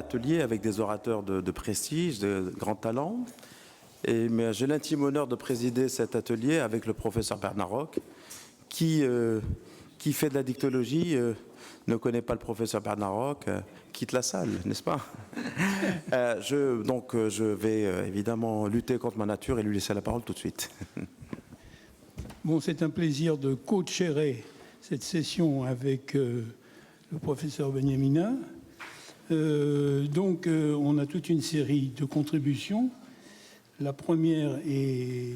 atelier avec des orateurs de prestige, de grand talent. Mais j'ai l'intime honneur de présider cet atelier avec le professeur Bernard Roch, qui fait de la dictologie, ne connaît pas le professeur Bernard Roch, quitte la salle, n'est-ce pas? Je vais évidemment lutter contre ma nature et lui laisser la parole tout de suite. Bon, c'est un plaisir de co-chairer cette session avec le professeur Benyamina. On a toute une série de contributions. La première est...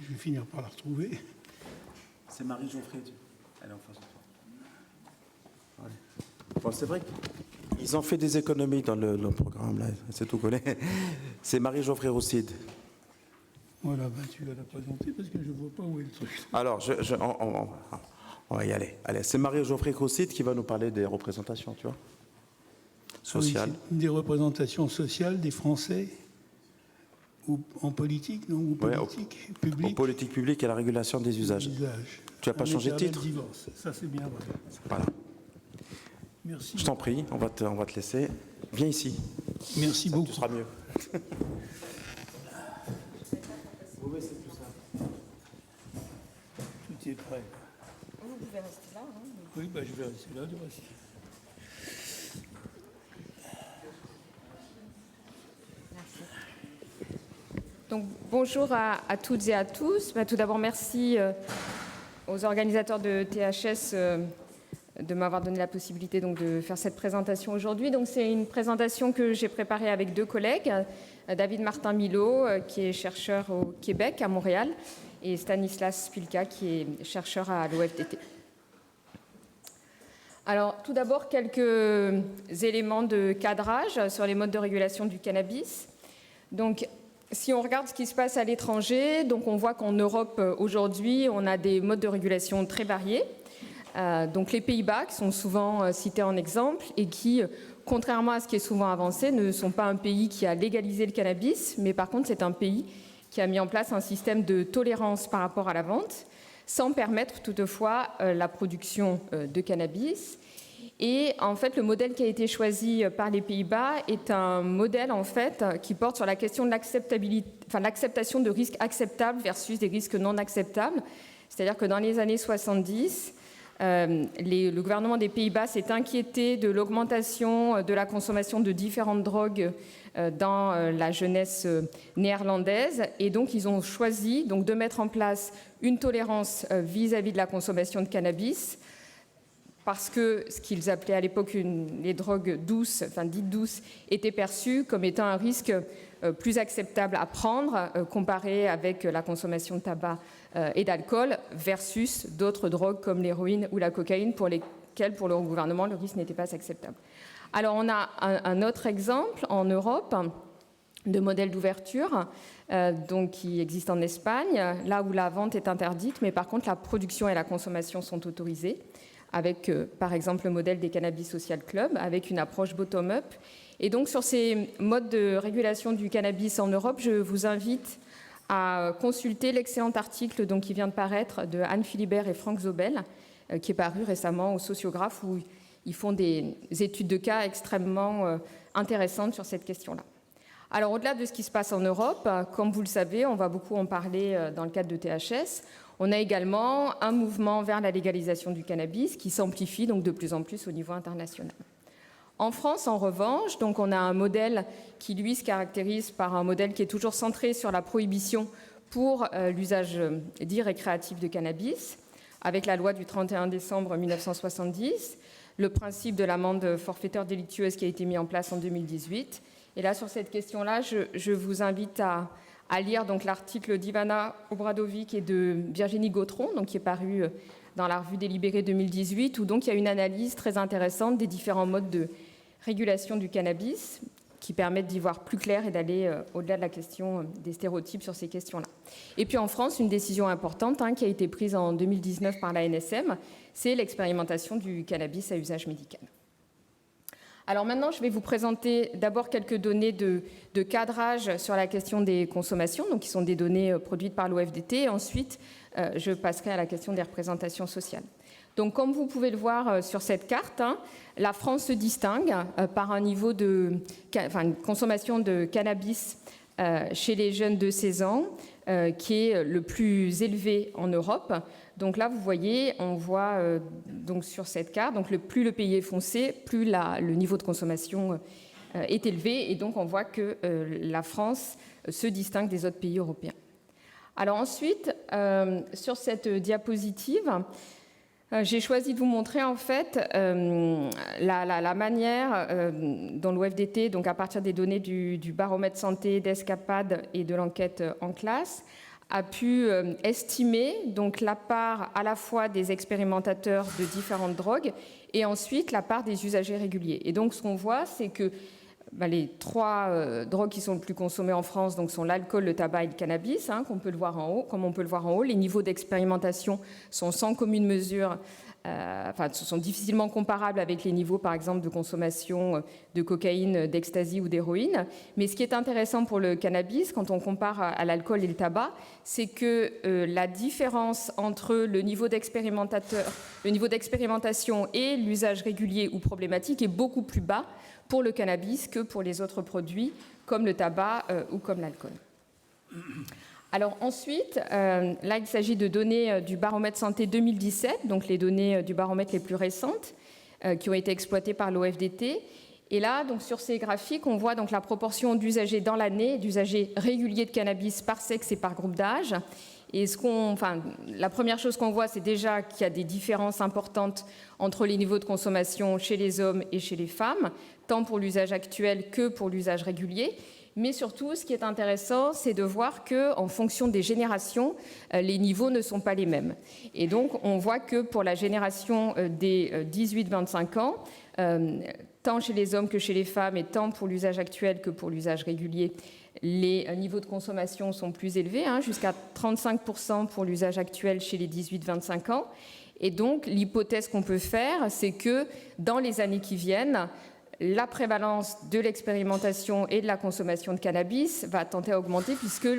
Je vais finir par la retrouver. C'est Marie Geoffrey. Elle est en face de toi. Ouais. Bon, c'est vrai qu'ils ont fait des économies dans le programme, là. C'est tout collé. C'est Marie Geoffrey Rousside. Voilà, ben, tu vas la présenter parce que je ne vois pas où est le truc. Alors, on va y aller. Allez, c'est Marie Geoffrey Rousside qui va nous parler des représentations, tu vois, sociales. Oui, des représentations sociales des Français ou en politique, non? Ou politique publique. En politique publique et la régulation des usages. Tu n'as pas changé de titre? Divorce. Ça, c'est bien vrai. Voilà. Merci. Je t'en prie, on va te laisser. Viens ici. Merci beaucoup. Tu seras mieux. Oui, c'est tout ça. Tout est prêt. Vous pouvez rester là. Hein. Oui, ben, je vais rester là. Donc, bonjour à toutes et à tous. Tout d'abord, merci aux organisateurs de THS de m'avoir donné la possibilité donc, de faire cette présentation aujourd'hui. Donc, c'est une présentation que j'ai préparée avec deux collègues, David Martin-Milot, qui est chercheur au Québec, à Montréal, et Stanislas Spilka, qui est chercheur à l'OFDT. Alors, tout d'abord, quelques éléments de cadrage sur les modes de régulation du cannabis. Donc, si on regarde ce qui se passe à l'étranger, donc on voit qu'en Europe, aujourd'hui, on a des modes de régulation très variés. Donc les Pays-Bas, qui sont souvent cités en exemple, et qui, contrairement à ce qui est souvent avancé, ne sont pas un pays qui a légalisé le cannabis, mais par contre, c'est un pays qui a mis en place un système de tolérance par rapport à la vente, sans permettre toutefois la production de cannabis. Et en fait, le modèle qui a été choisi par les Pays-Bas est un modèle en fait qui porte sur la question de l'acceptation de risques acceptables versus des risques non acceptables. C'est-à-dire que dans les années 70, le gouvernement des Pays-Bas s'est inquiété de l'augmentation de la consommation de différentes drogues dans la jeunesse néerlandaise, et donc ils ont choisi donc de mettre en place une tolérance vis-à-vis de la consommation de cannabis, parce que ce qu'ils appelaient à l'époque les drogues douces, enfin dites douces, étaient perçues comme étant un risque plus acceptable à prendre comparé avec la consommation de tabac et d'alcool versus d'autres drogues comme l'héroïne ou la cocaïne pour lesquelles, pour le gouvernement, le risque n'était pas acceptable. Alors on a un autre exemple en Europe de modèle d'ouverture donc qui existe en Espagne, là où la vente est interdite, mais par contre la production et la consommation sont autorisées, avec par exemple le modèle des Cannabis Social Club, avec une approche bottom-up. Et donc sur ces modes de régulation du cannabis en Europe, je vous invite à consulter l'excellent article donc, qui vient de paraître de Anne Philibert et Franck Zobel, qui est paru récemment au Sociographe, où ils font des études de cas extrêmement intéressantes sur cette question-là. Alors au-delà de ce qui se passe en Europe, comme vous le savez, on va beaucoup en parler dans le cadre de THS, on a également un mouvement vers la légalisation du cannabis qui s'amplifie donc de plus en plus au niveau international. En France, en revanche, donc on a un modèle qui, lui, se caractérise par un modèle qui est toujours centré sur la prohibition pour l'usage dit récréatif de cannabis, avec la loi du 31 décembre 1970, le principe de l'amende forfaitaire délictueuse qui a été mis en place en 2018. Et là, sur cette question-là, je vous invite à lire donc l'article d'Ivana Obradovic et de Virginie Gautron, donc qui est paru dans la revue Délibéré 2018, où donc il y a une analyse très intéressante des différents modes de régulation du cannabis qui permettent d'y voir plus clair et d'aller au-delà de la question des stéréotypes sur ces questions-là. Et puis en France, une décision importante qui a été prise en 2019 par la NSM, c'est l'expérimentation du cannabis à usage médical. Alors maintenant, je vais vous présenter d'abord quelques données de cadrage sur la question des consommations, donc qui sont des données produites par l'OFDT, et ensuite je passerai à la question des représentations sociales. Donc, comme vous pouvez le voir sur cette carte, la France se distingue par un niveau une consommation de cannabis chez les jeunes de 16 ans qui est le plus élevé en Europe. Donc là, vous voyez, on voit donc sur cette carte, donc plus le pays est foncé, plus le niveau de consommation est élevé. Et donc, on voit que la France se distingue des autres pays européens. Alors ensuite, sur cette diapositive, j'ai choisi de vous montrer en fait la manière dont l'OFDT, donc à partir des données du baromètre santé, d'Escapade et de l'enquête en classe, a pu estimer donc la part à la fois des expérimentateurs de différentes drogues et ensuite la part des usagers réguliers. Et donc ce qu'on voit, c'est que les trois drogues qui sont le plus consommées en France donc, sont l'alcool, le tabac et le cannabis, comme on peut le voir en haut. Les niveaux d'expérimentation sont sans commune mesure, sont difficilement comparables avec les niveaux, par exemple, de consommation de cocaïne, d'ecstasy ou d'héroïne. Mais ce qui est intéressant pour le cannabis, quand on compare à l'alcool et le tabac, c'est que la différence entre le niveau d'expérimentation et l'usage régulier ou problématique est beaucoup plus bas pour le cannabis que pour les autres produits, comme le tabac ou comme l'alcool. Alors ensuite, là, il s'agit de données du baromètre santé 2017, donc les données du baromètre les plus récentes, qui ont été exploitées par l'OFDT. Et là, donc, sur ces graphiques, on voit donc la proportion d'usagers dans l'année, d'usagers réguliers de cannabis par sexe et par groupe d'âge. Et la première chose qu'on voit, c'est déjà qu'il y a des différences importantes entre les niveaux de consommation chez les hommes et chez les femmes, tant pour l'usage actuel que pour l'usage régulier. Mais surtout, ce qui est intéressant, c'est de voir qu'en fonction des générations, les niveaux ne sont pas les mêmes. Et donc, on voit que pour la génération des 18-25 ans, tant chez les hommes que chez les femmes, et tant pour l'usage actuel que pour l'usage régulier, les niveaux de consommation sont plus élevés, jusqu'à 35% pour l'usage actuel chez les 18-25 ans. Et donc, l'hypothèse qu'on peut faire, c'est que dans les années qui viennent, la prévalence de l'expérimentation et de la consommation de cannabis va tenter à augmenter puisque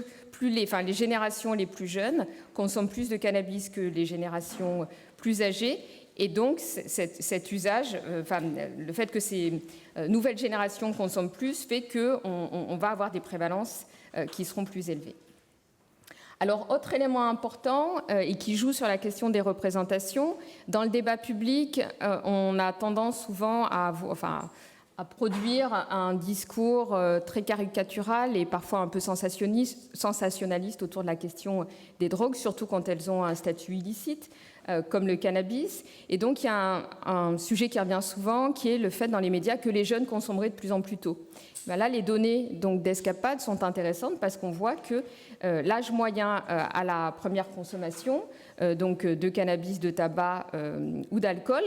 les générations les plus jeunes consomment plus de cannabis que les générations plus âgées. Et donc, cet usage, le fait que ces nouvelles générations consomment plus fait qu'on va avoir des prévalences qui seront plus élevées. Alors, autre élément important et qui joue sur la question des représentations, dans le débat public, on a tendance souvent à produire un discours très caricatural et parfois un peu sensationnaliste autour de la question des drogues, surtout quand elles ont un statut illicite, comme le cannabis. Et donc, il y a un sujet qui revient souvent, qui est le fait dans les médias que les jeunes consommeraient de plus en plus tôt. Là, les données d'Escapade sont intéressantes parce qu'on voit que l'âge moyen à la première consommation de cannabis, de tabac ou d'alcool,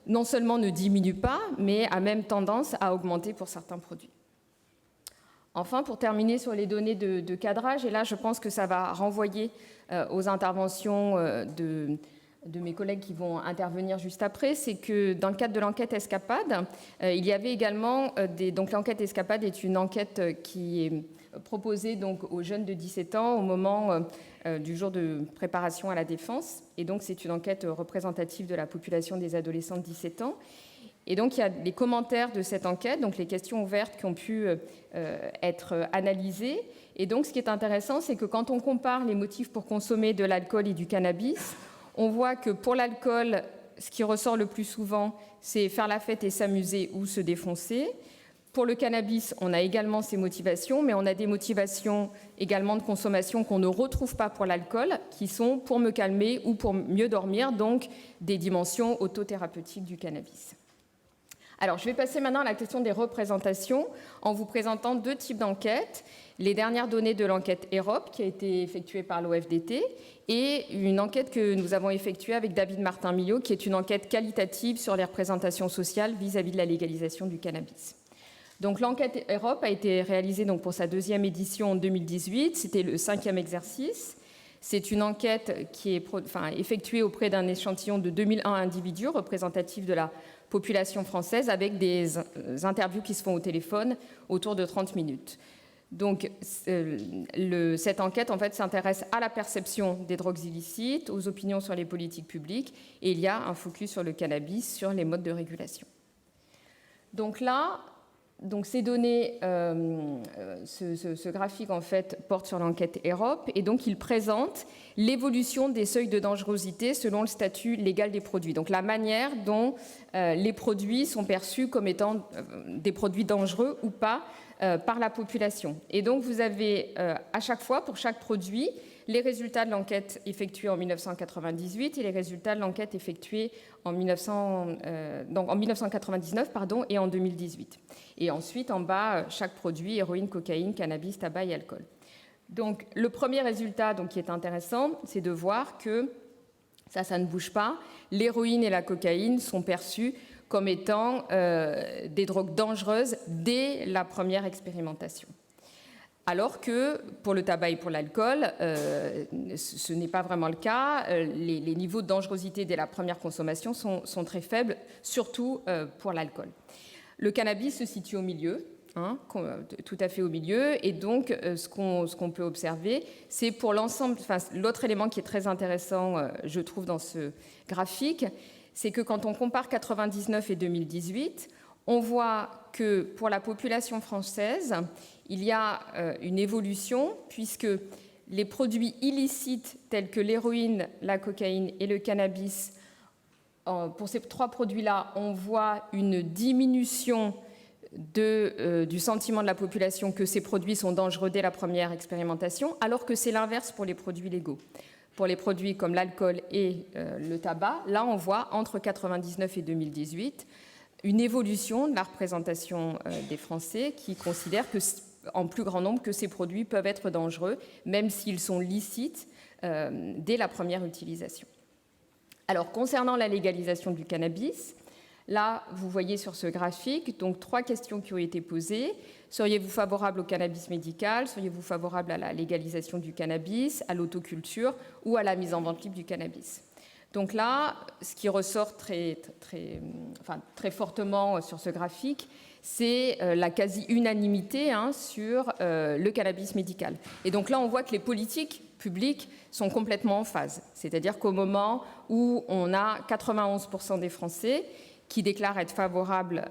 non seulement ne diminue pas, mais a même tendance à augmenter pour certains produits. Enfin, pour terminer sur les données de cadrage, et là je pense que ça va renvoyer aux interventions de mes collègues qui vont intervenir juste après, c'est que dans le cadre de l'enquête Escapade, il y avait également donc l'enquête Escapade est une enquête qui est proposée donc aux jeunes de 17 ans au moment du jour de préparation à la défense. Et donc c'est une enquête représentative de la population des adolescents de 17 ans. Et donc il y a les commentaires de cette enquête, donc les questions ouvertes qui ont pu être analysées. Et donc ce qui est intéressant, c'est que quand on compare les motifs pour consommer de l'alcool et du cannabis, on voit que pour l'alcool, ce qui ressort le plus souvent, c'est faire la fête et s'amuser ou se défoncer. Pour le cannabis, on a également ces motivations, mais on a des motivations également de consommation qu'on ne retrouve pas pour l'alcool, qui sont pour me calmer ou pour mieux dormir, donc des dimensions autothérapeutiques du cannabis. Alors, je vais passer maintenant à la question des représentations en vous présentant deux types d'enquêtes. Les dernières données de l'enquête EROP, qui a été effectuée par l'OFDT, et une enquête que nous avons effectuée avec David Martin-Millot, qui est une enquête qualitative sur les représentations sociales vis-à-vis de la légalisation du cannabis. Donc, l'enquête EROP a été réalisée donc, pour sa deuxième édition en 2018. C'était le 5e exercice. C'est une enquête qui est effectuée auprès d'un échantillon de 2001 individus représentatifs de la population française avec des interviews qui se font au téléphone autour de 30 minutes. Donc, cette enquête, en fait, s'intéresse à la perception des drogues illicites, aux opinions sur les politiques publiques, et il y a un focus sur le cannabis, sur les modes de régulation. Donc là, ces données, ce graphique, en fait, porte sur l'enquête EROP, et donc il présente l'évolution des seuils de dangerosité selon le statut légal des produits. Donc la manière dont les produits sont perçus comme étant des produits dangereux ou pas par la population. Et donc vous avez à chaque fois, pour chaque produit, les résultats de l'enquête effectuée en 1998 et les résultats de l'enquête effectuée en 1999 et en 2018. Et ensuite, en bas, chaque produit, héroïne, cocaïne, cannabis, tabac et alcool. Donc le premier résultat qui est intéressant, c'est de voir que, ça ne bouge pas, l'héroïne et la cocaïne sont perçues comme étant des drogues dangereuses dès la première expérimentation. Alors que pour le tabac et pour l'alcool, ce n'est pas vraiment le cas. Les niveaux de dangerosité dès la première consommation sont très faibles, surtout pour l'alcool. Le cannabis se situe au milieu, tout à fait au milieu, et donc ce qu'on peut observer, c'est pour l'ensemble, l'autre élément qui est très intéressant, je trouve, dans ce graphique, c'est que quand on compare 1999 et 2018, on voit que pour la population française, il y a une évolution, puisque les produits illicites tels que l'héroïne, la cocaïne et le cannabis, pour ces trois produits-là, on voit une diminution du sentiment de la population que ces produits sont dangereux dès la première expérimentation, alors que c'est l'inverse pour les produits légaux. Pour les produits comme l'alcool et le tabac, là on voit entre 1999 et 2018 une évolution de la représentation des Français qui considèrent en plus grand nombre que ces produits peuvent être dangereux, même s'ils sont licites dès la première utilisation. Alors, concernant la légalisation du cannabis, là, vous voyez sur ce graphique, donc 3 questions qui ont été posées. Seriez-vous favorable au cannabis médical? Seriez-vous favorable à la légalisation du cannabis, à l'autoculture ou à la mise en vente libre du cannabis? Donc là, ce qui ressort très fortement sur ce graphique, c'est la quasi-unanimité sur le cannabis médical. Et donc là, on voit que les politiques publiques sont complètement en phase. C'est-à-dire qu'au moment où on a 91% des Français qui déclarent être favorables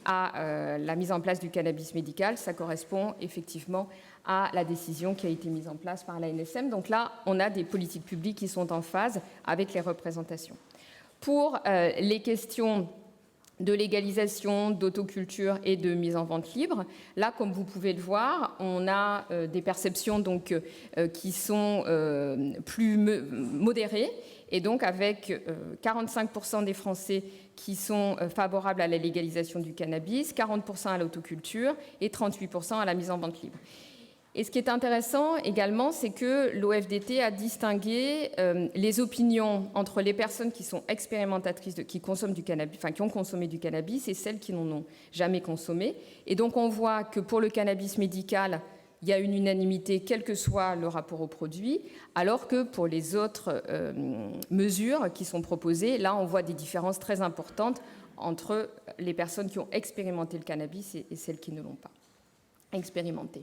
à la mise en place du cannabis médical, ça correspond effectivement à la décision qui a été mise en place par l'ANSM. Donc là, on a des politiques publiques qui sont en phase avec les représentations. Pour les questions de légalisation, d'autoculture et de mise en vente libre, là, comme vous pouvez le voir, on a des perceptions qui sont plus modérées, et donc avec 45% des Français qui sont favorables à la légalisation du cannabis, 40% à l'autoculture et 38% à la mise en vente libre. Et ce qui est intéressant également, c'est que l'OFDT a distingué les opinions entre les personnes qui sont expérimentatrices, qui consomment du cannabis, qui ont consommé du cannabis, et celles qui n'en ont jamais consommé. Et donc on voit que pour le cannabis médical, il y a une unanimité, quel que soit le rapport au produit, alors que pour les autres mesures qui sont proposées, là on voit des différences très importantes entre les personnes qui ont expérimenté le cannabis et celles qui ne l'ont pas expérimenté.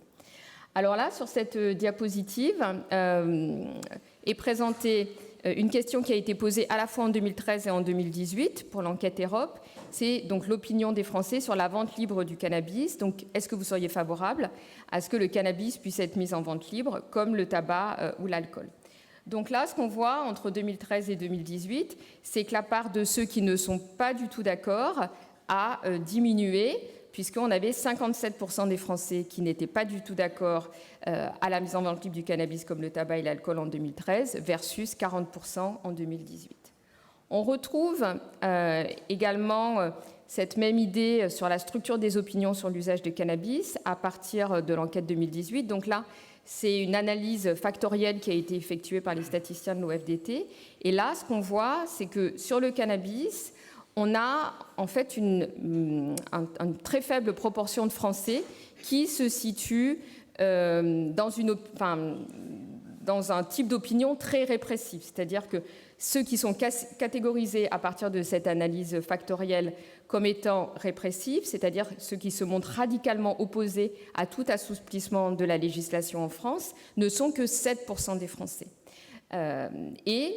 Alors là, sur cette diapositive, est présentée une question qui a été posée à la fois en 2013 et en 2018 pour l'enquête EROP. C'est donc l'opinion des Français sur la vente libre du cannabis. Donc, est-ce que vous seriez favorable à ce que le cannabis puisse être mis en vente libre, comme le tabac ou l'alcool? Donc là, ce qu'on voit entre 2013 et 2018, c'est que la part de ceux qui ne sont pas du tout d'accord a diminué, puisqu'on avait 57% des Français qui n'étaient pas du tout d'accord à la mise en vente libre du cannabis comme le tabac et l'alcool en 2013 versus 40% en 2018. On retrouve également cette même idée sur la structure des opinions sur l'usage du cannabis à partir de l'enquête 2018. Donc là, c'est une analyse factorielle qui a été effectuée par les statisticiens de l'OFDT. Et là, ce qu'on voit, c'est que sur le cannabis, on a en fait une très faible proportion de Français qui se situent dans un type d'opinion très répressif. C'est-à-dire que ceux qui sont catégorisés à partir de cette analyse factorielle comme étant répressifs, c'est-à-dire ceux qui se montrent radicalement opposés à tout assouplissement de la législation en France, ne sont que 7% des Français. Et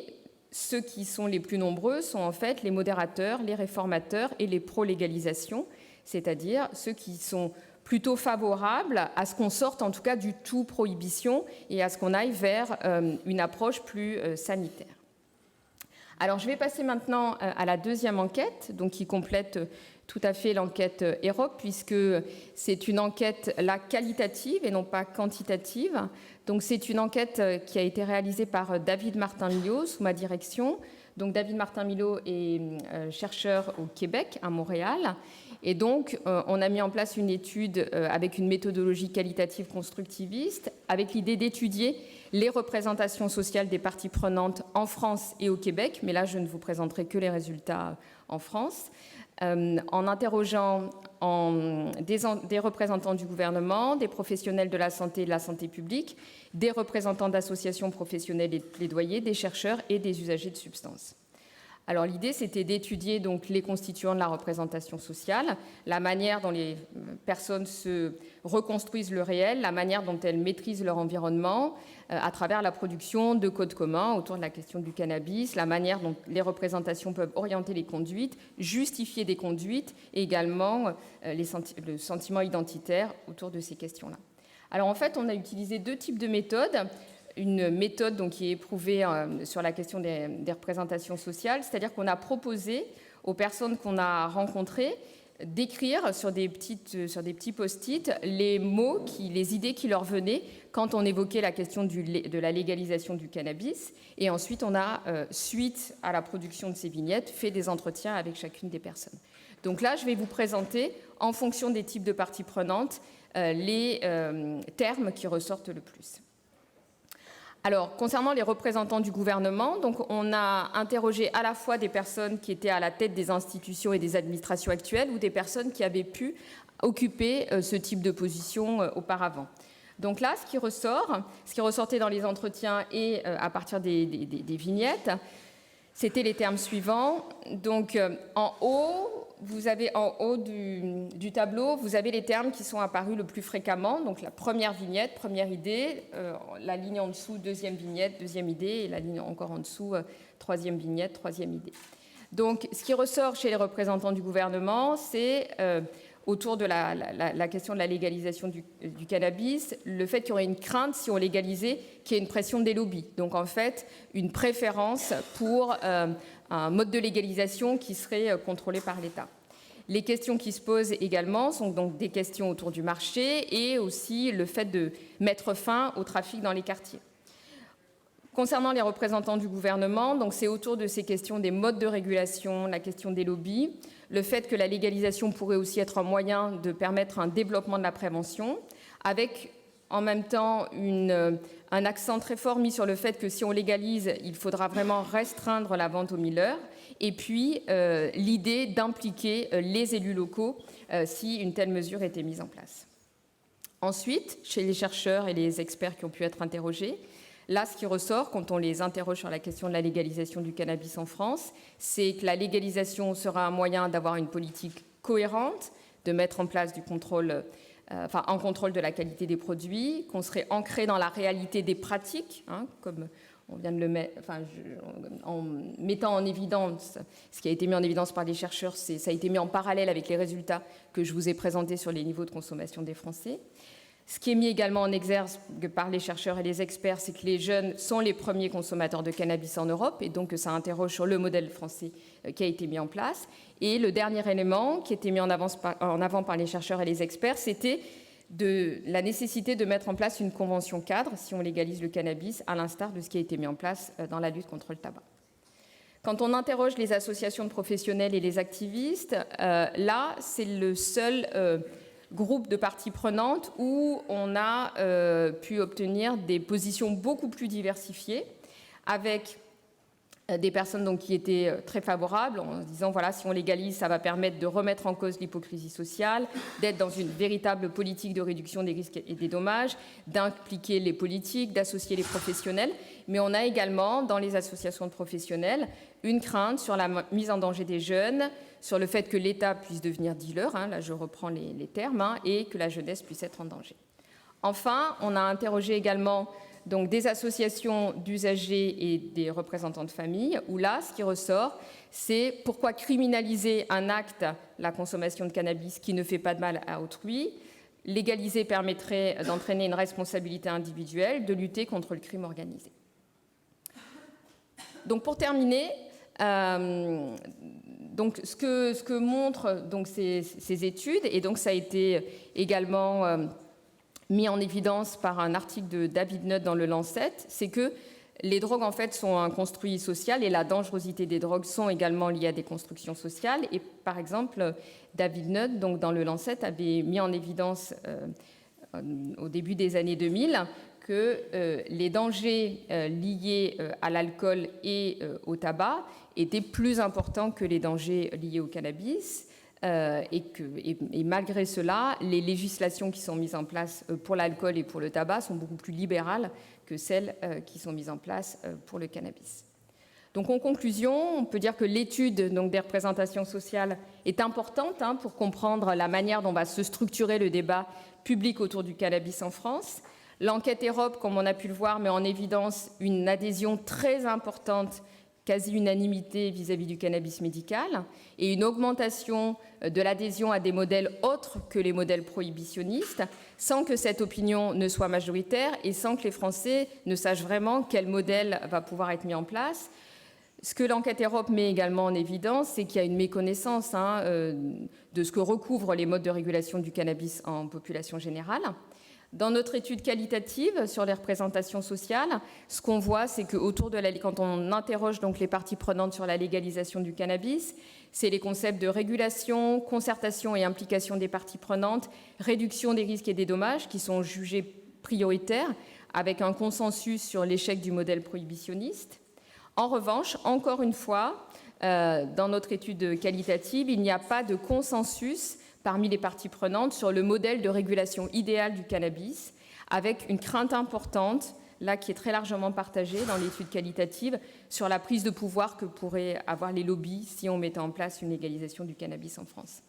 ceux qui sont les plus nombreux sont en fait les modérateurs, les réformateurs et les pro-légalisation, c'est-à-dire ceux qui sont plutôt favorables à ce qu'on sorte en tout cas du tout prohibition et à ce qu'on aille vers une approche plus sanitaire. Alors je vais passer maintenant à la deuxième enquête, donc qui complète tout à fait l'enquête EROP, puisque c'est une enquête là qualitative et non pas quantitative. Donc c'est une enquête qui a été réalisée par David Martin-Millot sous ma direction. Donc David Martin-Millot est chercheur au Québec, à Montréal. Et donc, on a mis en place une étude avec une méthodologie qualitative constructiviste, avec l'idée d'étudier les représentations sociales des parties prenantes en France et au Québec. Mais là, je ne vous présenterai que les résultats en France, en interrogeant des représentants du gouvernement, des professionnels de la santé et de la santé publique, des représentants d'associations professionnelles et de plaidoyer, des chercheurs et des usagers de substances. Alors l'idée, c'était d'étudier donc les constituants de la représentation sociale, la manière dont les personnes se reconstruisent le réel, la manière dont elles maîtrisent leur environnement à travers la production de codes communs autour de la question du cannabis, la manière dont les représentations peuvent orienter les conduites, justifier des conduites et également le sentiment identitaire autour de ces questions-là. Alors en fait, on a utilisé deux types de méthodes. Une méthode donc, qui est éprouvée sur la question des représentations sociales, c'est-à-dire qu'on a proposé aux personnes qu'on a rencontrées d'écrire sur des petits post-it les mots, les idées qui leur venaient quand on évoquait la question de la légalisation du cannabis. Et ensuite, on a, suite à la production de ces vignettes, fait des entretiens avec chacune des personnes. Donc là, je vais vous présenter, en fonction des types de parties prenantes, les termes qui ressortent le plus. Alors, concernant les représentants du gouvernement, donc on a interrogé à la fois des personnes qui étaient à la tête des institutions et des administrations actuelles ou des personnes qui avaient pu occuper ce type de position auparavant. Donc là, ce qui ressortait dans les entretiens et à partir des vignettes, c'était les termes suivants. Donc en haut du tableau, vous avez les termes qui sont apparus le plus fréquemment. Donc la première vignette, première idée, la ligne en dessous, deuxième vignette, deuxième idée, et la ligne encore en dessous, troisième vignette, troisième idée. Donc ce qui ressort chez les représentants du gouvernement, c'est autour de la question de la légalisation du cannabis, le fait qu'il y aurait une crainte, si on légalisait, qu'il y ait une pression des lobbies. Donc en fait, une préférence pour un mode de légalisation qui serait contrôlé par l'État. Les questions qui se posent également sont donc des questions autour du marché et aussi le fait de mettre fin au trafic dans les quartiers. Concernant les représentants du gouvernement, donc c'est autour de ces questions des modes de régulation, la question des lobbies, le fait que la légalisation pourrait aussi être un moyen de permettre un développement de la prévention, avec en même temps un accent très fort mis sur le fait que si on légalise, il faudra vraiment restreindre la vente aux mineurs, et puis l'idée d'impliquer les élus locaux si une telle mesure était mise en place. Ensuite, chez les chercheurs et les experts qui ont pu être interrogés, là, ce qui ressort quand on les interroge sur la question de la légalisation du cannabis en France, c'est que la légalisation sera un moyen d'avoir une politique cohérente, de mettre en place du contrôle, un contrôle de la qualité des produits, qu'on serait ancré dans la réalité des pratiques, comme on vient de le mettre, en mettant en évidence, ce qui a été mis en évidence par les chercheurs, ça a été mis en parallèle avec les résultats que je vous ai présentés sur les niveaux de consommation des Français. Ce qui est mis également en exergue par les chercheurs et les experts, c'est que les jeunes sont les premiers consommateurs de cannabis en Europe et donc ça interroge sur le modèle français qui a été mis en place. Et le dernier élément qui était mis en avant par les chercheurs et les experts, c'était la nécessité de mettre en place une convention cadre si on légalise le cannabis, à l'instar de ce qui a été mis en place dans la lutte contre le tabac. Quand on interroge les associations de professionnels et les activistes, là, c'est le seul groupe de parties prenantes où on a pu obtenir des positions beaucoup plus diversifiées, avec des personnes donc, qui étaient très favorables en se disant voilà, si on légalise, ça va permettre de remettre en cause l'hypocrisie sociale, d'être dans une véritable politique de réduction des risques et des dommages, d'impliquer les politiques, d'associer les professionnels. Mais on a également, dans les associations de professionnels, une crainte sur la mise en danger des jeunes, sur le fait que l'État puisse devenir dealer, là je reprends les termes, et que la jeunesse puisse être en danger. Enfin, on a interrogé également donc des associations d'usagers et des représentants de famille, où là, ce qui ressort, c'est pourquoi criminaliser un acte, la consommation de cannabis, qui ne fait pas de mal à autrui. Légaliser permettrait d'entraîner une responsabilité individuelle, de lutter contre le crime organisé. Donc pour terminer, donc ce que montrent donc ces études, et donc ça a été également mis en évidence par un article de David Nutt dans le Lancet, c'est que les drogues en fait sont un construit social et la dangerosité des drogues sont également liées à des constructions sociales. Et par exemple, David Nutt, donc dans le Lancet, avait mis en évidence au début des années 2000 que les dangers liés à l'alcool et au tabac étaient plus importants que les dangers liés au cannabis. Et malgré cela, les législations qui sont mises en place pour l'alcool et pour le tabac sont beaucoup plus libérales que celles qui sont mises en place pour le cannabis. Donc en conclusion, on peut dire que l'étude donc, des représentations sociales est importante pour comprendre la manière dont va se structurer le débat public autour du cannabis en France. L'enquête Europe, comme on a pu le voir, met en évidence une adhésion très importante, quasi-unanimité vis-à-vis du cannabis médical et une augmentation de l'adhésion à des modèles autres que les modèles prohibitionnistes, sans que cette opinion ne soit majoritaire et sans que les Français ne sachent vraiment quel modèle va pouvoir être mis en place. Ce que l'enquête Europe met également en évidence, c'est qu'il y a une méconnaissance de ce que recouvrent les modes de régulation du cannabis en population générale. Dans notre étude qualitative sur les représentations sociales, ce qu'on voit, c'est que quand on interroge donc les parties prenantes sur la légalisation du cannabis, c'est les concepts de régulation, concertation et implication des parties prenantes, réduction des risques et des dommages qui sont jugés prioritaires, avec un consensus sur l'échec du modèle prohibitionniste. En revanche, encore une fois, dans notre étude qualitative, il n'y a pas de consensus parmi les parties prenantes sur le modèle de régulation idéal du cannabis, avec une crainte importante, là qui est très largement partagée dans l'étude qualitative, sur la prise de pouvoir que pourraient avoir les lobbies si on mettait en place une légalisation du cannabis en France.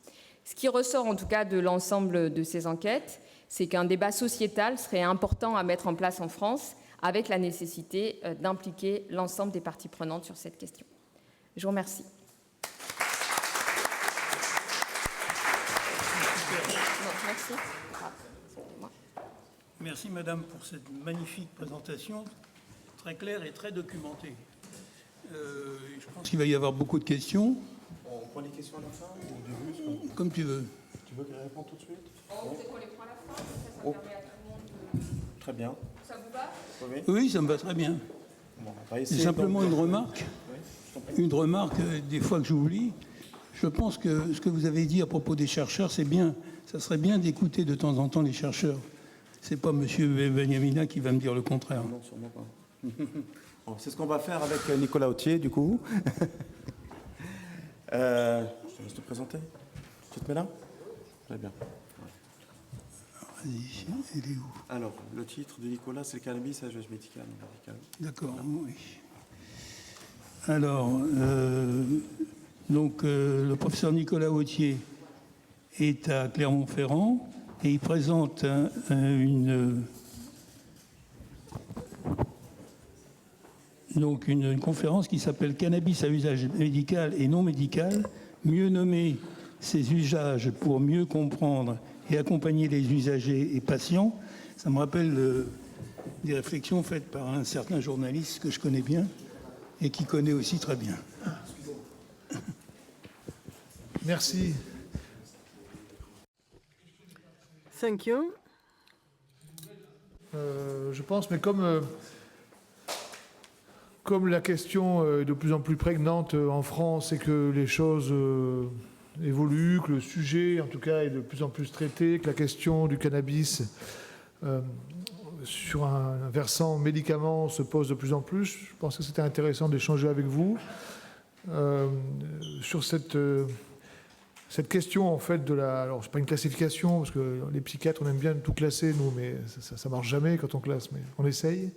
Ce qui ressort en tout cas de l'ensemble de ces enquêtes, c'est qu'un débat sociétal serait important à mettre en place en France, avec la nécessité d'impliquer l'ensemble des parties prenantes sur cette question. Je vous remercie. Merci. Merci Madame pour cette magnifique présentation, très claire et très documentée. Je pense qu'il va y avoir beaucoup de questions. On prend les questions à la fin ou au début? Comme tu veux. Tu veux qu'elle réponde tout de suite? C'est qu'on les prend à la fin, ça permet à tout le monde de... Très bien. Ça vous va? Oui, ça me va très bien. Bon, on va C'est essayer simplement une remarque. Oui, Une remarque, des fois que j'oublie. Je pense que ce que vous avez dit à propos des chercheurs, c'est bien. Ça serait bien d'écouter de temps en temps les chercheurs. C'est pas M. Benyamina qui va me dire le contraire. Non, sûrement pas. Bon, c'est ce qu'on va faire avec Nicolas Authier, du coup. Je te laisse te présenter. Tu te mets là? Très bien. Vas-y, elle est où? Alors, le titre de Nicolas, c'est le cannabis à usage médical. D'accord, oui. Alors, donc, le professeur Nicolas Authier est à Clermont-Ferrand et il présente une conférence qui s'appelle « Cannabis à usage médical et non médical, mieux nommer ses usages pour mieux comprendre et accompagner les usagers et patients ». Ça me rappelle des réflexions faites par un certain journaliste que je connais bien et qui connaît aussi très bien. Merci. Thank you. Je pense, mais comme la question est de plus en plus prégnante en France et que les choses évoluent, que le sujet, en tout cas, est de plus en plus traité, que la question du cannabis sur un versant médicaments se pose de plus en plus. Je pense que c'était intéressant d'échanger avec vous sur cette question en fait de la... Alors c'est pas une classification, parce que les psychiatres on aime bien tout classer nous, mais ça marche jamais quand on classe, mais on essaye.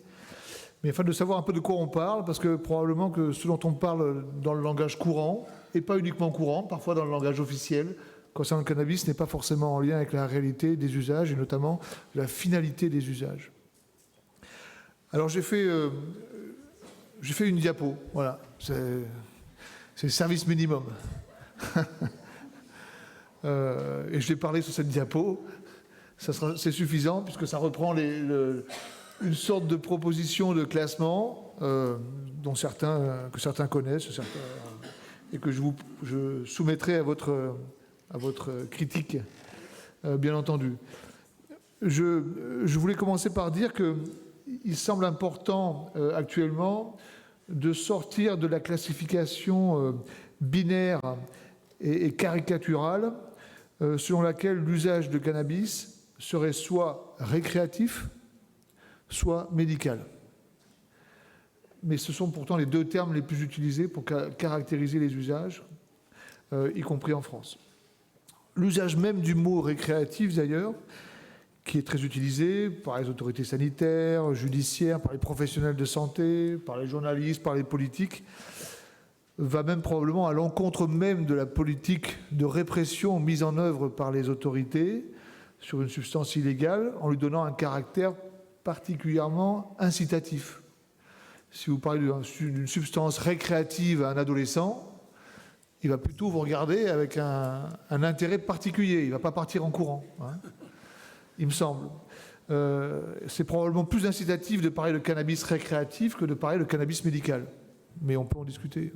Mais afin de savoir un peu de quoi on parle, parce que probablement que ce dont on parle dans le langage courant, et pas uniquement courant, parfois dans le langage officiel, concernant le cannabis, n'est pas forcément en lien avec la réalité des usages, et notamment la finalité des usages. Alors j'ai fait une diapo, voilà, c'est le service minimum. Et je vais parler sur cette diapo, c'est suffisant, puisque ça reprend une sorte de proposition de classement que certains connaissent, et que je soumettrai à votre critique, bien entendu. Je voulais commencer par dire qu'il semble important actuellement de sortir de la classification binaire et caricaturale selon laquelle l'usage de cannabis serait soit récréatif, soit médical. Mais ce sont pourtant les deux termes les plus utilisés pour caractériser les usages, y compris en France. L'usage même du mot récréatif, d'ailleurs, qui est très utilisé par les autorités sanitaires, judiciaires, par les professionnels de santé, par les journalistes, par les politiques, va même probablement à l'encontre même de la politique de répression mise en œuvre par les autorités sur une substance illégale, en lui donnant un caractère particulièrement incitatif. Si vous parlez d'une substance récréative à un adolescent, il va plutôt vous regarder avec un intérêt particulier. Il ne va pas partir en courant, hein, il me semble. C'est probablement plus incitatif de parler de cannabis récréatif que de parler de cannabis médical. Mais on peut en discuter.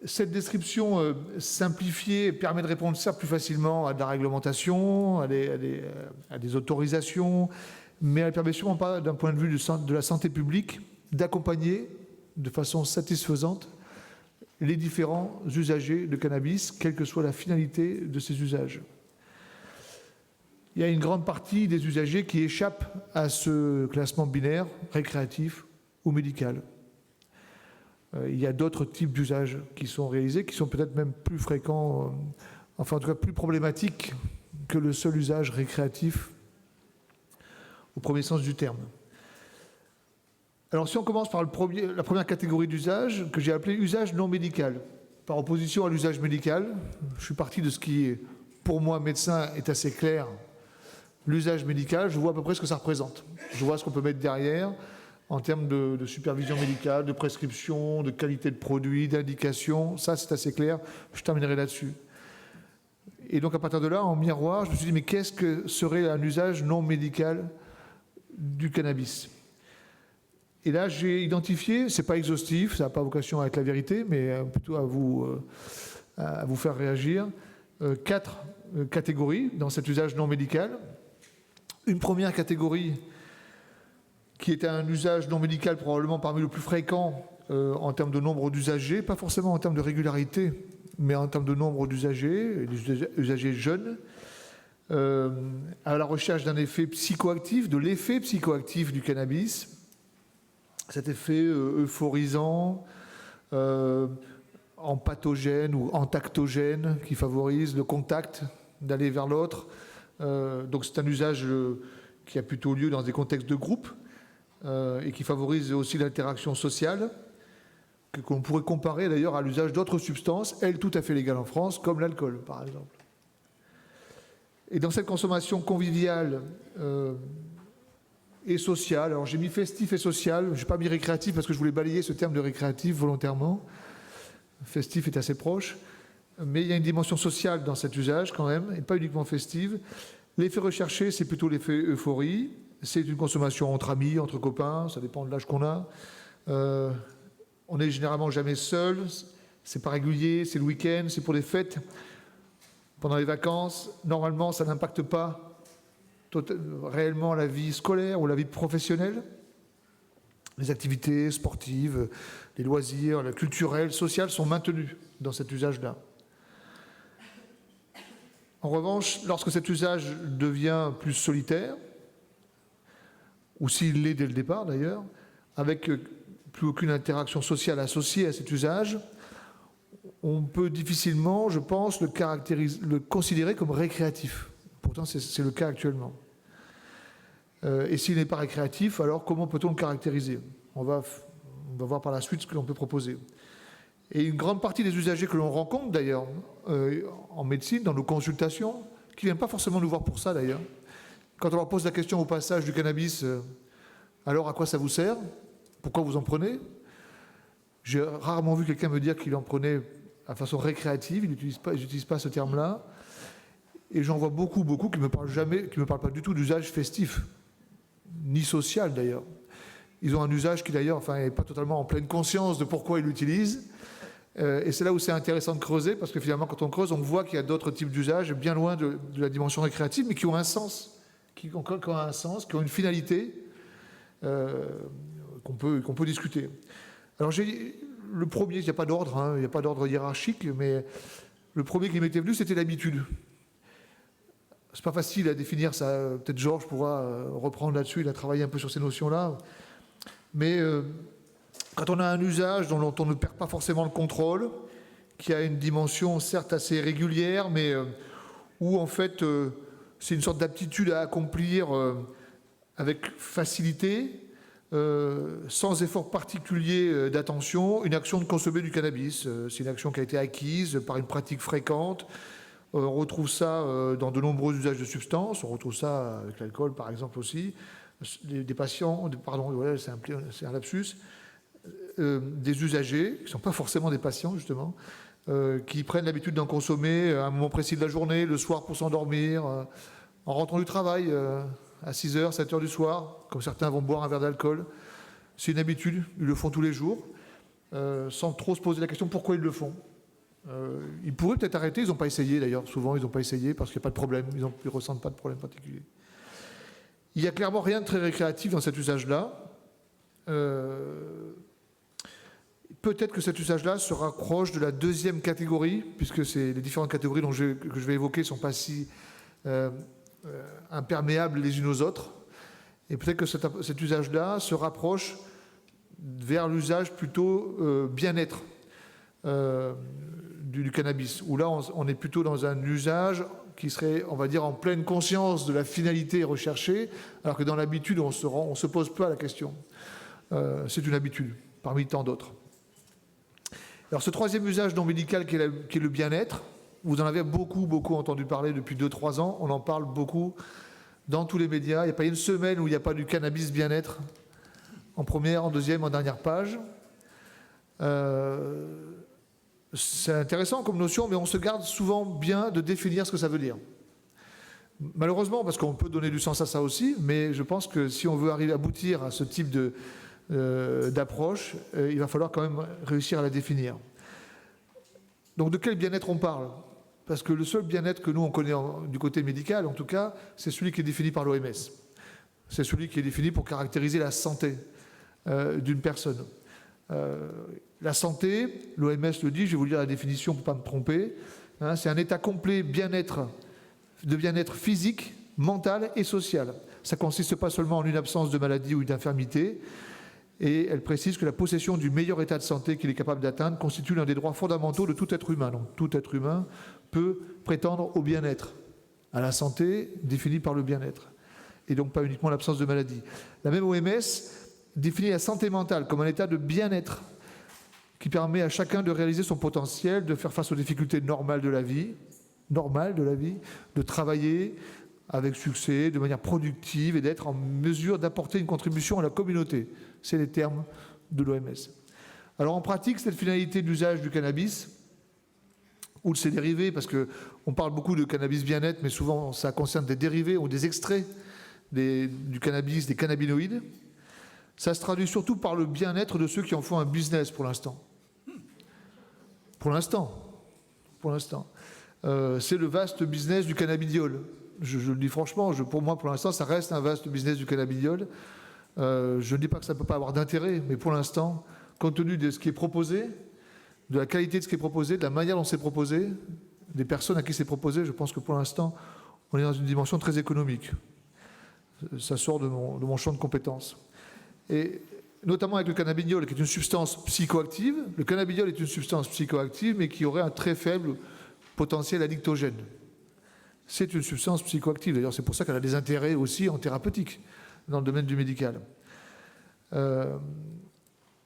Cette description simplifiée permet de répondre certes plus facilement à de la réglementation, à des autorisations, mais elle ne permet sûrement pas, d'un point de vue de la santé publique, d'accompagner de façon satisfaisante les différents usagers de cannabis, quelle que soit la finalité de ces usages. Il y a une grande partie des usagers qui échappent à ce classement binaire, récréatif ou médical. Il y a d'autres types d'usages qui sont réalisés, qui sont peut-être même plus fréquents, enfin en tout cas plus problématiques que le seul usage récréatif au premier sens du terme. Alors si on commence par la première catégorie d'usage, que j'ai appelée usage non médical, par opposition à l'usage médical, je suis parti de ce qui, pour moi, médecin, est assez clair. L'usage médical, je vois à peu près ce que ça représente. Je vois ce qu'on peut mettre derrière en termes de supervision médicale, de prescription, de qualité de produit, d'indication. Ça, c'est assez clair. Je terminerai là-dessus. Et donc, à partir de là, en miroir, je me suis dit, mais qu'est-ce que serait un usage non médical du cannabis? Et là, j'ai identifié, c'est pas exhaustif, ça n'a pas vocation à être la vérité, mais plutôt à vous faire réagir, 4 catégories dans cet usage non médical. Une première catégorie qui est un usage non médical probablement parmi le plus fréquent en termes de nombre d'usagers, pas forcément en termes de régularité, mais en termes de nombre d'usagers, des usagers jeunes, à la recherche d'un effet psychoactif, de l'effet psychoactif du cannabis, cet effet euphorisant, empathogène ou entactogène qui favorise le contact, d'aller vers l'autre. Donc c'est un usage qui a plutôt lieu dans des contextes de groupe et qui favorise aussi l'interaction sociale, qu'on pourrait comparer d'ailleurs à l'usage d'autres substances, elles tout à fait légales en France, comme l'alcool par exemple. Et dans cette consommation conviviale et sociale, alors j'ai mis festif et social, je n'ai pas mis récréatif parce que je voulais balayer ce terme de récréatif volontairement. Festif est assez proche, mais il y a une dimension sociale dans cet usage quand même, et pas uniquement festive. L'effet recherché, c'est plutôt l'effet euphorie. C'est une consommation entre amis, entre copains, ça dépend de l'âge qu'on a. On n'est généralement jamais seul, c'est pas régulier, c'est le week-end, c'est pour les fêtes, pendant les vacances. Normalement, ça n'impacte pas réellement la vie scolaire ou la vie professionnelle. Les activités sportives, les loisirs, le culturel, social sont maintenus dans cet usage-là. En revanche, lorsque cet usage devient plus solitaire, ou s'il l'est dès le départ d'ailleurs, avec plus aucune interaction sociale associée à cet usage, on peut difficilement, je pense, le considérer comme récréatif. Pourtant, c'est le cas actuellement. Et s'il n'est pas récréatif, alors comment peut-on le caractériser ? On va voir par la suite ce que l'on peut proposer. Et une grande partie des usagers que l'on rencontre d'ailleurs en médecine, dans nos consultations, qui ne viennent pas forcément nous voir pour ça d'ailleurs, quand on leur pose la question au passage du cannabis, alors à quoi ça vous sert ? Pourquoi vous en prenez ? J'ai rarement vu quelqu'un me dire qu'il en prenait de façon récréative, il n'utilise pas ce terme-là. Et j'en vois beaucoup qui ne me parlent pas du tout d'usage festif, ni social d'ailleurs. Ils ont un usage qui d'ailleurs n'est pas totalement en pleine conscience de pourquoi ils l'utilisent. Et c'est là où c'est intéressant de creuser, parce que finalement quand on creuse, on voit qu'il y a d'autres types d'usages bien loin de la dimension récréative, mais qui ont un sens, qui ont une finalité qu'on peut discuter. Alors le premier, il n'y a pas d'ordre, il n'y a pas d'ordre hiérarchique, mais le premier qui m'était venu, c'était l'habitude. C'est pas facile à définir ça. Peut-être Georges pourra reprendre là-dessus, il a travaillé un peu sur ces notions-là. Mais quand on a un usage dont on ne perd pas forcément le contrôle, qui a une dimension certes assez régulière, mais où en fait c'est une sorte d'aptitude à accomplir avec facilité, sans effort particulier d'attention, une action de consommer du cannabis. C'est une action qui a été acquise par une pratique fréquente. On retrouve ça dans de nombreux usages de substances. On retrouve ça avec l'alcool, par exemple, aussi. Des patients, pardon, c'est un lapsus, des usagers, qui ne sont pas forcément des patients, justement, qui prennent l'habitude d'en consommer à un moment précis de la journée, le soir pour s'endormir, en rentrant du travail, à 6h, 7h du soir, comme certains vont boire un verre d'alcool. C'est une habitude, ils le font tous les jours, sans trop se poser la question pourquoi ils le font. Ils pourraient peut-être arrêter, ils n'ont pas essayé d'ailleurs, souvent ils n'ont pas essayé parce qu'il n'y a pas de problème, ils ne ressentent pas de problème particulier. Il n'y a clairement rien de très récréatif dans cet usage-là. Peut-être que cet usage-là se rapproche de la deuxième catégorie, puisque les différentes catégories que je vais évoquer ne sont pas si imperméables les unes aux autres. Et peut-être que cet usage-là se rapproche vers l'usage plutôt bien-être du cannabis, où là on est plutôt dans un usage qui serait, on va dire, en pleine conscience de la finalité recherchée, alors que dans l'habitude, on ne se pose pas la question. C'est une habitude, parmi tant d'autres. Alors ce troisième usage non médical qui est le bien-être, vous en avez beaucoup entendu parler depuis 2-3 ans, on en parle beaucoup dans tous les médias. Il n'y a pas une semaine où il n'y a pas du cannabis bien-être, en première, en deuxième, en dernière page. C'est intéressant comme notion, mais on se garde souvent bien de définir ce que ça veut dire. Malheureusement, parce qu'on peut donner du sens à ça aussi, mais je pense que si on veut arriver à aboutir à ce type d'approche, il va falloir quand même réussir à la définir. Donc de quel bien-être on parle ? Parce que le seul bien-être que nous on connaît du côté médical, en tout cas, c'est celui qui est défini par l'OMS. C'est celui qui est défini pour caractériser la santé d'une personne. La santé, l'OMS le dit, je vais vous lire la définition pour ne pas me tromper, c'est un état complet de bien-être physique, mental et social. Ça ne consiste pas seulement en une absence de maladie ou d'infirmité, et elle précise que la possession du meilleur état de santé qu'il est capable d'atteindre constitue l'un des droits fondamentaux de tout être humain. Donc tout être humain peut prétendre au bien-être, à la santé définie par le bien-être, et donc pas uniquement l'absence de maladie. La même OMS définit la santé mentale comme un état de bien-être qui permet à chacun de réaliser son potentiel, de faire face aux difficultés normales de la vie, de travailler avec succès, de manière productive et d'être en mesure d'apporter une contribution à la communauté. C'est les termes de l'OMS. Alors en pratique, cette finalité d'usage du cannabis, ou de ses dérivés, parce qu'on parle beaucoup de cannabis bien-être, mais souvent ça concerne des dérivés ou des extraits du cannabis, des cannabinoïdes, ça se traduit surtout par le bien-être de ceux qui en font un business pour l'instant. Pour l'instant. C'est le vaste business du cannabidiol. Je le dis franchement, pour moi, pour l'instant, ça reste un vaste business du cannabidiol. Je ne dis pas que ça ne peut pas avoir d'intérêt, mais pour l'instant, compte tenu de ce qui est proposé, de la qualité de ce qui est proposé, de la manière dont c'est proposé, des personnes à qui c'est proposé, je pense que pour l'instant, on est dans une dimension très économique. Ça sort de mon champ de compétences. Et notamment avec le cannabidiol, qui est une substance psychoactive. Le cannabidiol est une substance psychoactive, mais qui aurait un très faible potentiel addictogène. C'est une substance psychoactive. D'ailleurs, c'est pour ça qu'elle a des intérêts aussi en thérapeutique, dans le domaine du médical.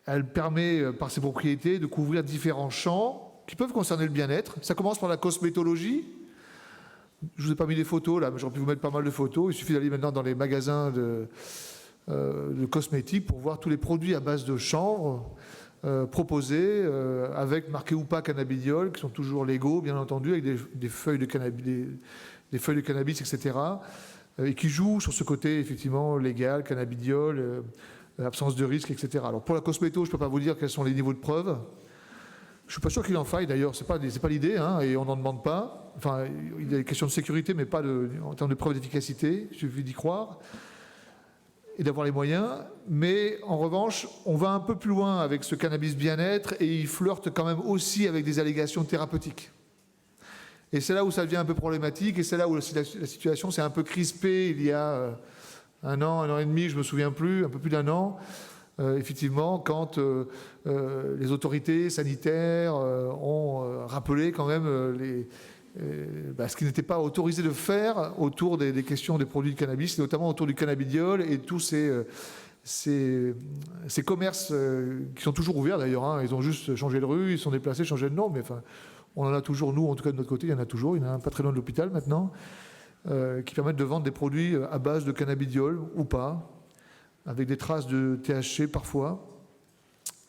Elle permet, par ses propriétés, de couvrir différents champs qui peuvent concerner le bien-être. Ça commence par la cosmétologie. Je ne vous ai pas mis des photos, là, mais j'aurais pu vous mettre pas mal de photos. Il suffit d'aller maintenant dans les magasins de cosmétiques pour voir tous les produits à base de chanvre proposés, avec marqué ou pas cannabidiol, qui sont toujours légaux, bien entendu, avec des feuilles de cannabis, etc., et qui jouent sur ce côté, effectivement, légal, cannabidiol, absence de risque, etc. Alors, pour la cosméto, je ne peux pas vous dire quels sont les niveaux de preuve. Je ne suis pas sûr qu'il en faille, d'ailleurs, ce n'est pas l'idée, hein, et on n'en demande pas. Enfin, il y a des questions de sécurité, mais pas en termes de preuve d'efficacité, il suffit d'y croire et d'avoir les moyens. Mais en revanche, on va un peu plus loin avec ce cannabis bien-être et il flirte quand même aussi avec des allégations thérapeutiques. Et c'est là où ça devient un peu problématique et c'est là où la situation s'est un peu crispée il y a un an et demi, je ne me souviens plus, un peu plus d'un an, effectivement, quand les autorités sanitaires ont rappelé quand même ce qui n'était pas autorisé de faire autour des questions des produits de cannabis, notamment autour du cannabidiol et tous ces commerces qui sont toujours ouverts d'ailleurs, hein, ils ont juste changé de rue, ils sont déplacés, changé de nom, mais enfin, on en a toujours, nous en tout cas de notre côté, il y en a toujours, il y en a un pas très loin de l'hôpital maintenant, qui permettent de vendre des produits à base de cannabidiol ou pas, avec des traces de THC parfois.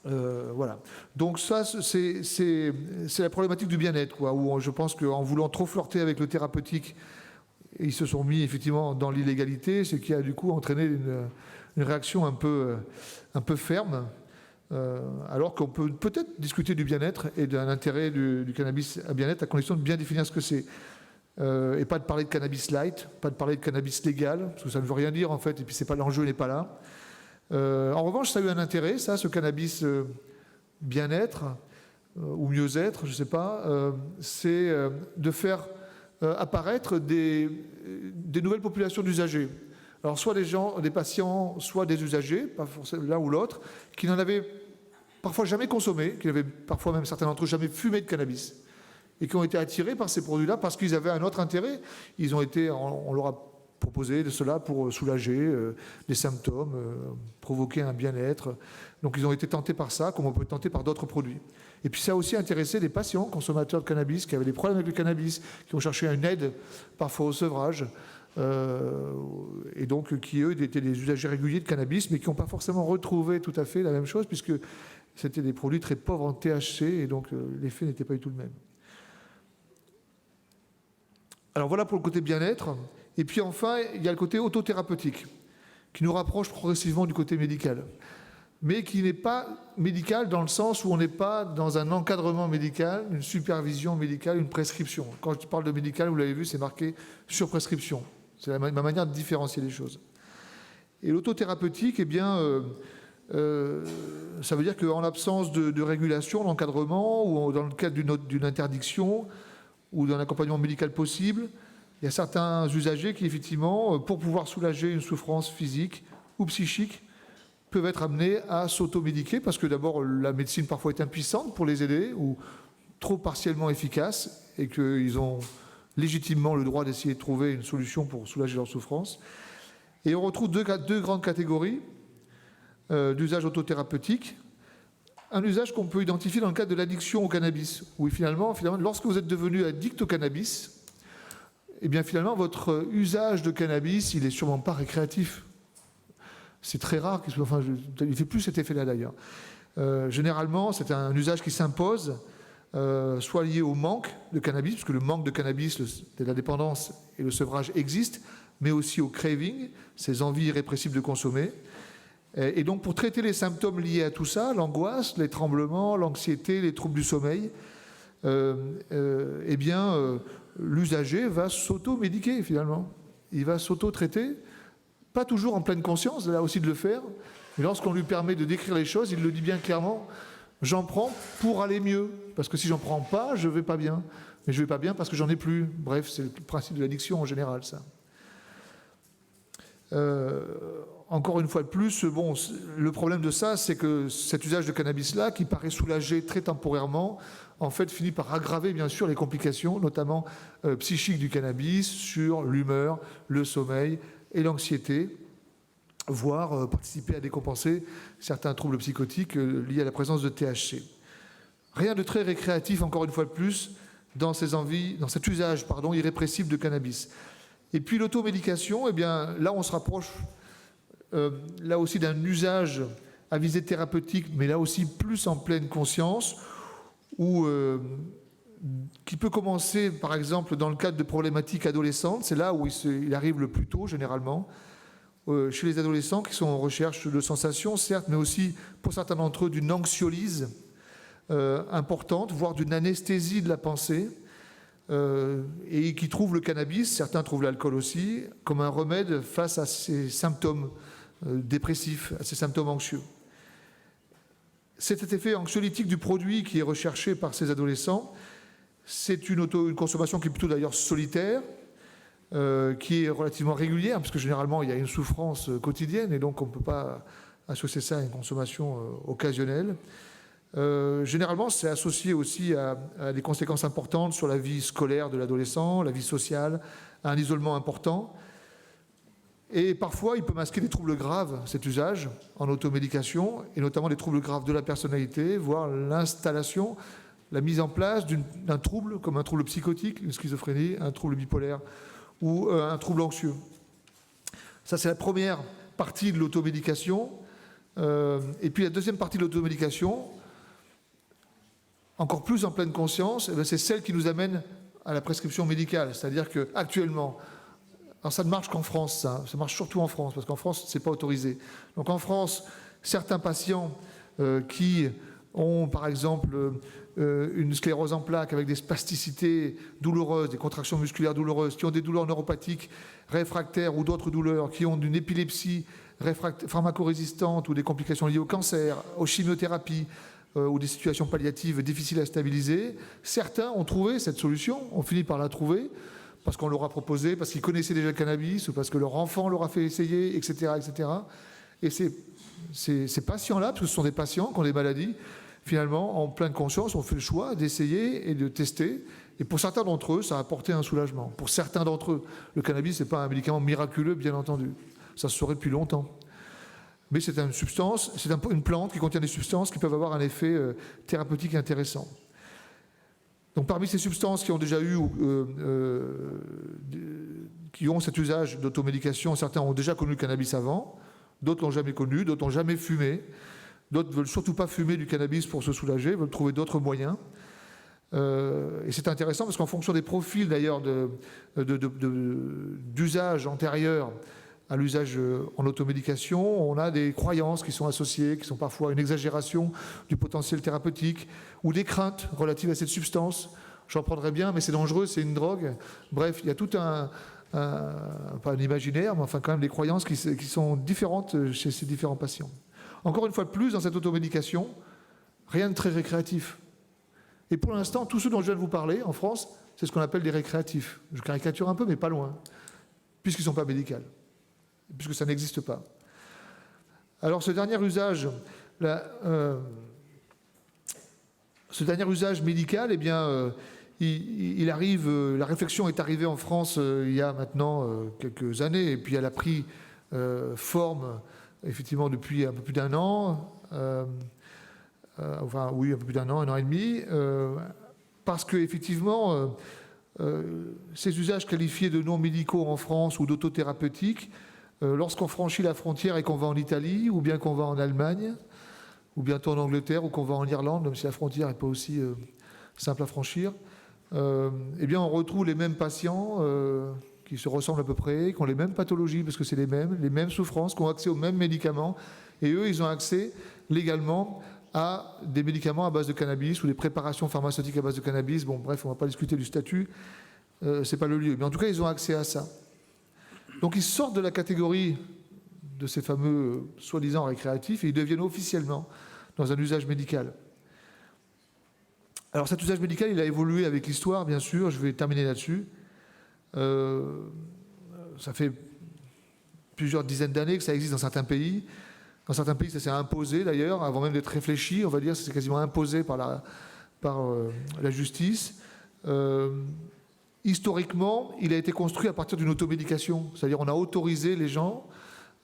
Voilà. Donc ça, c'est la problématique du bien-être, quoi, où je pense qu'en voulant trop flirter avec le thérapeutique, ils se sont mis effectivement dans l'illégalité, ce qui a du coup entraîné une réaction un peu ferme, alors qu'on peut peut-être discuter du bien-être et d'un intérêt du cannabis à bien-être à condition de bien définir ce que c'est. Et pas de parler de cannabis light, pas de parler de cannabis légal, parce que ça ne veut rien dire en fait, et puis l'enjeu n'est pas là. En revanche, ça a eu un intérêt, ça, ce cannabis bien-être ou mieux-être, je ne sais pas, c'est de faire apparaître des nouvelles populations d'usagers. Alors, soit des patients, soit des usagers, pas forcément l'un ou l'autre, qui n'en avaient parfois jamais consommé, qui n'avaient parfois même certains d'entre eux jamais fumé de cannabis, et qui ont été attirés par ces produits-là parce qu'ils avaient un autre intérêt. On leur a proposé de cela pour soulager des symptômes, provoquer un bien-être. Donc ils ont été tentés par ça, comme on peut être tenté par d'autres produits. Et puis ça a aussi intéressé des patients consommateurs de cannabis qui avaient des problèmes avec le cannabis, qui ont cherché une aide parfois au sevrage, et donc qui eux étaient des usagers réguliers de cannabis, mais qui n'ont pas forcément retrouvé tout à fait la même chose, puisque c'était des produits très pauvres en THC, et donc l'effet n'était pas du tout le même. Alors voilà pour le côté bien-être. Et puis enfin, il y a le côté autothérapeutique, qui nous rapproche progressivement du côté médical, mais qui n'est pas médical dans le sens où on n'est pas dans un encadrement médical, une supervision médicale, une prescription. Quand je parle de médical, vous l'avez vu, c'est marqué sur prescription. C'est ma manière de différencier les choses. Et l'autothérapeutique, eh bien, ça veut dire qu'en l'absence de régulation, d'encadrement, ou dans le cadre d'une interdiction, ou d'un accompagnement médical possible, il y a certains usagers qui, effectivement, pour pouvoir soulager une souffrance physique ou psychique, peuvent être amenés à s'automédiquer, parce que d'abord, la médecine parfois est impuissante pour les aider, ou trop partiellement efficace, et qu'ils ont légitimement le droit d'essayer de trouver une solution pour soulager leur souffrance. Et on retrouve deux grandes catégories d'usage autothérapeutique. Un usage qu'on peut identifier dans le cadre de l'addiction au cannabis, où finalement, lorsque vous êtes devenu addict au cannabis, eh bien finalement, votre usage de cannabis, il n'est sûrement pas récréatif. C'est très rare, enfin, il ne fait plus cet effet-là d'ailleurs. Généralement, c'est un usage qui s'impose, soit lié au manque de cannabis, puisque le manque de cannabis, de la dépendance et le sevrage existent, mais aussi au craving, ces envies irrépressibles de consommer. Et donc, pour traiter les symptômes liés à tout ça, l'angoisse, les tremblements, l'anxiété, les troubles du sommeil, eh bien, l'usager va s'auto-médiquer finalement. Il va s'auto-traiter, pas toujours en pleine conscience, là aussi de le faire, mais lorsqu'on lui permet de décrire les choses, il le dit bien clairement, j'en prends pour aller mieux, parce que si j'en prends pas, je vais pas bien. Mais je vais pas bien parce que j'en ai plus. Bref, c'est le principe de l'addiction en général, ça. Encore une fois de plus, bon, le problème de ça, c'est que cet usage de cannabis-là, qui paraît soulager très temporairement, en fait, finit par aggraver, bien sûr, les complications, notamment psychiques du cannabis, sur l'humeur, le sommeil et l'anxiété, voire participer à décompenser certains troubles psychotiques liés à la présence de THC. Rien de très récréatif, encore une fois de plus, dans cet usage irrépressible de cannabis. Et puis l'automédication, eh bien, là, on se rapproche là aussi d'un usage à visée thérapeutique, mais là aussi plus en pleine conscience, qui peut commencer, par exemple, dans le cadre de problématiques adolescentes. C'est là où il arrive le plus tôt, généralement, chez les adolescents qui sont en recherche de sensations, certes, mais aussi, pour certains d'entre eux, d'une anxiolyse importante, voire d'une anesthésie de la pensée, et qui trouvent le cannabis, certains trouvent l'alcool aussi, comme un remède face à ces symptômes dépressifs, à ces symptômes anxieux. Cet effet anxiolytique du produit qui est recherché par ces adolescents, c'est une consommation qui est plutôt d'ailleurs solitaire, qui est relativement régulière, parce que généralement il y a une souffrance quotidienne, et donc on ne peut pas associer ça à une consommation occasionnelle. Généralement, c'est associé aussi à des conséquences importantes sur la vie scolaire de l'adolescent, la vie sociale, à un isolement important. Et parfois, il peut masquer des troubles graves, cet usage, en automédication, et notamment des troubles graves de la personnalité, voire l'installation, la mise en place d'un trouble, comme un trouble psychotique, une schizophrénie, un trouble bipolaire ou un trouble anxieux. Ça, c'est la première partie de l'automédication. Et puis la deuxième partie de l'automédication, encore plus en pleine conscience, c'est celle qui nous amène à la prescription médicale. C'est-à-dire qu'actuellement, alors ça ne marche qu'en France, ça marche surtout en France, parce qu'en France, ce n'est pas autorisé. Donc en France, certains patients qui ont, par exemple, une sclérose en plaques avec des spasticités douloureuses, des contractions musculaires douloureuses, qui ont des douleurs neuropathiques réfractaires ou d'autres douleurs, qui ont une épilepsie pharmacorésistante ou des complications liées au cancer, aux chimiothérapies, ou des situations palliatives difficiles à stabiliser. Certains ont trouvé cette solution, ont fini par la trouver, parce qu'on leur a proposé, parce qu'ils connaissaient déjà le cannabis, ou parce que leur enfant leur a fait essayer, etc. etc. Et ces patients-là, parce que ce sont des patients qui ont des maladies, finalement, en pleine conscience, ont fait le choix d'essayer et de tester. Et pour certains d'entre eux, ça a apporté un soulagement. Pour certains d'entre eux, le cannabis, ce n'est pas un médicament miraculeux, bien entendu. Ça se saurait depuis longtemps. Mais c'est une substance, c'est une plante qui contient des substances qui peuvent avoir un effet thérapeutique intéressant. Donc parmi ces substances qui ont déjà eu, qui ont cet usage d'automédication, certains ont déjà connu le cannabis avant, d'autres l'ont jamais connu, d'autres n'ont jamais fumé, d'autres ne veulent surtout pas fumer du cannabis pour se soulager, veulent trouver d'autres moyens. Et c'est intéressant parce qu'en fonction des profils d'ailleurs d'usage antérieur à l'usage en automédication, on a des croyances qui sont associées, qui sont parfois une exagération du potentiel thérapeutique ou des craintes relatives à cette substance. J'en prendrais bien, mais c'est dangereux, c'est une drogue. Bref, il y a tout pas un imaginaire, mais enfin quand même des croyances qui sont différentes chez ces différents patients. Encore une fois de plus, dans cette automédication, rien de très récréatif. Et pour l'instant, tous ceux dont je viens de vous parler en France, c'est ce qu'on appelle des récréatifs. Je caricature un peu, mais pas loin, puisqu'ils ne sont pas médicaux, puisque ça n'existe pas. Alors ce dernier usage médical, eh bien, il arrive, la réflexion est arrivée en France il y a maintenant quelques années, et puis elle a pris forme effectivement depuis un peu plus d'un an, enfin oui, un peu plus d'un an, 1 an et demi, parce qu'effectivement, ces usages qualifiés de non médicaux en France ou d'autothérapeutiques, lorsqu'on franchit la frontière et qu'on va en Italie, ou bien qu'on va en Allemagne, ou bientôt en Angleterre, ou qu'on va en Irlande, même si la frontière n'est pas aussi simple à franchir, eh bien on retrouve les mêmes patients qui se ressemblent à peu près, qui ont les mêmes pathologies, parce que c'est les mêmes souffrances, qui ont accès aux mêmes médicaments, et eux, ils ont accès légalement à des médicaments à base de cannabis ou des préparations pharmaceutiques à base de cannabis. Bon, bref, on ne va pas discuter du statut, c'est pas le lieu. Mais en tout cas, ils ont accès à ça. Donc ils sortent de la catégorie de ces fameux soi-disant récréatifs et ils deviennent officiellement dans un usage médical. Alors cet usage médical, il a évolué avec l'histoire, bien sûr, je vais terminer là-dessus. Ça fait plusieurs dizaines d'années que ça existe dans certains pays. Dans certains pays, ça s'est imposé d'ailleurs, avant même d'être réfléchi, on va dire, c'est quasiment imposé par la justice. Historiquement, il a été construit à partir d'une automédication. C'est-à-dire on a autorisé les gens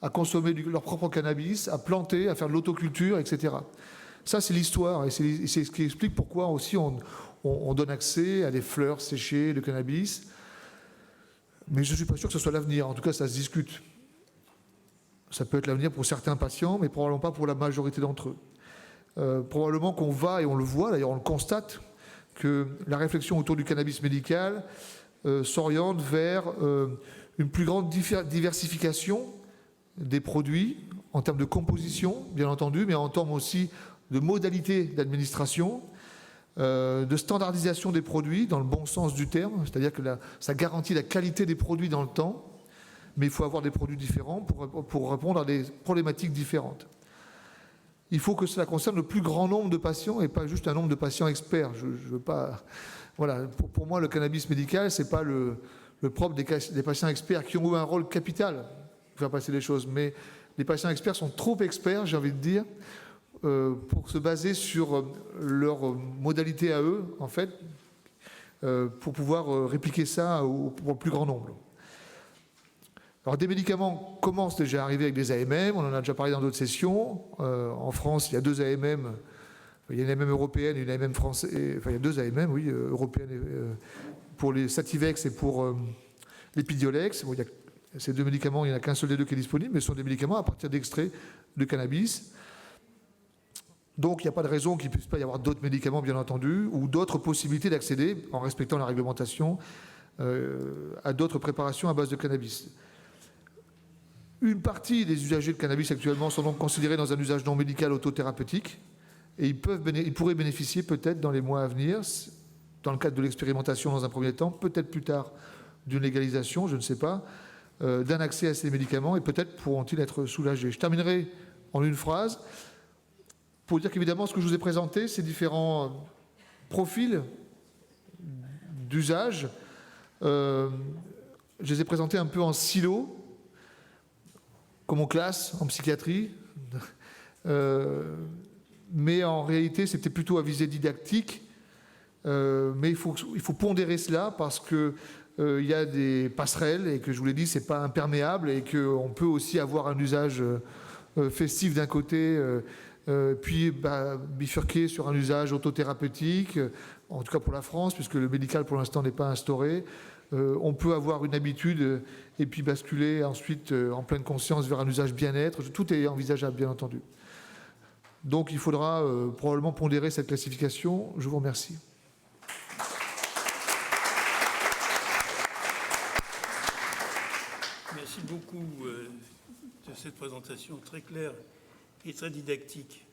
à consommer leur propre cannabis, à planter, à faire de l'autoculture, etc. Ça, c'est l'histoire, et c'est ce qui explique pourquoi aussi on donne accès à des fleurs séchées de cannabis. Mais je ne suis pas sûr que ce soit l'avenir. En tout cas, ça se discute. Ça peut être l'avenir pour certains patients, mais probablement pas pour la majorité d'entre eux. Probablement qu'on va, et on le voit, d'ailleurs on le constate, que la réflexion autour du cannabis médical s'oriente vers une plus grande diversification des produits, en termes de composition, bien entendu, mais en termes aussi de modalités d'administration, de standardisation des produits, dans le bon sens du terme, c'est-à-dire que ça garantit la qualité des produits dans le temps, mais il faut avoir des produits différents pour répondre à des problématiques différentes. Il faut que cela concerne le plus grand nombre de patients et pas juste un nombre de patients experts. Je veux pas. Voilà. Pour moi, le cannabis médical, c'est pas le propre des patients experts qui ont eu un rôle capital pour faire passer les choses. Mais les patients experts sont trop experts, j'ai envie de dire, pour se baser sur leur modalité à eux, en fait, pour pouvoir répliquer ça au plus grand nombre. Alors, des médicaments commencent déjà à arriver avec des AMM, on en a déjà parlé dans d'autres sessions. En France, il y a 2 AMM, il y a une AMM européenne et une AMM française, enfin il y a 2 AMM, oui, européennes, pour les Sativex et pour l'Epidiolex. Bon, ces 2 médicaments, il n'y en a qu'un seul des 2 qui est disponible, mais ce sont des médicaments à partir d'extraits de cannabis. Donc il n'y a pas de raison qu'il ne puisse pas y avoir d'autres médicaments, bien entendu, ou d'autres possibilités d'accéder, en respectant la réglementation, à d'autres préparations à base de cannabis. Une partie des usagers de cannabis actuellement sont donc considérés dans un usage non médical autothérapeutique et ils pourraient bénéficier peut-être dans les mois à venir, dans le cadre de l'expérimentation dans un premier temps, peut-être plus tard d'une légalisation, je ne sais pas, d'un accès à ces médicaments et peut-être pourront-ils être soulagés. Je terminerai en une phrase pour dire qu'évidemment ce que je vous ai présenté, ces différents profils d'usage, je les ai présentés un peu en silo, comme on classe en psychiatrie, mais en réalité c'était plutôt à visée didactique, mais il faut pondérer cela parce que il y a des passerelles et que je vous l'ai dit, c'est pas imperméable et qu'on peut aussi avoir un usage festif d'un côté, puis bifurquer sur un usage autothérapeutique, en tout cas pour la France, puisque le médical pour l'instant n'est pas instauré. On peut avoir une habitude et puis basculer ensuite en pleine conscience vers un usage bien-être. Tout est envisageable, bien entendu. Donc il faudra probablement pondérer cette classification. Je vous remercie. Merci beaucoup de cette présentation très claire et très didactique.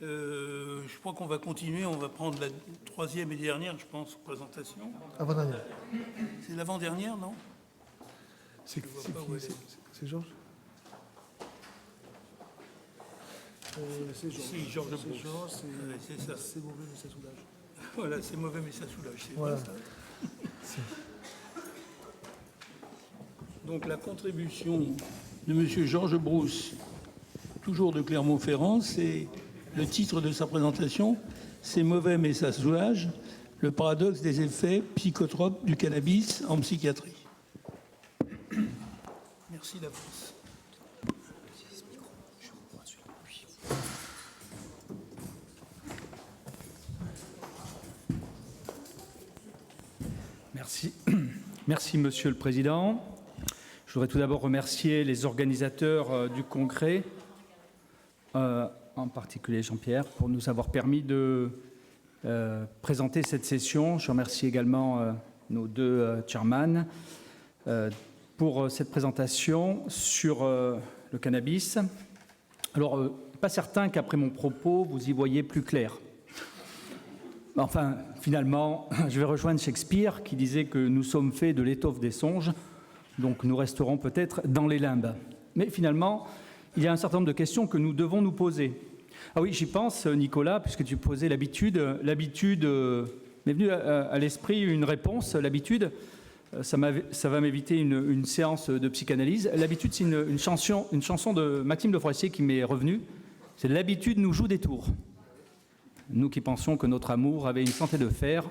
Je crois qu'on va continuer, on va prendre la 3e et dernière, je pense, présentation. Avant-dernière. C'est l'avant-dernière, non? C'est Georges C'est Georges Brousse. C'est ça. C'est mauvais, mais ça soulage. Voilà, c'est mauvais, mais ça soulage. C'est Voilà. ça. Donc la contribution de M. Georges Brousse, toujours de Clermont-Ferrand, c'est le titre de sa présentation, c'est mauvais mais ça soulage, le paradoxe des effets psychotropes du cannabis en psychiatrie. Merci d'avance. Merci. Merci, Monsieur le Président. Je voudrais tout d'abord remercier les organisateurs du congrès, en particulier Jean-Pierre, pour nous avoir permis de présenter cette session. Je remercie également nos 2 chairman pour cette présentation sur le cannabis. Alors, pas certain qu'après mon propos, vous y voyez plus clair. Enfin, finalement, je vais rejoindre Shakespeare qui disait que nous sommes faits de l'étoffe des songes, donc nous resterons peut-être dans les limbes. Mais finalement, il y a un certain nombre de questions que nous devons nous poser. Ah oui, j'y pense, Nicolas, puisque tu posais l'habitude m'est venue à l'esprit une réponse, l'habitude. ça va m'éviter une séance de psychanalyse. L'habitude, c'est une chanson de Maxime Le Forestier qui m'est revenue. C'est « L'habitude nous joue des tours ». Nous qui pensions que notre amour avait une santé de fer,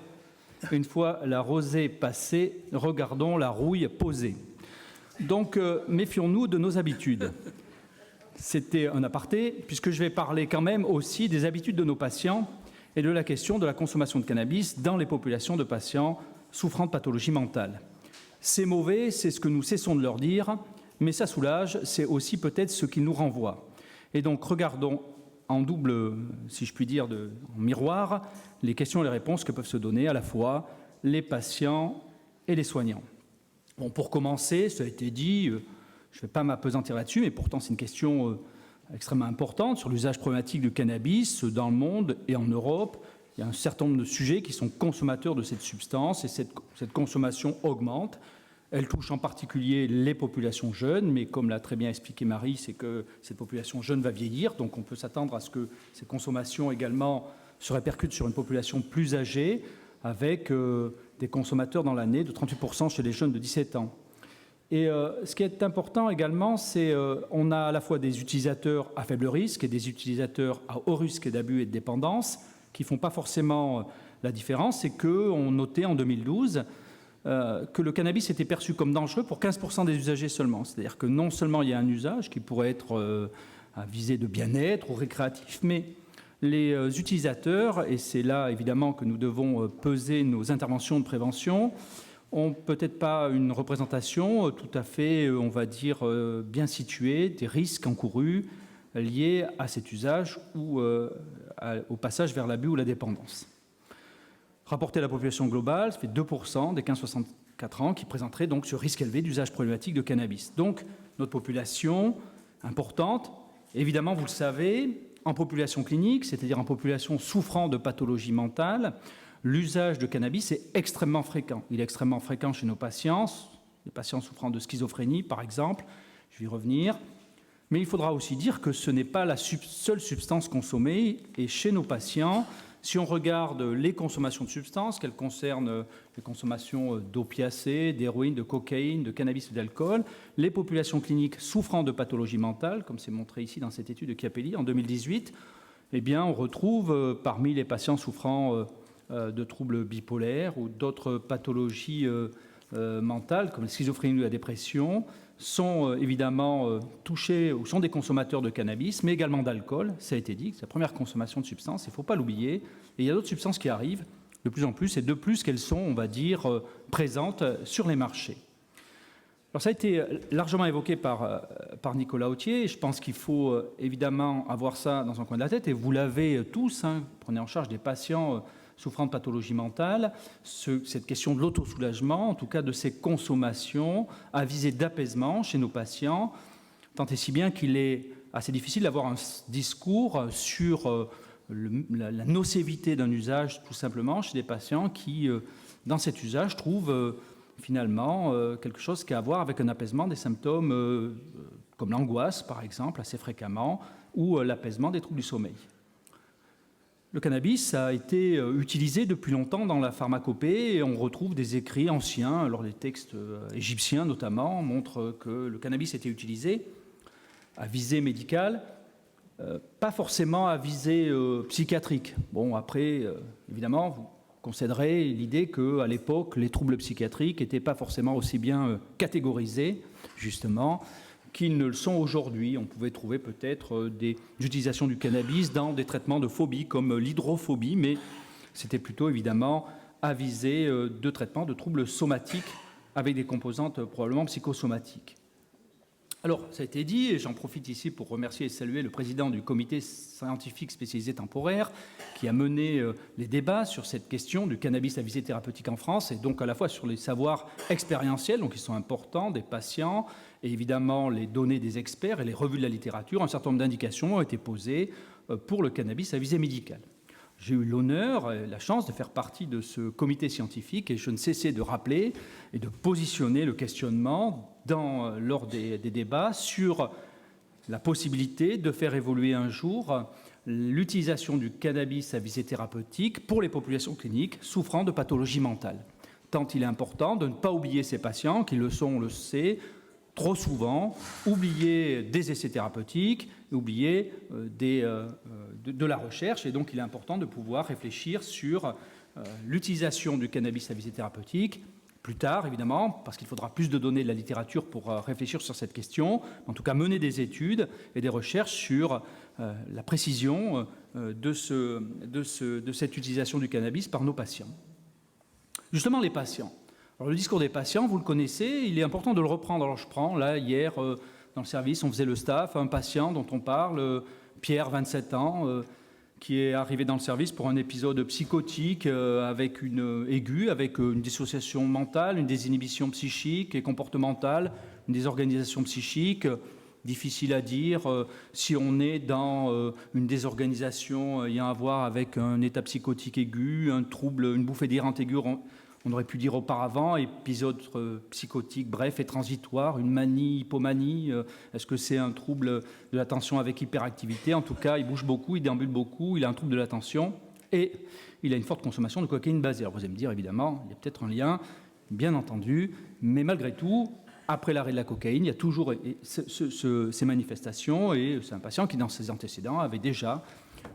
une fois la rosée passée, regardons la rouille posée. Donc, méfions-nous de nos habitudes. C'était un aparté, puisque je vais parler quand même aussi des habitudes de nos patients et de la question de la consommation de cannabis dans les populations de patients souffrant de pathologies mentales. C'est mauvais, c'est ce que nous cessons de leur dire, mais ça soulage, c'est aussi peut-être ce qui nous renvoie. Et donc, regardons en double, si je puis dire, en miroir, les questions et les réponses que peuvent se donner à la fois les patients et les soignants. Bon, pour commencer, ça a été dit, je ne vais pas m'appesantir là-dessus, mais pourtant c'est une question extrêmement importante sur l'usage problématique du cannabis dans le monde et en Europe. Il y a un certain nombre de sujets qui sont consommateurs de cette substance et cette consommation augmente. Elle touche en particulier les populations jeunes, mais comme l'a très bien expliqué Marie, c'est que cette population jeune va vieillir, donc on peut s'attendre à ce que cette consommation également se répercute sur une population plus âgée, avec des consommateurs dans l'année de 38% chez les jeunes de 17 ans. Et ce qui est important également, c'est qu'on a à la fois des utilisateurs à faible risque et des utilisateurs à haut risque d'abus et de dépendance, qui ne font pas forcément la différence. C'est qu'on notait en 2012 que le cannabis était perçu comme dangereux pour 15% des usagers seulement. C'est-à-dire que non seulement il y a un usage qui pourrait être à visée de bien-être ou récréatif, mais les utilisateurs, et c'est là évidemment que nous devons peser nos interventions de prévention, ont peut-être pas une représentation tout à fait, on va dire, bien située des risques encourus liés à cet usage ou au passage vers l'abus ou la dépendance. Rapporté à la population globale, ça fait 2% des 15-64 ans qui présenteraient donc ce risque élevé d'usage problématique de cannabis. Donc, notre population importante, évidemment, vous le savez, en population clinique, c'est-à-dire en population souffrant de pathologies mentales, l'usage de cannabis est extrêmement fréquent. Il est extrêmement fréquent chez nos patients, les patients souffrant de schizophrénie, par exemple. Je vais y revenir. Mais il faudra aussi dire que ce n'est pas la seule substance consommée. Et chez nos patients, si on regarde les consommations de substances, qu'elles concernent les consommations d'opiacés, d'héroïne, de cocaïne, de cannabis ou d'alcool, les populations cliniques souffrant de pathologies mentales, comme c'est montré ici dans cette étude de Chiapelli en 2018, eh bien, on retrouve parmi les patients souffrant de troubles bipolaires ou d'autres pathologies mentales, comme la schizophrénie ou la dépression, sont évidemment touchés ou sont des consommateurs de cannabis, mais également d'alcool. Ça a été dit, c'est la première consommation de substances, il ne faut pas l'oublier. Et il y a d'autres substances qui arrivent de plus en plus, et de plus qu'elles sont, on va dire, présentes sur les marchés. Alors ça a été largement évoqué par Nicolas Authier. Je pense qu'il faut évidemment avoir ça dans un coin de la tête, et vous l'avez tous, prenez en charge des patients souffrant de pathologies mentales, cette question de l'autosoulagement, en tout cas de ces consommations à visée d'apaisement chez nos patients, tant et si bien qu'il est assez difficile d'avoir un discours sur la nocivité d'un usage, tout simplement, chez des patients qui, dans cet usage, trouvent finalement quelque chose qui a à voir avec un apaisement des symptômes comme l'angoisse, par exemple, assez fréquemment, ou l'apaisement des troubles du sommeil. Le cannabis a été utilisé depuis longtemps dans la pharmacopée et on retrouve des écrits anciens, alors les textes égyptiens notamment, montrent que le cannabis était utilisé à visée médicale, pas forcément à visée psychiatrique. Bon, après, évidemment, vous concéderez l'idée qu'à l'époque, les troubles psychiatriques n'étaient pas forcément aussi bien catégorisés, justement, qu'ils ne le sont aujourd'hui. On pouvait trouver peut-être des utilisations du cannabis dans des traitements de phobie comme l'hydrophobie, mais c'était plutôt évidemment à visée de traitement de troubles somatiques avec des composantes probablement psychosomatiques. Alors, ça a été dit, et j'en profite ici pour remercier et saluer le président du comité scientifique spécialisé temporaire qui a mené les débats sur cette question du cannabis à visée thérapeutique en France, et donc à la fois sur les savoirs expérientiels, donc ils sont importants, des patients, et évidemment les données des experts et les revues de la littérature. Un certain nombre d'indications ont été posées pour le cannabis à visée médicale. J'ai eu l'honneur et la chance de faire partie de ce comité scientifique et je ne cessais de rappeler et de positionner le questionnement lors des débats sur la possibilité de faire évoluer un jour l'utilisation du cannabis à visée thérapeutique pour les populations cliniques souffrant de pathologies mentales. tant il est important de ne pas oublier ces patients qui le sont, on le sait, trop souvent, oublier des essais thérapeutiques, oublier de la recherche. Et donc, il est important de pouvoir réfléchir sur l'utilisation du cannabis à visée thérapeutique. Plus tard, évidemment, parce qu'il faudra plus de données de la littérature pour réfléchir sur cette question, en tout cas mener des études et des recherches sur la précision de cette utilisation du cannabis par nos patients. Justement, les patients. Alors, le discours des patients, vous le connaissez, il est important de le reprendre. Alors, je prends, là, hier, dans le service, on faisait le staff, un patient dont on parle, Pierre, 27 ans, qui est arrivé dans le service pour un épisode psychotique avec une dissociation mentale, une désinhibition psychique et comportementale, une désorganisation psychique. Difficile à dire si on est dans une désorganisation ayant à voir avec un état psychotique aigu, un trouble, une bouffée d'air aiguë, on aurait pu dire auparavant, épisode psychotique bref et transitoire, une manie, hypomanie. Est-ce que c'est un trouble de l'attention avec hyperactivité? En tout cas, il bouge beaucoup, il déambule beaucoup, il a un trouble de l'attention et il a une forte consommation de cocaïne basée. Alors vous allez me dire, évidemment, il y a peut-être un lien, bien entendu, mais malgré tout, après l'arrêt de la cocaïne, il y a toujours ces manifestations et c'est un patient qui, dans ses antécédents, avait déjà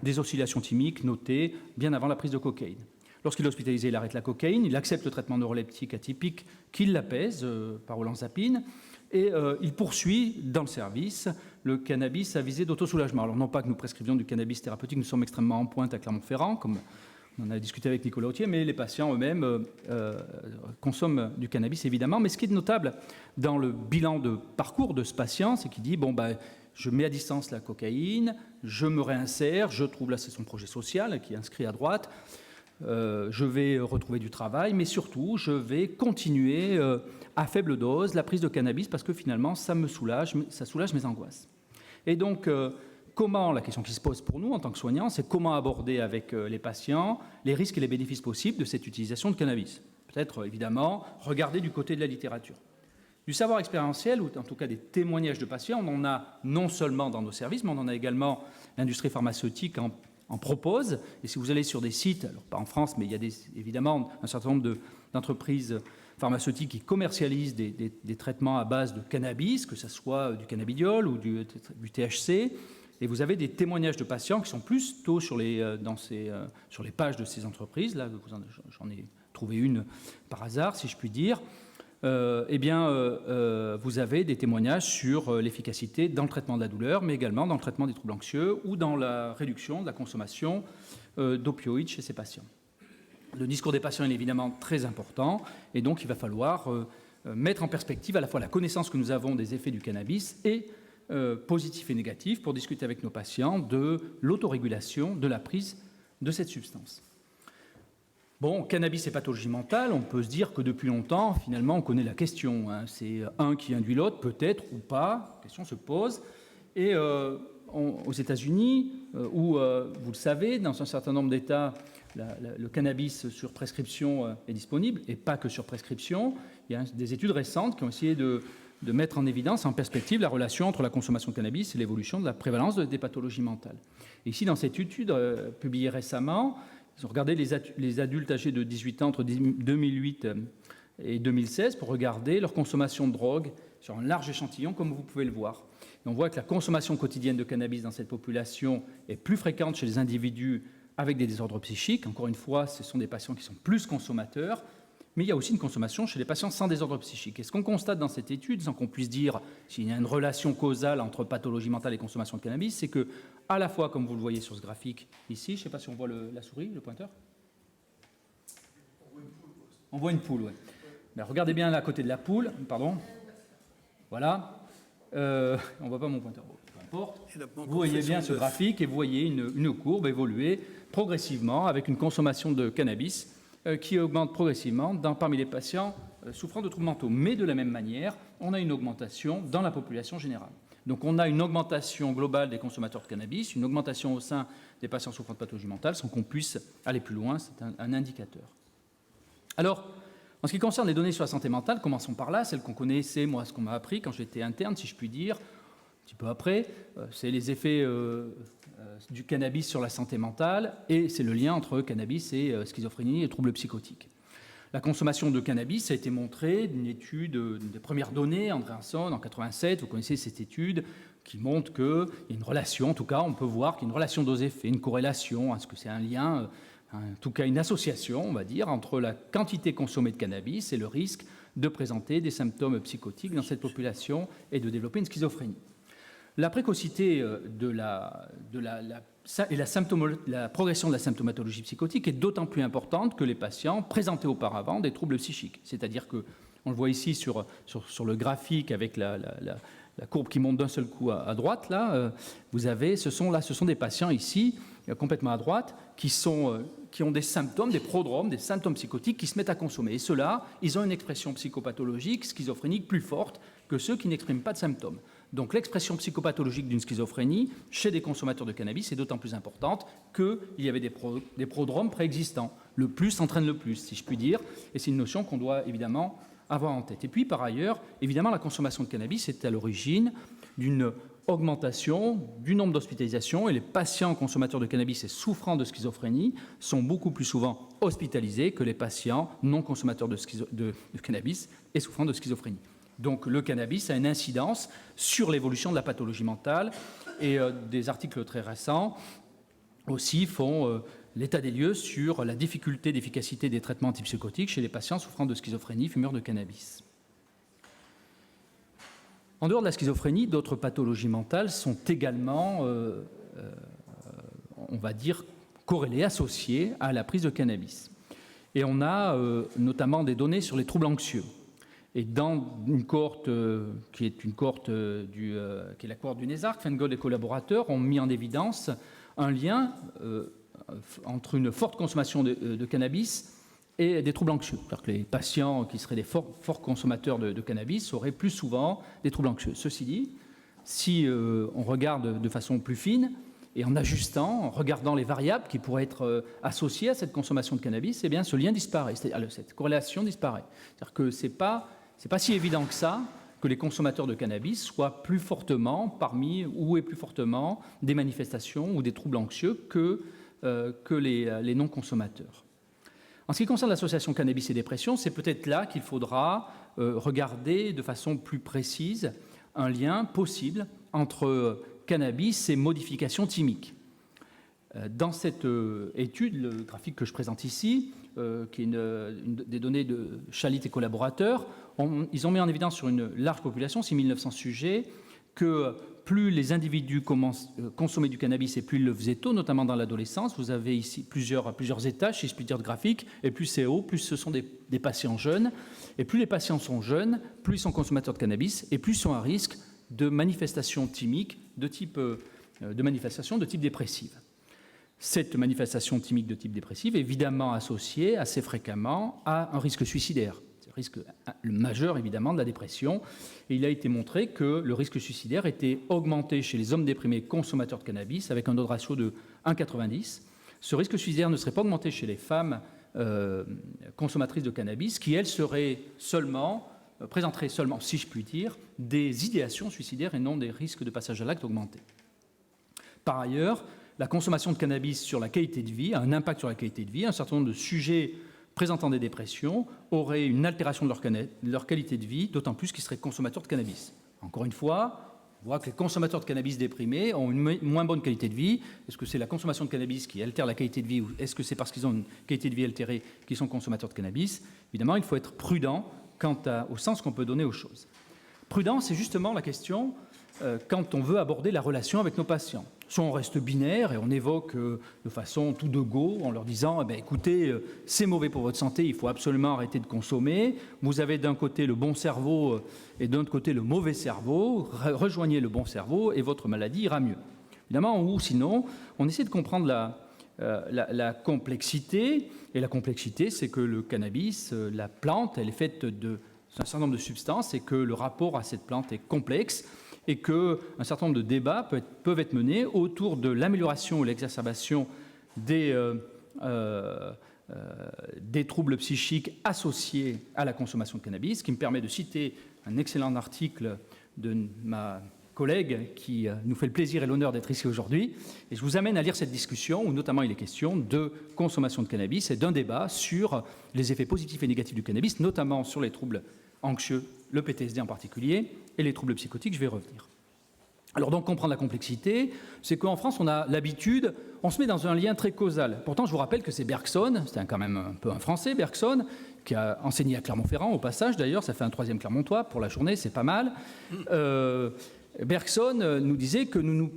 des oscillations thymiques notées bien avant la prise de cocaïne. Lorsqu'il est hospitalisé, il arrête la cocaïne, il accepte le traitement neuroleptique atypique qui l'apaise par olanzapine et il poursuit dans le service le cannabis à visée d'autosoulagement. Alors non pas que nous prescrivions du cannabis thérapeutique, nous sommes extrêmement en pointe à Clermont-Ferrand, comme on en a discuté avec Nicolas Autier, mais les patients eux-mêmes consomment du cannabis évidemment. Mais ce qui est notable dans le bilan de parcours de ce patient, c'est qu'il dit je mets à distance la cocaïne, je me réinsère, je trouve là c'est son projet social qui est inscrit à droite. Je vais retrouver du travail, mais surtout, je vais continuer à faible dose la prise de cannabis parce que finalement, ça soulage mes angoisses. Et donc, la question qui se pose pour nous en tant que soignants, c'est comment aborder avec les patients les risques et les bénéfices possibles de cette utilisation de cannabis. Peut-être, évidemment, regarder du côté de la littérature. Du savoir expérientiel, ou en tout cas des témoignages de patients, on en a non seulement dans nos services, mais on en a également, l'industrie pharmaceutique en propose. Et si vous allez sur des sites, alors pas en France, mais il y a évidemment un certain nombre d'entreprises pharmaceutiques qui commercialisent des traitements à base de cannabis, que ce soit du cannabidiol ou du THC. Et vous avez des témoignages de patients qui sont plutôt sur les pages de ces entreprises. Là, j'en ai trouvé une par hasard, si je puis dire. Vous avez des témoignages sur l'efficacité dans le traitement de la douleur, mais également dans le traitement des troubles anxieux ou dans la réduction de la consommation d'opioïdes chez ces patients. Le discours des patients est évidemment très important, et donc il va falloir mettre en perspective à la fois la connaissance que nous avons des effets du cannabis et positifs et négatifs pour discuter avec nos patients de l'autorégulation de la prise de cette substance. Bon, cannabis et pathologie mentale, on peut se dire que depuis longtemps, finalement, on connaît la question. C'est un qui induit l'autre, peut-être ou pas, la question se pose. Et aux États-Unis, où, vous le savez, dans un certain nombre d'États, le cannabis sur prescription est disponible, et pas que sur prescription. Il y a des études récentes qui ont essayé de mettre en évidence, en perspective, la relation entre la consommation de cannabis et l'évolution de la prévalence des pathologies mentales. Et ici, dans cette étude publiée récemment, ils ont regardé les adultes âgés de 18 ans entre 2008 et 2016 pour regarder leur consommation de drogue sur un large échantillon, comme vous pouvez le voir. Et on voit que la consommation quotidienne de cannabis dans cette population est plus fréquente chez les individus avec des désordres psychiques. Encore une fois, ce sont des patients qui sont plus consommateurs, mais il y a aussi une consommation chez les patients sans désordre psychique. Et ce qu'on constate dans cette étude, sans qu'on puisse dire s'il y a une relation causale entre pathologie mentale et consommation de cannabis, c'est que, à la fois, comme vous le voyez sur ce graphique ici, je ne sais pas si on voit la souris, le pointeur. On voit une poule, oui. Ben, regardez bien là, à côté de la poule, pardon. Voilà. On ne voit pas mon pointeur. Peu importe. Vous voyez bien ce graphique et vous voyez une courbe évoluer progressivement avec une consommation de cannabis qui augmente progressivement parmi les patients souffrant de troubles mentaux. Mais de la même manière, on a une augmentation dans la population générale. Donc on a une augmentation globale des consommateurs de cannabis, une augmentation au sein des patients souffrant de pathologie mentale, sans qu'on puisse aller plus loin, c'est un indicateur. Alors, en ce qui concerne les données sur la santé mentale, commençons par là, celles qu'on connaissait, moi, ce qu'on m'a appris quand j'étais interne, si je puis dire, un petit peu après, c'est les effets du cannabis sur la santé mentale, et c'est le lien entre cannabis et schizophrénie et troubles psychotiques. La consommation de cannabis a été montrée d'une étude, des premières données, Andreasson en 87, vous connaissez cette étude, qui montre qu'il y a une relation, en tout cas on peut voir qu'il y a une relation dose-effet, une corrélation, est-ce que c'est un lien, en tout cas une association, on va dire, entre la quantité consommée de cannabis et le risque de présenter des symptômes psychotiques dans cette population et de développer une schizophrénie. La précocité et la progression de la symptomatologie psychotique est d'autant plus importante que les patients présentaient auparavant des troubles psychiques. C'est-à-dire que, on le voit ici sur le graphique avec la courbe qui monte d'un seul coup à droite, là, vous avez, ce sont des patients ici, complètement à droite, qui ont des symptômes, des prodromes, des symptômes psychotiques qui se mettent à consommer. Et ceux-là, ils ont une expression psychopathologique, schizophrénique plus forte que ceux qui n'expriment pas de symptômes. Donc l'expression psychopathologique d'une schizophrénie chez des consommateurs de cannabis est d'autant plus importante qu'il y avait des prodromes préexistants. Le plus entraîne le plus, si je puis dire, et c'est une notion qu'on doit évidemment avoir en tête. Et puis par ailleurs, évidemment, la consommation de cannabis est à l'origine d'une augmentation du nombre d'hospitalisations, et les patients consommateurs de cannabis et souffrant de schizophrénie sont beaucoup plus souvent hospitalisés que les patients non consommateurs de cannabis et souffrant de schizophrénie. Donc le cannabis a une incidence sur l'évolution de la pathologie mentale, et des articles très récents aussi font l'état des lieux sur la difficulté d'efficacité des traitements antipsychotiques chez les patients souffrant de schizophrénie, fumeurs de cannabis. En dehors de la schizophrénie, d'autres pathologies mentales sont également, on va dire, corrélées, associées à la prise de cannabis. Et on a notamment des données sur les troubles anxieux. Et dans une cohorte qui est une cohorte qui est la cohorte du NESARC, Feingold et collaborateurs ont mis en évidence un lien entre une forte consommation de cannabis et des troubles anxieux. C'est-à-dire que les patients qui seraient des forts consommateurs de cannabis auraient plus souvent des troubles anxieux. Ceci dit, si on regarde de façon plus fine et en ajustant, en regardant les variables qui pourraient être associées à cette consommation de cannabis, eh bien ce lien disparaît, c'est-à-dire cette corrélation disparaît. C'est-à-dire que c'est pas si évident que ça que les consommateurs de cannabis soient plus fortement et plus fortement des manifestations ou des troubles anxieux que les non-consommateurs. En ce qui concerne l'association cannabis et dépression, c'est peut-être là qu'il faudra regarder de façon plus précise un lien possible entre cannabis et modifications thymiques. Dans cette étude, le graphique que je présente ici, qui est des données de Chalit et collaborateurs, ils ont mis en évidence sur une large population, 6 900 sujets, que plus les individus consommaient du cannabis et plus ils le faisaient tôt, notamment dans l'adolescence. Vous avez ici plusieurs étages, si je puis dire, de graphique, et plus c'est haut, plus ce sont des patients jeunes. Et plus les patients sont jeunes, plus ils sont consommateurs de cannabis, et plus ils sont à risque de manifestations thymiques de type dépressive. Cette manifestation thymique de type dépressif est évidemment associée assez fréquemment à un risque suicidaire. C'est le risque majeur, évidemment, de la dépression. Et il a été montré que le risque suicidaire était augmenté chez les hommes déprimés consommateurs de cannabis avec un odds ratio de 1,90. Ce risque suicidaire ne serait pas augmenté chez les femmes consommatrices de cannabis qui, elles, présenteraient seulement, si je puis dire, des idéations suicidaires et non des risques de passage à l'acte augmentés. Par ailleurs, la consommation de cannabis sur la qualité de vie a un impact sur la qualité de vie. Un certain nombre de sujets présentant des dépressions auraient une altération de leur qualité de vie, d'autant plus qu'ils seraient consommateurs de cannabis. Encore une fois, on voit que les consommateurs de cannabis déprimés ont une moins bonne qualité de vie. Est-ce que c'est la consommation de cannabis qui altère la qualité de vie, ou est-ce que c'est parce qu'ils ont une qualité de vie altérée qu'ils sont consommateurs de cannabis? Évidemment, il faut être prudent quant au sens qu'on peut donner aux choses. Prudent, c'est justement la question quand on veut aborder la relation avec nos patients. Soit on reste binaire et on évoque de façon tout de go en leur disant écoutez, c'est mauvais pour votre santé, il faut absolument arrêter de consommer. Vous avez d'un côté le bon cerveau et d'un autre côté le mauvais cerveau. Rejoignez le bon cerveau et votre maladie ira mieux. Évidemment, ou sinon, on essaie de comprendre la complexité. Et la complexité, c'est que le cannabis, la plante, elle est faite d'un certain nombre de substances et que le rapport à cette plante est complexe. Et qu'un certain nombre de débats peuvent être menés autour de l'amélioration ou l'exacerbation des troubles psychiques associés à la consommation de cannabis, ce qui me permet de citer un excellent article de ma collègue qui nous fait le plaisir et l'honneur d'être ici aujourd'hui. Et je vous amène à lire cette discussion où notamment il est question de consommation de cannabis et d'un débat sur les effets positifs et négatifs du cannabis, notamment sur les troubles anxieux, le PTSD en particulier, et les troubles psychotiques. Je vais y revenir. Alors donc comprendre la complexité, c'est qu'en France on a l'habitude, on se met dans un lien très causal. Pourtant je vous rappelle que c'est Bergson, c'est quand même un peu un Français, Bergson, qui a enseigné à Clermont-Ferrand au passage d'ailleurs, ça fait un 3e Clermontois pour la journée, c'est pas mal. Bergson nous disait que nous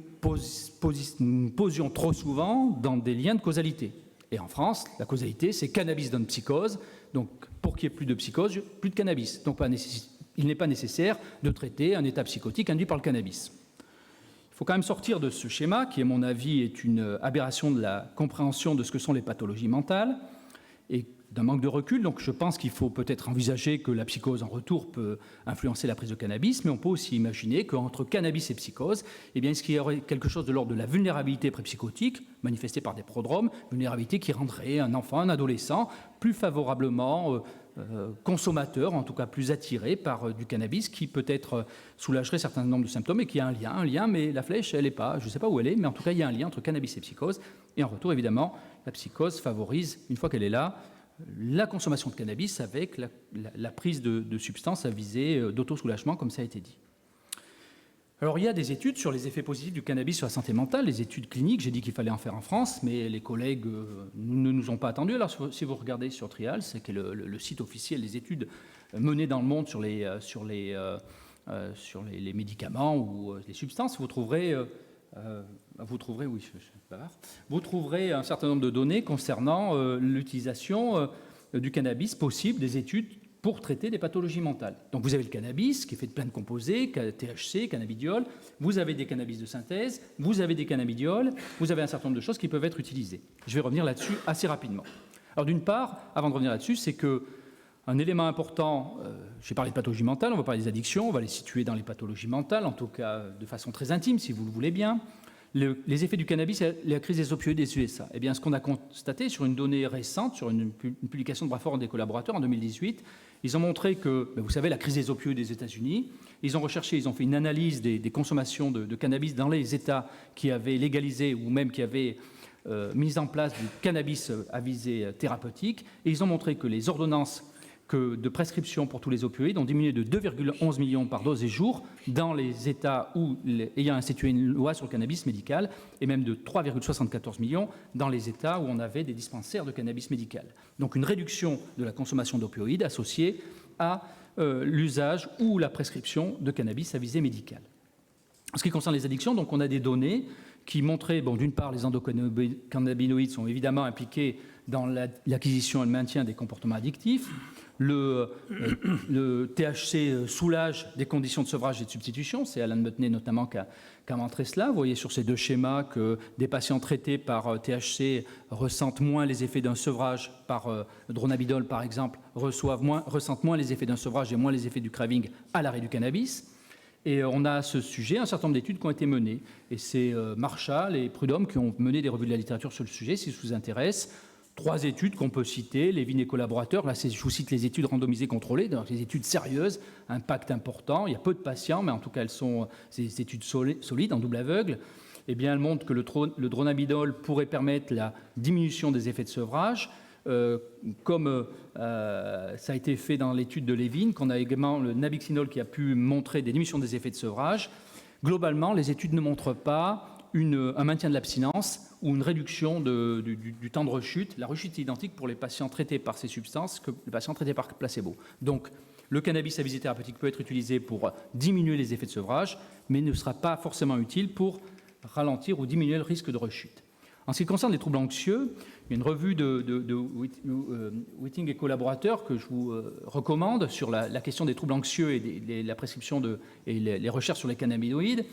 posions trop souvent dans des liens de causalité. Et en France, la causalité c'est cannabis donne psychose, donc pour qu'il n'y ait plus de psychose, plus de cannabis. Donc il n'est pas nécessaire de traiter un état psychotique induit par le cannabis. Il faut quand même sortir de ce schéma qui, à mon avis, est une aberration de la compréhension de ce que sont les pathologies mentales et d'un manque de recul. Donc je pense qu'il faut peut-être envisager que la psychose en retour peut influencer la prise de cannabis, mais on peut aussi imaginer qu'entre cannabis et psychose, eh bien, est-ce qu'il y aurait quelque chose de l'ordre de la vulnérabilité prépsychotique, manifestée par des prodromes, vulnérabilité qui rendrait un enfant, un adolescent, plus favorablement consommateur, en tout cas plus attiré par du cannabis, qui peut-être soulagerait un certain nombre de symptômes et qui a un lien, mais la flèche, elle n'est pas, je ne sais pas où elle est, mais en tout cas, il y a un lien entre cannabis et psychose. Et en retour, évidemment, la psychose favorise, une fois qu'elle est là, la consommation de cannabis avec la prise de substances à visée d'autosoulagement, comme ça a été dit. Alors, il y a des études sur les effets positifs du cannabis sur la santé mentale, les études cliniques. J'ai dit qu'il fallait en faire en France, mais les collègues ne nous ont pas attendus. Alors, si vous regardez sur Trial, c'est le site officiel des études menées dans le monde sur les médicaments ou les substances, vous trouverez un certain nombre de données concernant l'utilisation du cannabis possible, des études pour traiter des pathologies mentales. Donc vous avez le cannabis qui est fait de plein de composés, THC, cannabidiol, vous avez des cannabis de synthèse, vous avez des cannabidiols, vous avez un certain nombre de choses qui peuvent être utilisées. Je vais revenir là-dessus assez rapidement. Alors d'une part, avant de revenir là-dessus, c'est qu'un élément important, j'ai parlé de pathologie mentale, on va parler des addictions, on va les situer dans les pathologies mentales, en tout cas de façon très intime, si vous le voulez bien. Les effets du cannabis et la crise des opioïdes des USA. Eh bien, ce qu'on a constaté sur une donnée récente, sur une publication de Bradford et des collaborateurs en 2018, ils ont montré que, vous savez, la crise des opioïdes des États-Unis, ils ont recherché, ils ont fait une analyse des consommations de cannabis dans les États qui avaient légalisé ou même qui avaient mis en place du cannabis à visée thérapeutique, et ils ont montré que les ordonnances de prescription pour tous les opioïdes ont diminué de 2,11 millions par dose et jour dans les États ayant institué une loi sur le cannabis médical et même de 3,74 millions dans les États où on avait des dispensaires de cannabis médical. Donc une réduction de la consommation d'opioïdes associée à l'usage ou la prescription de cannabis à visée médicale. En ce qui concerne les addictions, donc on a des données qui montraient, d'une part, les endocannabinoïdes sont évidemment impliqués dans l'acquisition et le maintien des comportements addictifs. Le THC soulage des conditions de sevrage et de substitution. C'est Alan Mutney notamment qui a montré cela. Vous voyez sur ces deux schémas que des patients traités par THC ressentent moins les effets d'un sevrage par dronabidol, par exemple, ressentent moins les effets d'un sevrage et moins les effets du craving à l'arrêt du cannabis. Et on a à ce sujet un certain nombre d'études qui ont été menées. Et c'est Marshall et Prudhomme qui ont mené des revues de la littérature sur le sujet, si ça vous intéresse. 3 études qu'on peut citer, Levin et collaborateurs. Là, je vous cite les études randomisées contrôlées, donc les études sérieuses, impact important. Il y a peu de patients, mais en tout cas, elles sont des études solides, en double aveugle. Eh bien, elles montrent que le dronabidol pourrait permettre la diminution des effets de sevrage, comme ça a été fait dans l'étude de Levin, qu'on a également le nabixinol qui a pu montrer des diminutions des effets de sevrage. Globalement, les études ne montrent pas un maintien de l'abstinence ou une réduction du temps de rechute. La rechute est identique pour les patients traités par ces substances que les patients traités par placebo. Donc, le cannabis à visée thérapeutique peut être utilisé pour diminuer les effets de sevrage, mais ne sera pas forcément utile pour ralentir ou diminuer le risque de rechute. En ce qui concerne les troubles anxieux, il y a une revue de Whiting et collaborateurs que je vous recommande sur la question des troubles anxieux et la prescription et les recherches sur les cannabinoïdes.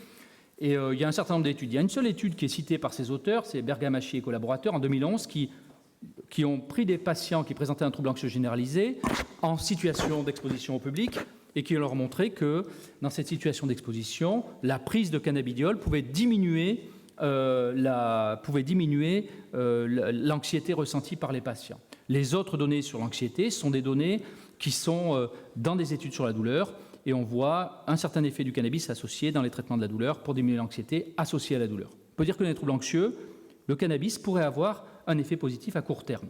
Et il y a un certain nombre d'études. Il y a une seule étude qui est citée par ces auteurs, c'est Bergamaschi et collaborateurs, en 2011, qui ont pris des patients qui présentaient un trouble anxieux généralisé en situation d'exposition au public et qui leur ont montré que dans cette situation d'exposition, la prise de cannabidiol pouvait diminuer l'anxiété ressentie par les patients. Les autres données sur l'anxiété sont des données qui sont dans des études sur la douleur. et on voit un certain effet du cannabis associé dans les traitements de la douleur pour diminuer l'anxiété associée à la douleur. On peut dire que dans les troubles anxieux, le cannabis pourrait avoir un effet positif à court terme.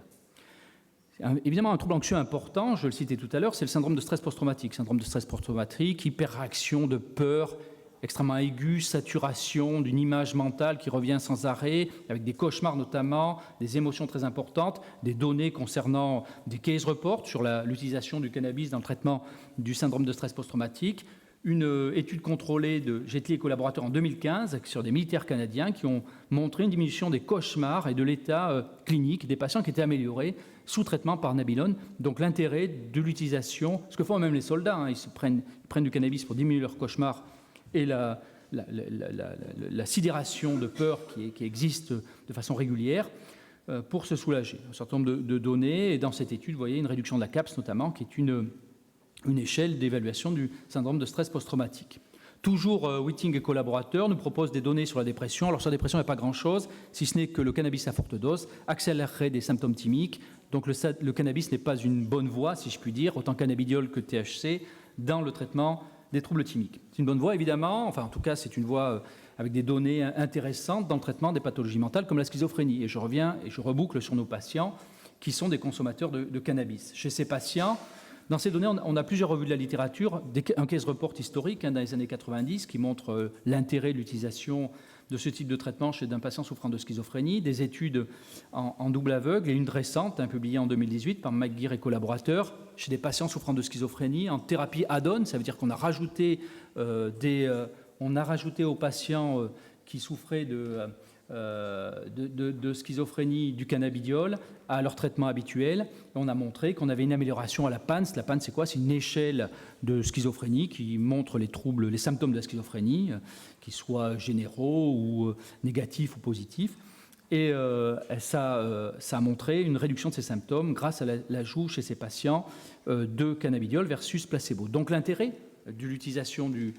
Évidemment, un trouble anxieux important, je le citais tout à l'heure, c'est le syndrome de stress post-traumatique. Syndrome de stress post-traumatique, hyperréaction de peur extrêmement aiguë, saturation d'une image mentale qui revient sans arrêt, avec des cauchemars notamment, des émotions très importantes, des données concernant des case reports sur l'utilisation du cannabis dans le traitement du syndrome de stress post-traumatique. Une étude contrôlée de Jetli et collaborateurs en 2015 sur des militaires canadiens qui ont montré une diminution des cauchemars et de l'état clinique des patients qui étaient améliorés sous traitement par Nabilon. Donc l'intérêt de l'utilisation, ce que font même les soldats, ils prennent du cannabis pour diminuer leurs cauchemars et la sidération de peur qui existe de façon régulière pour se soulager. Un certain nombre de données, et dans cette étude, vous voyez une réduction de la CAPS notamment, qui est une échelle d'évaluation du syndrome de stress post-traumatique. Toujours, Whiting et collaborateurs nous proposent des données sur la dépression. Alors sur la dépression, il n'y a pas grand-chose, si ce n'est que le cannabis à forte dose accélérerait des symptômes thymiques. Donc le cannabis n'est pas une bonne voie, si je puis dire, autant cannabidiol que THC, dans le traitement des troubles thymiques. C'est une bonne voie, évidemment, enfin en tout cas c'est une voie avec des données intéressantes dans le traitement des pathologies mentales comme la schizophrénie. Et je reviens et je reboucle sur nos patients qui sont des consommateurs de cannabis. Chez ces patients, dans ces données, on a plusieurs revues de la littérature, un case report historique dans les années 90 qui montre l'intérêt de l'utilisation de ce type de traitement chez un patient souffrant de schizophrénie, des études en double aveugle et une récente, publiée en 2018 par McGeer et collaborateurs, chez des patients souffrant de schizophrénie en thérapie add-on. Ça veut dire qu'on a rajouté, aux patients qui souffraient de schizophrénie du cannabidiol à leur traitement habituel. On a montré qu'on avait une amélioration à la PANSS. La PANSS, c'est quoi? C'est une échelle de schizophrénie qui montre les symptômes de la schizophrénie, qu'ils soient généraux ou négatifs ou positifs. Et ça a montré une réduction de ces symptômes grâce à l'ajout chez ces patients de cannabidiol versus placebo. Donc l'intérêt de l'utilisation du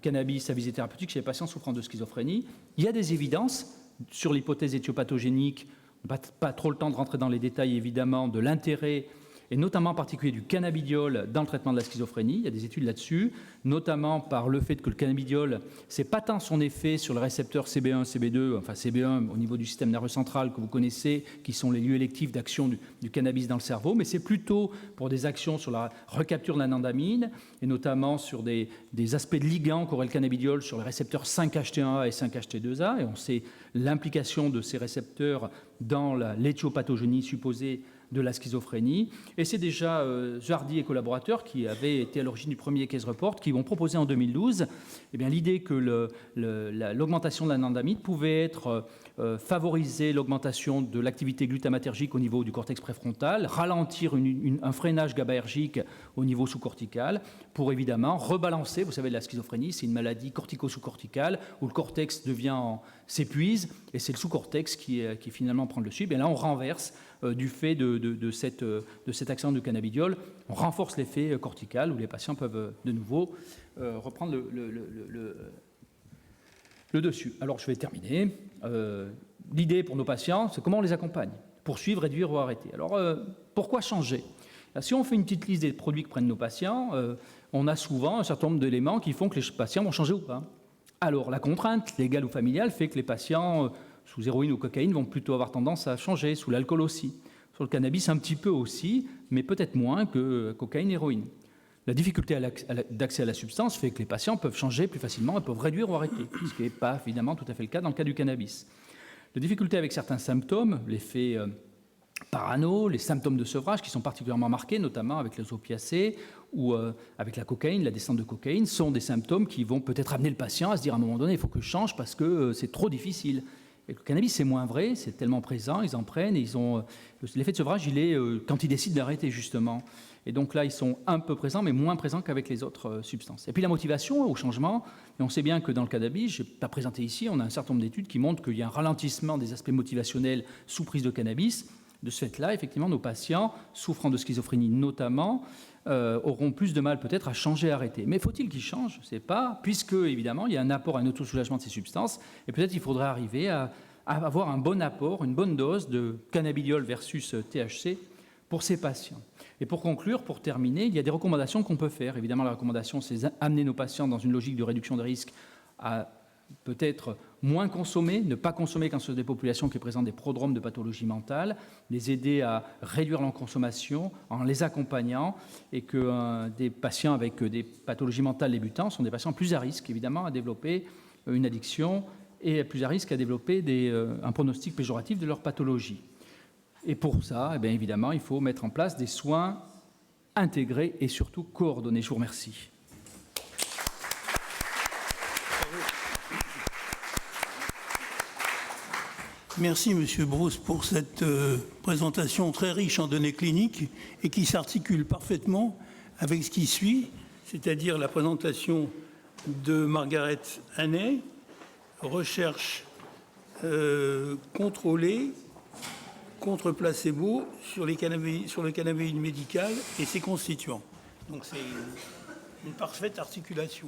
cannabis à visée thérapeutique chez les patients souffrant de schizophrénie. Il y a des évidences sur l'hypothèse éthiopathogénique, pas trop le temps de rentrer dans les détails évidemment, de l'intérêt, et notamment en particulier du cannabidiol dans le traitement de la schizophrénie. Il y a des études là-dessus, notamment par le fait que le cannabidiol, c'est pas tant son effet sur le récepteur CB1, CB2, enfin CB1 au niveau du système nerveux central que vous connaissez, qui sont les lieux électifs d'action du cannabis dans le cerveau, mais c'est plutôt pour des actions sur la recapture de l'anandamine, et notamment sur des aspects de ligands qu'aurait le cannabidiol sur les récepteurs 5-HT1A et 5-HT2A, et on sait l'implication de ces récepteurs dans l'éthiopathogénie supposée de la schizophrénie. Et c'est déjà Jardy et collaborateurs qui avaient été à l'origine du premier case report, qui vont proposer en 2012 l'idée que l'augmentation de l'anandamide pouvait être favoriser l'augmentation de l'activité glutamatergique au niveau du cortex préfrontal, ralentir un freinage GABAergique au niveau sous-cortical pour évidemment rebalancer. Vous savez, la schizophrénie, c'est une maladie cortico-sous-corticale où le cortex s'épuise et c'est le sous-cortex qui finalement prend le dessus. Et là, on renverse du fait de cet accident de cannabidiol, on renforce l'effet cortical où les patients peuvent de nouveau reprendre le dessus. Alors, je vais terminer. L'idée pour nos patients, c'est comment on les accompagne. Poursuivre, réduire ou arrêter. Alors, pourquoi changer? Si on fait une petite liste des produits que prennent nos patients, on a souvent un certain nombre d'éléments qui font que les patients vont changer ou pas. Alors, la contrainte légale ou familiale fait que les patients sous héroïne ou cocaïne vont plutôt avoir tendance à changer, sous l'alcool aussi. Sur le cannabis, un petit peu aussi, mais peut-être moins que cocaïne et héroïne. La difficulté d'accès à la substance fait que les patients peuvent changer plus facilement et peuvent réduire ou arrêter, ce qui n'est pas évidemment tout à fait le cas dans le cas du cannabis. La difficulté avec certains symptômes, l'effet parano, les symptômes de sevrage qui sont particulièrement marqués, notamment avec les opiacés ou avec la cocaïne, la descente de cocaïne, sont des symptômes qui vont peut-être amener le patient à se dire à un moment donné, il faut que je change parce que c'est trop difficile. Et le cannabis, c'est moins vrai, c'est tellement présent, ils en prennent, et l'effet de sevrage, il est quand ils décident d'arrêter, justement. Et donc là, ils sont un peu présents, mais moins présents qu'avec les autres substances. Et puis la motivation au changement, et on sait bien que dans le cannabis, je n'ai pas présenté ici, on a un certain nombre d'études qui montrent qu'il y a un ralentissement des aspects motivationnels sous prise de cannabis. De ce fait-là, effectivement, nos patients, souffrant de schizophrénie notamment, auront plus de mal peut-être à changer et arrêter. Mais faut-il qu'ils changent? Je ne sais pas, puisque évidemment il y a un apport, un autosoulagement de ces substances, et peut-être il faudrait arriver à avoir un bon apport, une bonne dose de cannabidiol versus THC pour ces patients. Et pour conclure, pour terminer, il y a des recommandations qu'on peut faire. Évidemment, la recommandation, c'est amener nos patients dans une logique de réduction de risque à peut-être moins consommer, ne pas consommer quand sur des populations qui présentent des prodromes de pathologie mentale, les aider à réduire leur consommation en les accompagnant, et que des patients avec des pathologies mentales débutantes sont des patients plus à risque, évidemment, à développer une addiction et plus à risque à développer un pronostic péjoratif de leur pathologie. Et pour ça, eh bien, évidemment, il faut mettre en place des soins intégrés et surtout coordonnés. Je vous remercie. Merci, Monsieur Brousse, pour cette présentation très riche en données cliniques et qui s'articule parfaitement avec ce qui suit, c'est-à-dire la présentation de Margaret Hannay, recherche contrôlée contre placebo sur le cannabinoïde médical et ses constituants. Donc c'est une parfaite articulation.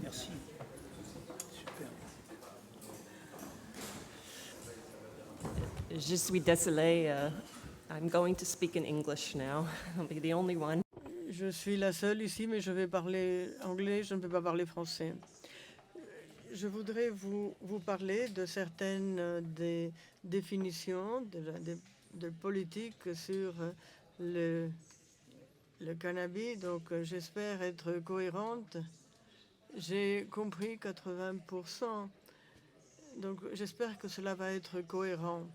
Merci. Super. Je suis désolée. I'm going to speak in English now. I'll be the only one. Je suis la seule ici, mais je vais parler anglais, je ne peux pas parler français. Je voudrais vous parler de certaines des définitions de politique sur le cannabis. Donc, j'espère être cohérente. J'ai compris 80%. Donc, j'espère que cela va être cohérent.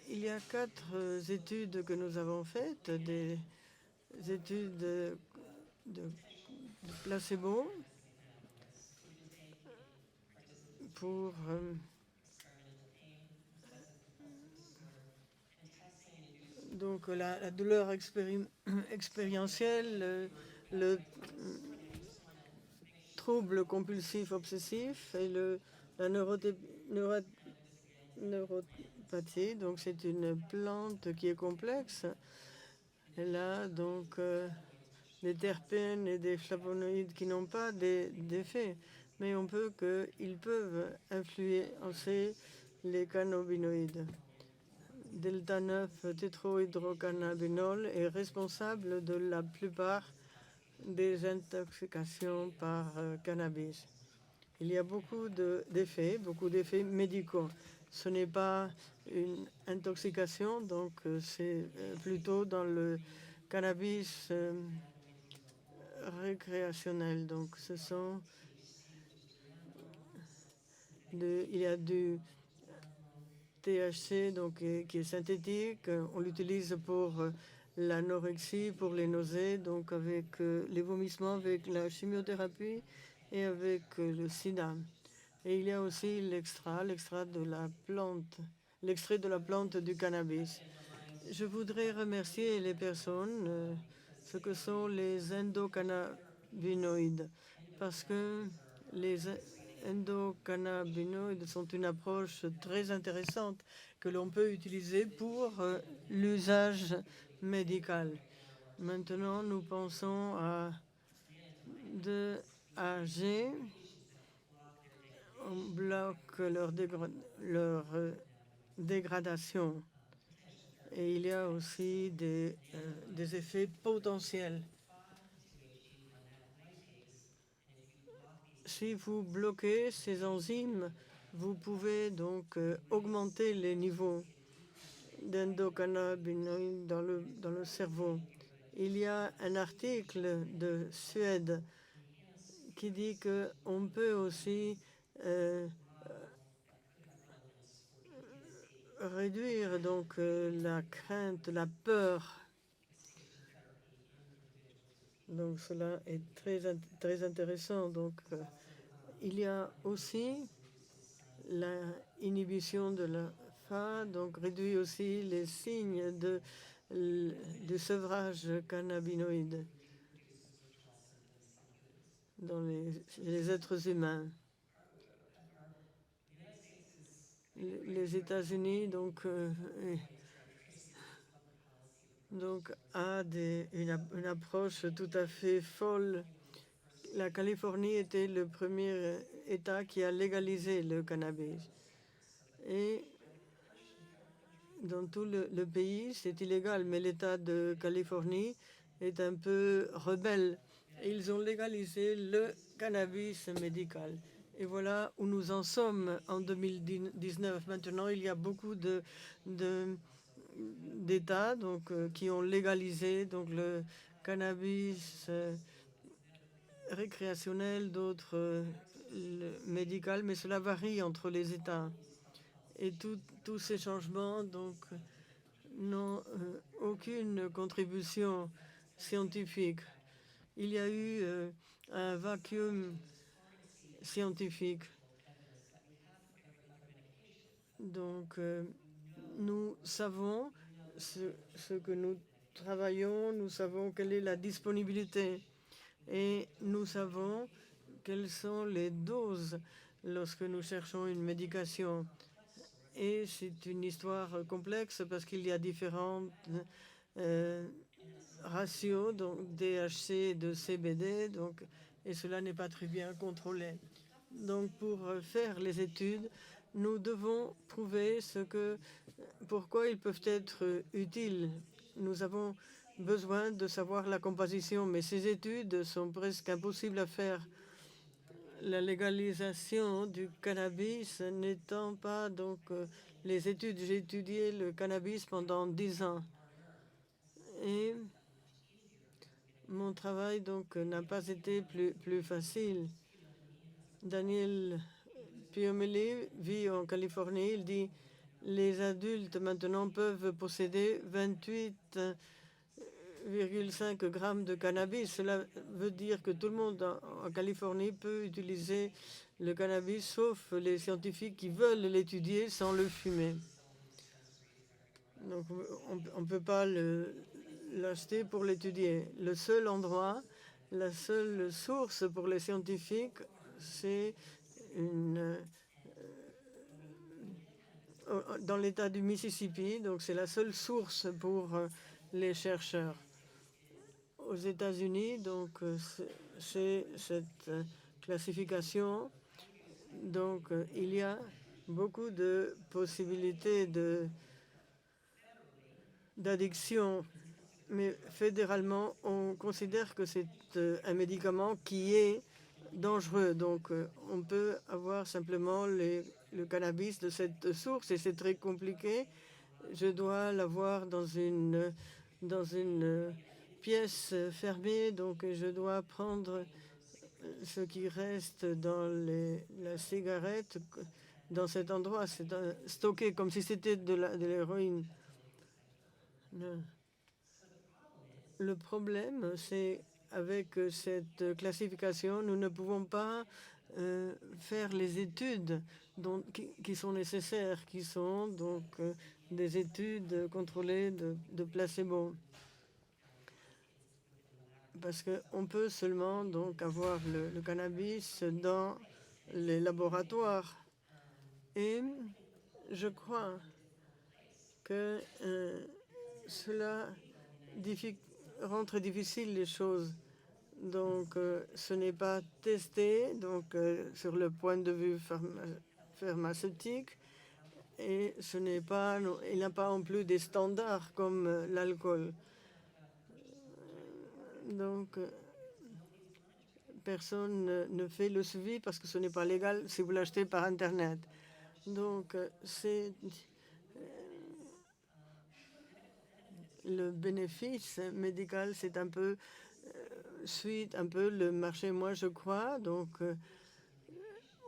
Il y a 4 études que nous avons faites, des études de placebo pour donc la douleur expérientielle, le trouble compulsif obsessif et la neuropathie. Donc c'est une plante qui est complexe. Elle a donc des terpènes et des flavonoïdes qui n'ont pas d'effet, mais on peut qu'ils peuvent influencer les cannabinoïdes. Delta 9 tétrahydrocannabinol est responsable de la plupart des intoxications par cannabis. Il y a beaucoup d'effets médicaux. Ce n'est pas une intoxication, donc c'est plutôt dans le cannabis récréationnel. Donc ce sont il y a du THC donc, qui est synthétique. On l'utilise pour l'anorexie, pour les nausées, donc avec les vomissements, avec la chimiothérapie et avec le sida. Et il y a aussi l'extrait de la plante du cannabis. Je voudrais remercier les personnes, ce que sont les endocannabinoïdes, parce que les endocannabinoïdes sont une approche très intéressante que l'on peut utiliser pour l'usage médical. Maintenant, nous pensons à 2AG. On bloque leur dégradation. Et il y a aussi des effets potentiels. Si vous bloquez ces enzymes, vous pouvez donc augmenter les niveaux d'endocannabinoïdes dans le cerveau. Il y a un article de Suède qui dit qu'on peut aussi réduire donc la crainte, la peur. Donc cela est très intéressant. Donc il y a aussi l'inhibition de la FA, donc réduit aussi les signes de sevrage cannabinoïde dans les êtres humains. Les États-Unis donc a une approche tout à fait folle la Californie était le premier État qui a légalisé le cannabis. Et dans tout le pays, c'est illégal, mais l'État de Californie est un peu rebelle. Ils ont légalisé le cannabis médical. Et voilà où nous en sommes en 2019. Maintenant, il y a beaucoup d'États qui ont légalisé donc, le cannabis récréationnel, d'autres médical, mais cela varie entre les États. Et tous ces changements n'ont aucune contribution scientifique. Il y a eu un vacuum scientifique. Donc, nous savons ce que nous travaillons, nous savons quelle est la disponibilité et nous savons quelles sont les doses lorsque nous cherchons une médication. Et c'est une histoire complexe parce qu'il y a différents ratios, donc DHC et de CBD, et cela n'est pas très bien contrôlé. Donc pour faire les études, nous devons prouver pourquoi ils peuvent être utiles. Nous avons besoin de savoir la composition, mais ces études sont presque impossibles à faire. La légalisation du cannabis n'étant pas les études. J'ai étudié le cannabis pendant 10 ans et mon travail n'a pas été plus facile. Daniel Piomeli vit en Californie. Il dit les adultes maintenant peuvent posséder 28,5 grammes de cannabis. Cela veut dire que tout le monde en Californie peut utiliser le cannabis, sauf les scientifiques qui veulent l'étudier sans le fumer. Donc on ne peut pas l'acheter pour l'étudier. Le seul endroit, la seule source pour les scientifiques, c'est dans l'État du Mississippi. Donc c'est la seule source pour les chercheurs. Aux États-Unis, c'est cette classification. Donc, il y a beaucoup de possibilités d'addiction, mais fédéralement, on considère que c'est un médicament qui est dangereux. Donc, on peut avoir simplement le cannabis de cette source et c'est très compliqué. Je dois l'avoir dans une pièce fermée, donc je dois prendre ce qui reste dans la cigarette dans cet endroit. C'est stocké comme si c'était de l'héroïne. Le problème, c'est avec cette classification, nous ne pouvons pas faire les études qui sont nécessaires, qui sont des études contrôlées de placebo. Parce qu'on peut seulement avoir le cannabis dans les laboratoires. Et je crois que cela rend très difficile les choses. Donc, ce n'est pas testé sur le point de vue pharmaceutique et il n'a pas en plus des standards comme l'alcool. Donc, personne ne fait le suivi parce que ce n'est pas légal si vous l'achetez par Internet. Donc, le bénéfice médical, c'est un peu suite un peu le marché, moi je crois,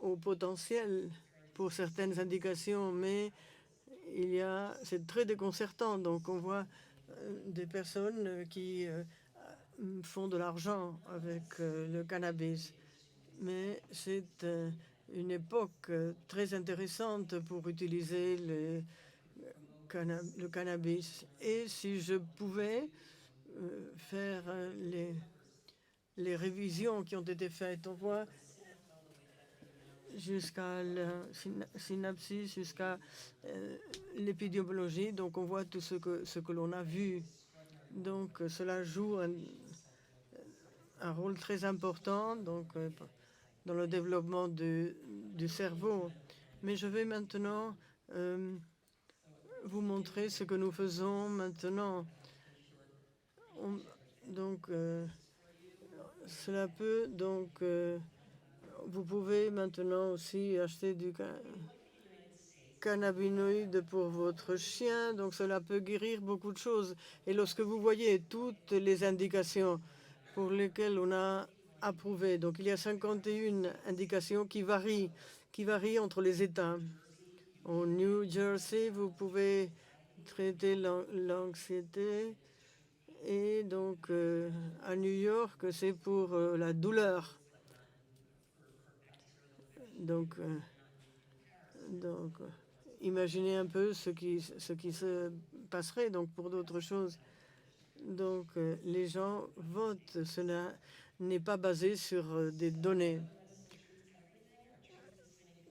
au potentiel pour certaines indications, mais c'est très déconcertant. Donc, on voit des personnes qui font de l'argent avec le cannabis. Mais c'est une époque très intéressante pour utiliser le cannabis. Et si je pouvais faire les révisions qui ont été faites, on voit jusqu'à la synapsis, jusqu'à l'épidémiologie. Donc, on voit tout ce que l'on a vu. Donc, cela joue un rôle très important donc, dans le développement du cerveau. Mais je vais maintenant vous montrer ce que nous faisons maintenant. Cela peut donc vous pouvez maintenant aussi acheter du cannabinoïde pour votre chien, donc cela peut guérir beaucoup de choses. Et lorsque vous voyez toutes les indications pour lesquelles on a approuvé, donc il y a 51 indications qui varient entre les États. Au New Jersey, vous pouvez traiter l'anxiété, et donc à New York, c'est pour la douleur. Donc imaginez un peu ce qui se passerait donc pour d'autres choses. Donc les gens votent. Cela n'est pas basé sur des données.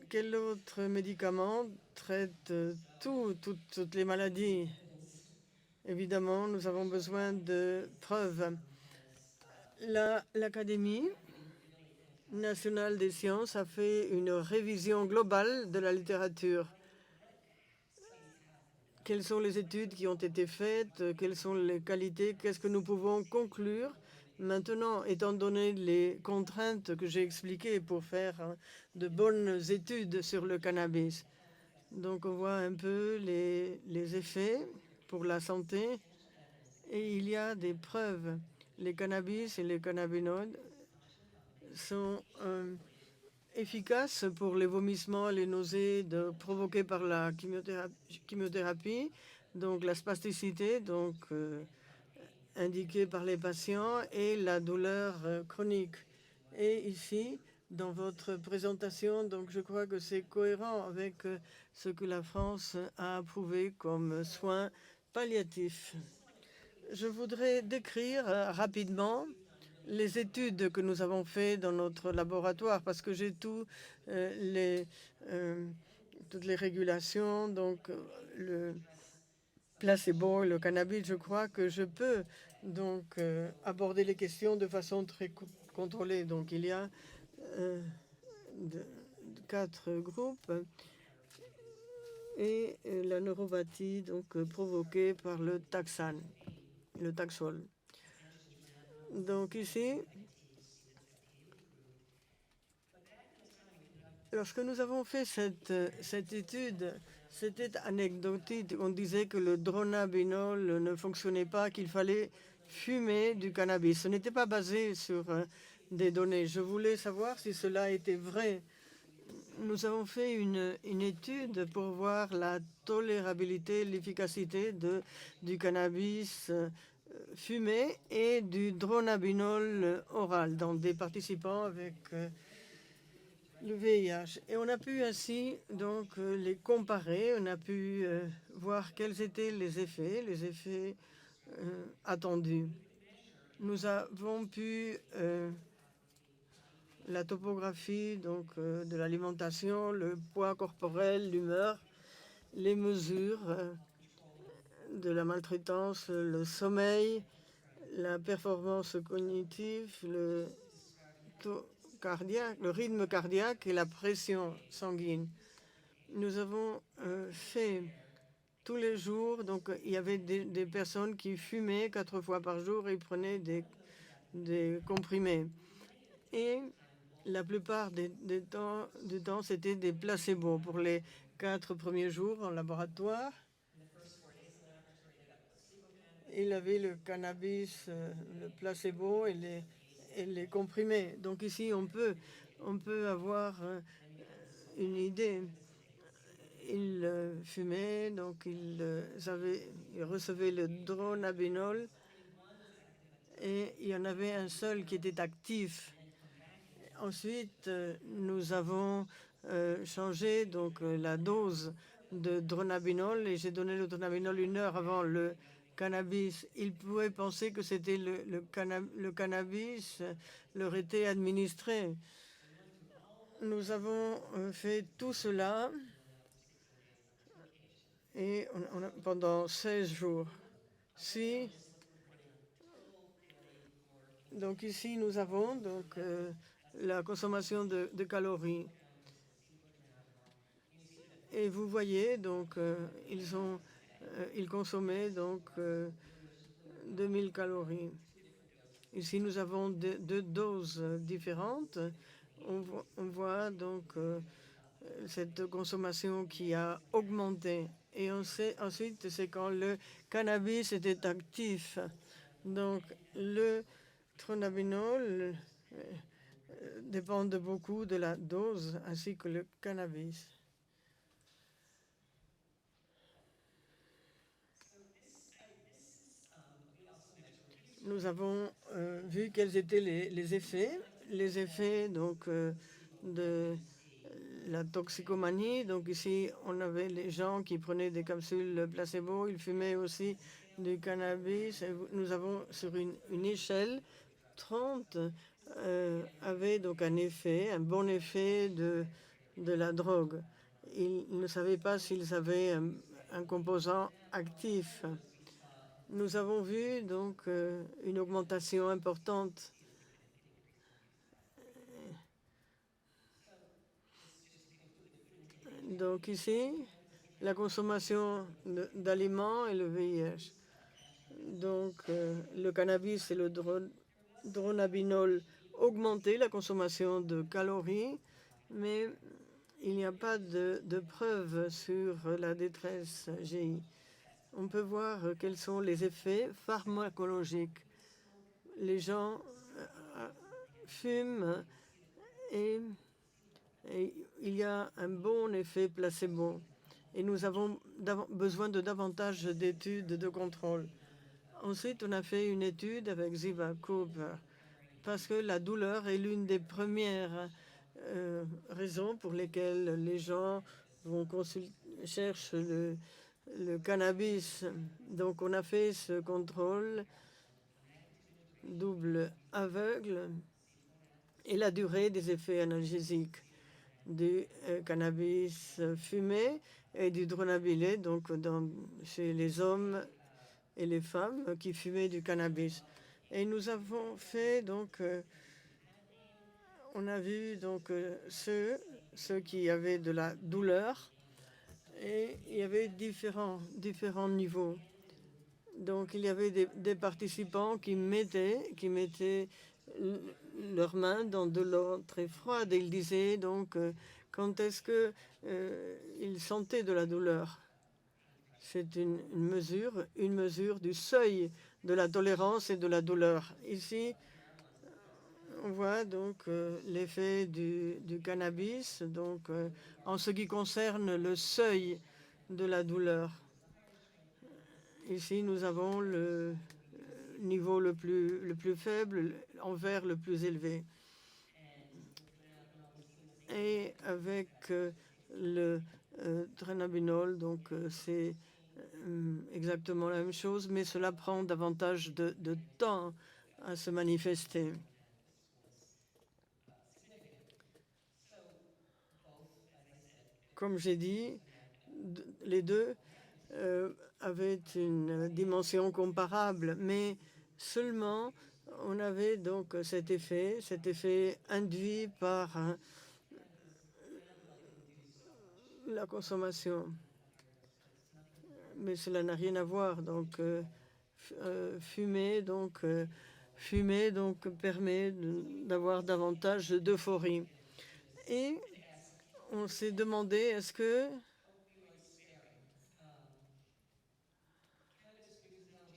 Quel autre médicament traite toutes les maladies? Évidemment, nous avons besoin de preuves. L'Académie nationale des sciences a fait une révision globale de la littérature. Quelles sont les études qui ont été faites? Quelles sont les qualités? Qu'est-ce que nous pouvons conclure maintenant, étant donné les contraintes que j'ai expliquées pour faire de bonnes études sur le cannabis? Donc, on voit un peu les effets pour la santé. Et il y a des preuves. Les cannabis et les cannabinoïdes sont efficaces pour les vomissements, les nausées provoquées par la chimiothérapie, donc la spasticité, donc indiquée par les patients, et la douleur chronique. Et ici, dans votre présentation, donc je crois que c'est cohérent avec ce que la France a approuvé comme soins palliatifs. Je voudrais décrire rapidement les études que nous avons faites dans notre laboratoire, parce que j'ai toutes les régulations, donc le placebo et le cannabis. Je crois que je peux donc aborder les questions de façon très contrôlée. Donc il y a 4 groupes et la neuropathie donc provoquée par le taxane, le Taxol. Donc ici, lorsque nous avons fait cette étude, c'était anecdotique. On disait que le dronabinol ne fonctionnait pas, qu'il fallait fumer du cannabis. Ce n'était pas basé sur des données. Je voulais savoir si cela était vrai. Nous avons fait une étude pour voir la tolérabilité, l'efficacité du cannabis fumé et du dronabinol oral dans des participants avec le VIH. Et on a pu ainsi donc les comparer, on a pu voir quels étaient les effets attendus. Nous avons pu la topographie donc de l'alimentation, le poids corporel, l'humeur, les mesures de la maltraitance, le sommeil, la performance cognitive, le taux cardiaque, le rythme cardiaque et la pression sanguine. Nous avons fait tous les jours, donc il y avait des personnes qui fumaient 4 fois par jour et ils prenaient des comprimés. Et la plupart du temps, c'était des placebos pour les 4 premiers jours en laboratoire. Il avait le cannabis, le placebo et les comprimés. Donc ici, on peut avoir une idée. Il fumait, donc il recevait le dronabinol et il y en avait un seul qui était actif. Ensuite, nous avons changé donc la dose de dronabinol et j'ai donné le dronabinol 1 heure avant le cannabis. Ils pouvaient penser que c'était le cannabis leur était administré. Nous avons fait tout cela et pendant 16 jours. Si Donc ici, nous avons donc, la consommation de calories. Et vous voyez, donc, ils consommaient donc 2000 calories. Ici, nous avons deux doses différentes. On voit donc cette consommation qui a augmenté. Et ensuite, c'est quand le cannabis était actif. Donc, le dronabinol dépend beaucoup de la dose ainsi que le cannabis. Nous avons vu quels étaient les effets. Les effets donc, de la toxicomanie. Donc ici, on avait les gens qui prenaient des capsules placebo. Ils fumaient aussi du cannabis. Et nous avons sur une échelle 30 avaient donc un bon effet de la drogue. Ils ne savaient pas s'ils avaient un composant actif. Nous avons vu donc une augmentation importante. Donc ici, la consommation d'aliments et le VIH. Donc le cannabis et le dronabinol augmentaient la consommation de calories, mais il n'y a pas de preuves sur la détresse GI. On peut voir quels sont les effets pharmacologiques. Les gens fument et il y a un bon effet placebo. Et nous avons besoin de davantage d'études de contrôle. Ensuite, on a fait une étude avec Ziva Cooper parce que la douleur est l'une des premières raisons pour lesquelles les gens cherchent le cannabis. Donc, on a fait ce contrôle double aveugle et la durée des effets analgésiques du cannabis fumé et du dronabinol, donc chez les hommes et les femmes qui fumaient du cannabis. Et nous avons fait donc, on a vu donc ceux qui avaient de la douleur et il y avait différents niveaux. Donc il y avait des participants qui mettaient leurs mains dans de l'eau très froide et ils disaient donc quand est-ce que ils sentaient de la douleur. C'est une mesure du seuil de la tolérance et de la douleur. Ici, on voit donc l'effet du cannabis donc, en ce qui concerne le seuil de la douleur. Ici, nous avons le niveau le plus faible envers le plus élevé. Et avec le dronabinol, donc c'est exactement la même chose, mais cela prend davantage de temps à se manifester. Comme j'ai dit, les deux avaient une dimension comparable, mais seulement on avait donc cet effet induit par la consommation. Mais cela n'a rien à voir. Donc, fumer permet d'avoir davantage d'euphorie. Et on s'est demandé est-ce que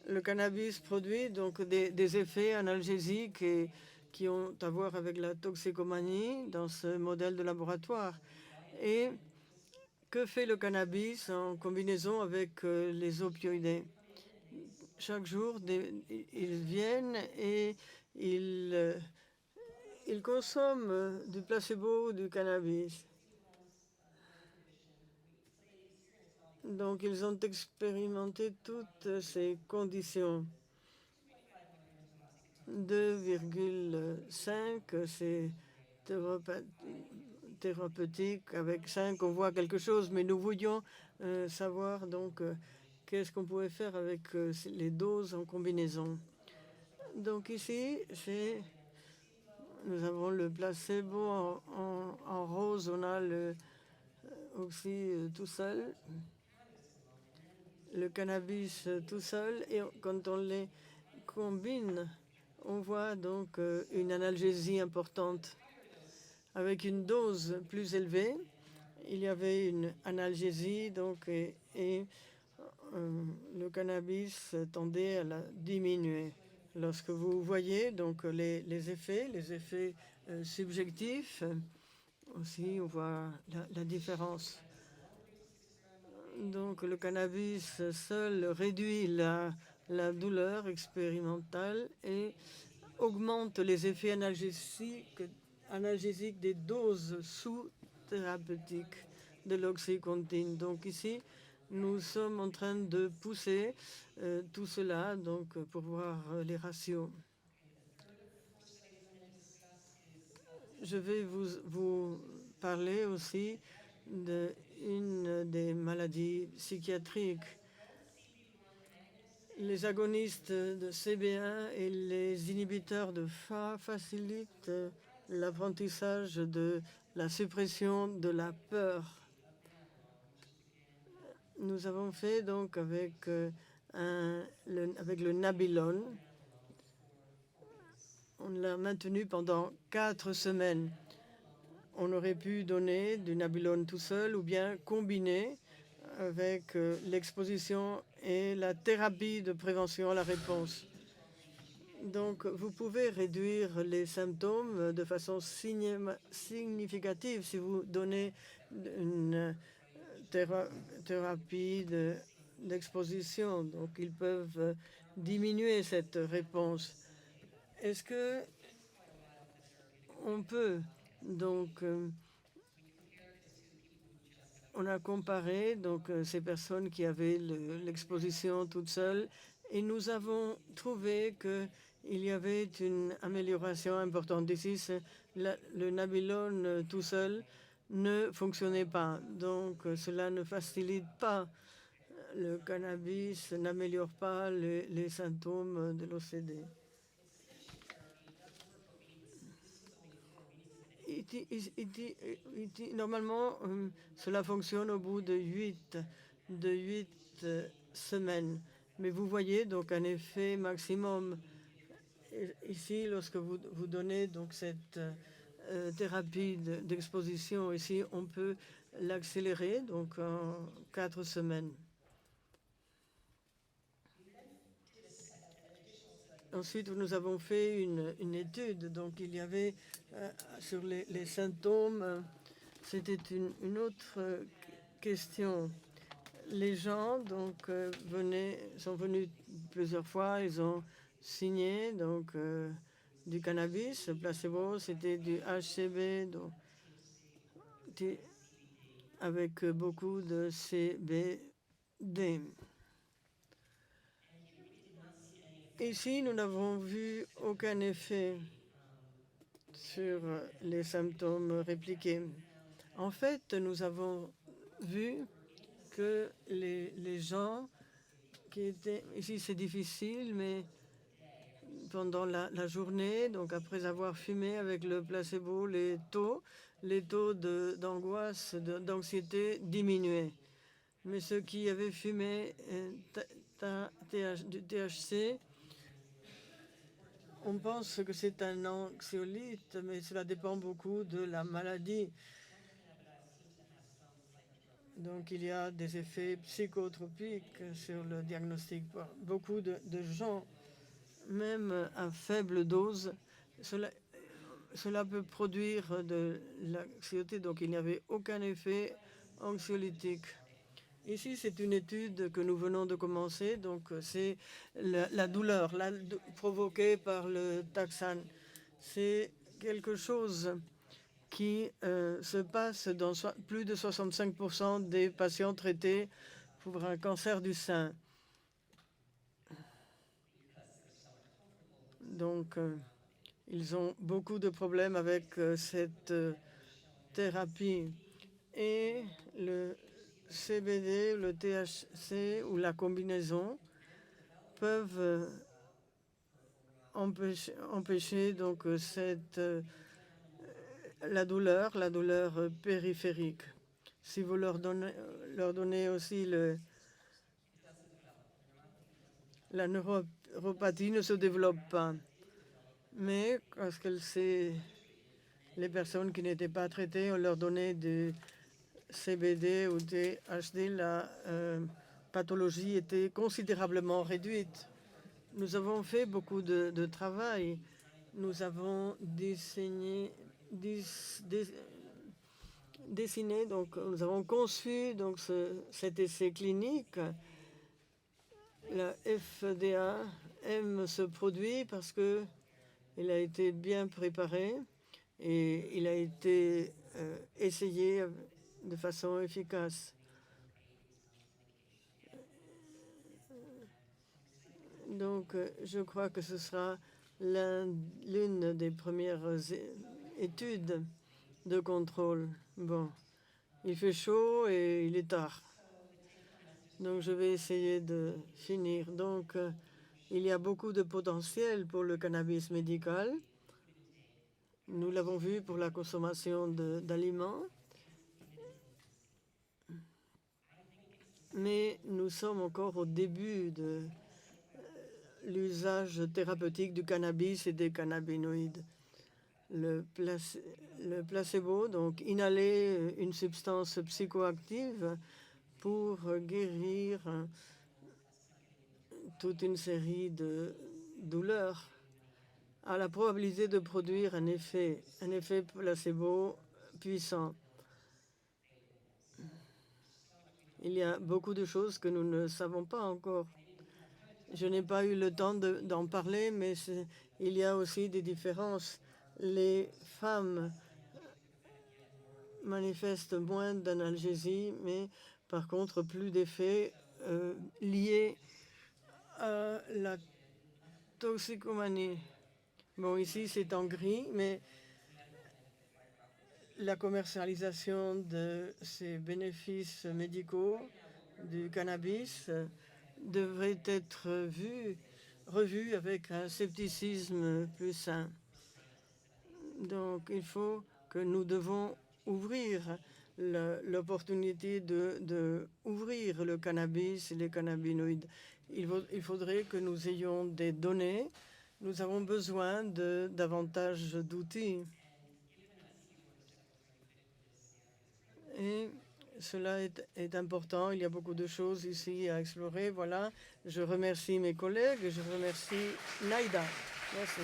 le cannabis produit donc des effets analgésiques qui ont à voir avec la toxicomanie dans ce modèle de laboratoire. Et que fait le cannabis en combinaison avec les opioïdes? Chaque jour, ils viennent et ils consomment du placebo ou du cannabis. Donc, ils ont expérimenté toutes ces conditions. 2,5, c'est thérapeutique. Avec 5, on voit quelque chose, mais nous voulions savoir donc qu'est-ce qu'on pouvait faire avec les doses en combinaison. Donc ici, nous avons le placebo en rose, on a le oxy tout seul, le cannabis tout seul, et quand on les combine, on voit donc une analgésie importante. Avec une dose plus élevée, il y avait une analgésie donc, et le cannabis tendait à la diminuer. Lorsque vous voyez donc les effets subjectifs, aussi on voit la différence. Donc le cannabis seul réduit la douleur expérimentale et augmente les effets analgésiques des doses sous-thérapeutiques de l'oxycontin. Donc ici, nous sommes en train de pousser tout cela donc, pour voir les ratios. Je vais vous parler aussi d'une des maladies psychiatriques. Les agonistes de CB1 et les inhibiteurs de FA facilitent l'apprentissage de la suppression de la peur. Nous avons fait donc avec le Nabilon. On l'a maintenu pendant 4 semaines. On aurait pu donner du Nabilon tout seul ou bien combiner avec l'exposition et la thérapie de prévention à la réponse. Donc, vous pouvez réduire les symptômes de façon significative si vous donnez une thérapie d'exposition. Donc, ils peuvent diminuer cette réponse. Est-ce que on peut donc on a comparé donc ces personnes qui avaient l'exposition toute seule et nous avons trouvé qu'il y avait une amélioration importante. Ici, le Nabilon tout seul ne fonctionnait pas. Donc cela ne facilite pas le cannabis, n'améliore pas les symptômes de l'OCD. Normalement, cela fonctionne au bout de 8 semaines. Mais vous voyez donc un effet maximum. Ici, lorsque vous donnez donc cette thérapie d'exposition, ici, on peut l'accélérer donc en 4 semaines. Ensuite, nous avons fait une étude. Donc, il y avait sur les symptômes, c'était une autre question. Les gens donc sont venus plusieurs fois. Ils ont signé donc du cannabis, le placebo, c'était du HCB, donc avec beaucoup de CBD. Ici, nous n'avons vu aucun effet sur les symptômes répliqués. En fait, nous avons vu que les gens qui étaient... Ici, c'est difficile, mais pendant la journée, donc après avoir fumé avec le placebo, les taux d'angoisse, d'anxiété diminuaient. Mais ceux qui avaient fumé du THC, on pense que c'est un anxiolyte, mais cela dépend beaucoup de la maladie. Donc il y a des effets psychotropiques sur le diagnostic. Beaucoup de gens, même à faible dose, cela peut produire de l'anxiété. Donc il n'y avait aucun effet anxiolytique. Ici, c'est une étude que nous venons de commencer. Donc, c'est la douleur provoquée par le taxane. C'est quelque chose qui se passe dans plus de 65% des patients traités pour un cancer du sein. Donc, ils ont beaucoup de problèmes avec cette thérapie. Et le CBD, le THC ou la combinaison peuvent empêcher donc la douleur périphérique. Si vous leur donnez aussi la neuropathie ne se développe pas. Mais parce que les personnes qui n'étaient pas traitées, on leur donnait du CBD ou des HD, la pathologie était considérablement réduite. Nous avons fait beaucoup de travail. Nous avons dessiné, donc nous avons conçu donc cet essai clinique. La FDA aime ce produit parce que il a été bien préparé et il a été essayé de façon efficace. Donc, je crois que ce sera l'une des premières études de contrôle. Bon, il fait chaud et il est tard. Donc, je vais essayer de finir. Donc, il y a beaucoup de potentiel pour le cannabis médical. Nous l'avons vu pour la consommation d'aliments. Mais nous sommes encore au début de l'usage thérapeutique du cannabis et des cannabinoïdes. Le placebo, donc inhaler une substance psychoactive pour guérir toute une série de douleurs, a la probabilité de produire un effet placebo puissant. Il y a beaucoup de choses que nous ne savons pas encore. Je n'ai pas eu le temps d'en parler, mais il y a aussi des différences. Les femmes manifestent moins d'analgésie, mais par contre plus d'effets liés à la toxicomanie. Bon, ici c'est en gris, mais la commercialisation de ces bénéfices médicaux du cannabis devrait être revue avec un scepticisme plus sain. Donc, il faut que nous devons ouvrir l'opportunité de ouvrir le cannabis et les cannabinoïdes. Il faudrait que nous ayons des données. Nous avons besoin de davantage d'outils. Et cela est important. Il y a beaucoup de choses ici à explorer. Voilà. Je remercie mes collègues et je remercie Naïda. Merci.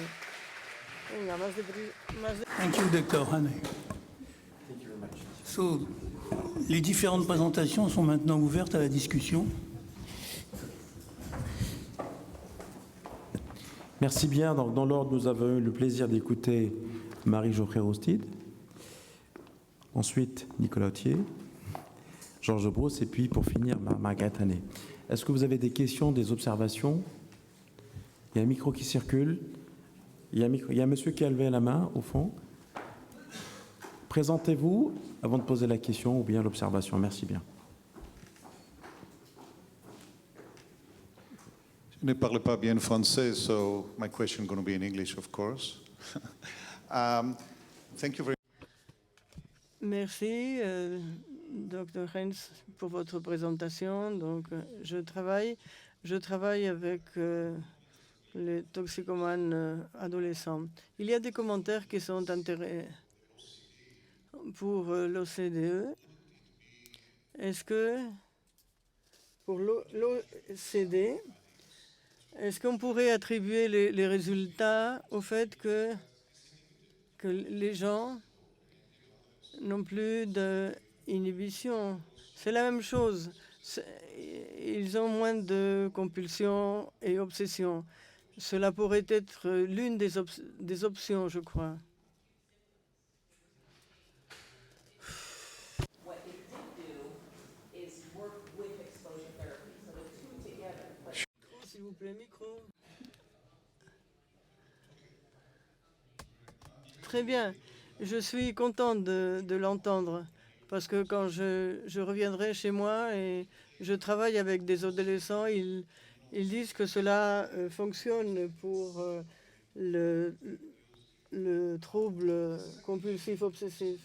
Thank you, Dr. Hane. So, les différentes présentations sont maintenant ouvertes à la discussion. Merci bien. Donc, dans l'ordre, nous avons eu le plaisir d'écouter Marie-Geoffrey Roustid, ensuite Nicolas Authier, Georges Brousse, et puis pour finir, Margaret Hane. Est-ce que vous avez des questions, des observations? Il y a un micro qui circule. Il y a un monsieur qui a levé la main, au fond. Présentez-vous avant de poser la question ou bien l'observation. Merci bien. Je ne parle pas bien français, so my question is going to be in English, of course. Thank you very much. Merci, Dr. Hens, pour votre présentation. Donc, je travaille avec les toxicomanes adolescents. Il y a des commentaires qui sont intéressants pour l'OCDE. Est-ce que, pour l'OCDE, est-ce qu'on pourrait attribuer les résultats au fait que les gens n'ont plus d'inhibition? C'est la même chose. Ils ont moins de compulsions et obsessions. Cela pourrait être l'une des options, je crois. S'il vous plaît, micro. Très bien. Je suis contente de l'entendre parce que quand je reviendrai chez moi et je travaille avec des adolescents, ils disent que cela fonctionne pour le trouble compulsif obsessif.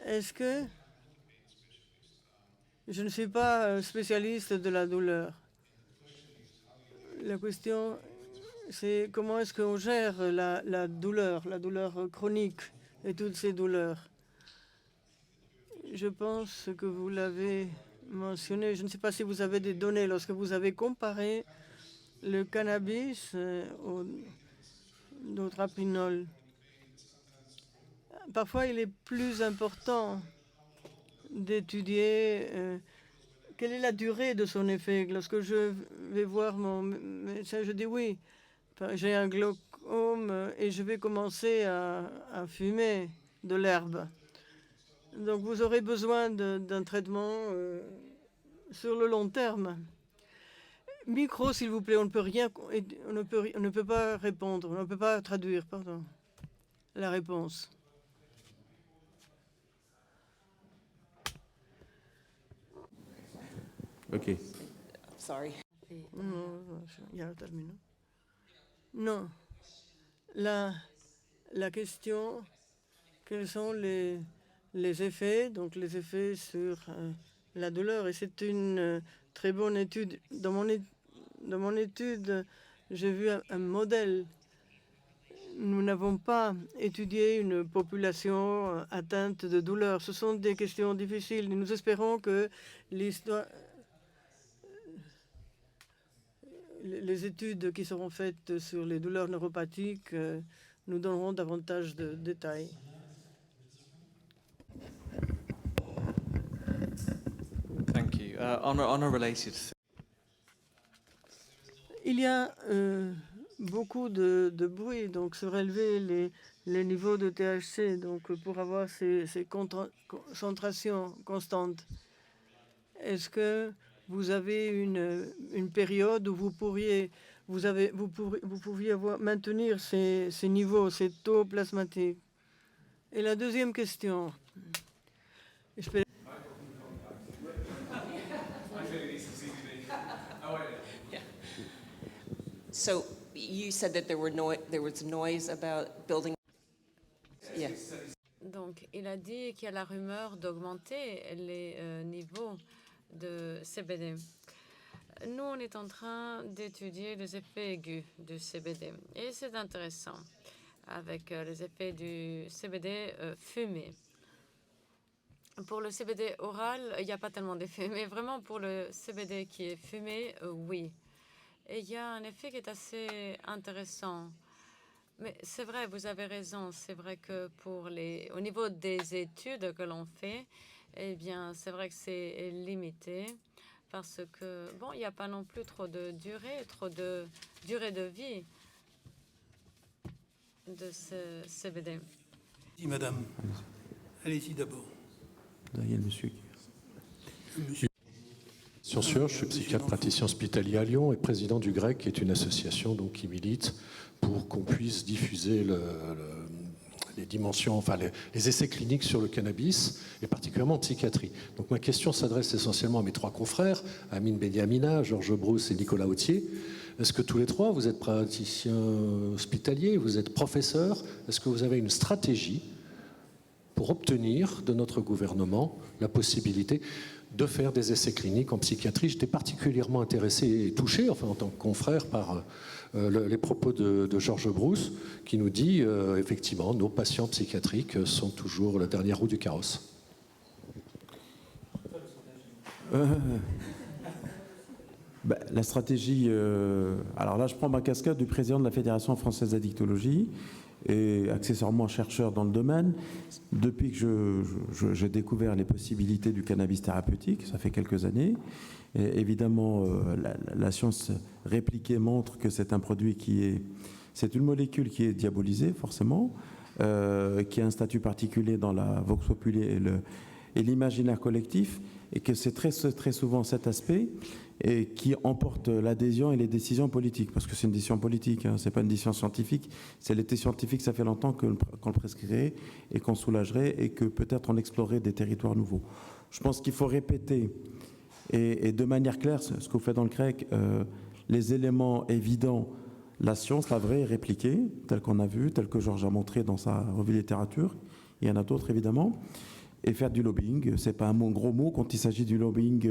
Est-ce que je ne suis pas spécialiste de la douleur? La question, c'est comment est-ce qu'on gère la douleur chronique et toutes ces douleurs. Je pense que vous l'avez mentionné. Je ne sais pas si vous avez des données lorsque vous avez comparé le cannabis au dopropinol. Parfois, il est plus important d'étudier quelle est la durée de son effet. Lorsque je vais voir mon médecin, je dis oui, j'ai un glaucome et je vais commencer à fumer de l'herbe. Donc vous aurez besoin d'un traitement sur le long terme. Micro, s'il vous plaît, on ne peut pas répondre, on ne peut pas traduire, pardon, la réponse. OK. Sorry. Non. La question, quels sont les effets, donc les effets sur la douleur. Et c'est une très bonne étude. Dans mon étude, j'ai vu un modèle. Nous n'avons pas étudié une population atteinte de douleur. Ce sont des questions difficiles. Nous espérons que les études qui seront faites sur les douleurs neuropathiques nous donneront davantage de détails. Thank you. On a related. Il y a beaucoup de bruit, donc se relever les niveaux de THC, donc pour avoir ces concentrations constantes. Est-ce que vous avez une période où vous pourriez maintenir ces niveaux, ces taux plasmatiques? Et la deuxième question. So you said that there was noise about building. Yes. Donc, il a dit qu'il y a la rumeur d'augmenter les niveaux de CBD. Nous, on est en train d'étudier les effets aigus du CBD. Et c'est intéressant, avec les effets du CBD fumé. Pour le CBD oral, il n'y a pas tellement d'effets, mais vraiment pour le CBD qui est fumé, oui. Et il y a un effet qui est assez intéressant. Mais c'est vrai, vous avez raison. C'est vrai que au niveau des études que l'on fait, eh bien, c'est vrai que c'est limité parce que, bon, il n'y a pas non plus trop de durée de vie de ce CBD. Si, madame. Allez-y d'abord. Il y a le monsieur. Je suis psychiatre praticien hospitalier à Lyon et président du GREC, qui est une association donc, qui milite pour qu'on puisse diffuser les dimensions, enfin les essais cliniques sur le cannabis, et particulièrement en psychiatrie. Donc ma question s'adresse essentiellement à mes trois confrères, Amine Beniamina, Georges Brousse et Nicolas Autier. Est-ce que tous les trois, vous êtes praticiens hospitaliers, vous êtes professeurs? Est-ce que vous avez une stratégie pour obtenir de notre gouvernement la possibilité de faire des essais cliniques en psychiatrie? J'étais particulièrement intéressé et touché, enfin en tant que confrère, par les propos de Georges Brousse, qui nous dit effectivement, nos patients psychiatriques sont toujours la dernière roue du carrosse. La stratégie, alors là je prends ma casquette du président de la Fédération française d'addictologie et accessoirement chercheur dans le domaine. Depuis que j'ai découvert les possibilités du cannabis thérapeutique, ça fait quelques années, et évidemment la science répliquée montre que c'est un produit c'est une molécule qui est diabolisée forcément, qui a un statut particulier dans la vox populi et l'imaginaire collectif, et que c'est très souvent cet aspect et qui emporte l'adhésion et les décisions politiques, parce que c'est une décision politique, hein, c'est pas une décision scientifique. Si elle était scientifique, ça fait longtemps qu'on le prescrirait et qu'on soulagerait et que peut-être on explorerait des territoires nouveaux. Je pense qu'il faut répéter et de manière claire ce que vous faites dans le CREC, les éléments évidents, La science, la vraie, est répliquée, telle qu'on a vu, telle que Georges a montré dans sa revue littérature. Il y en a d'autres, évidemment. Et faire du lobbying, ce n'est pas un gros mot quand il s'agit du lobbying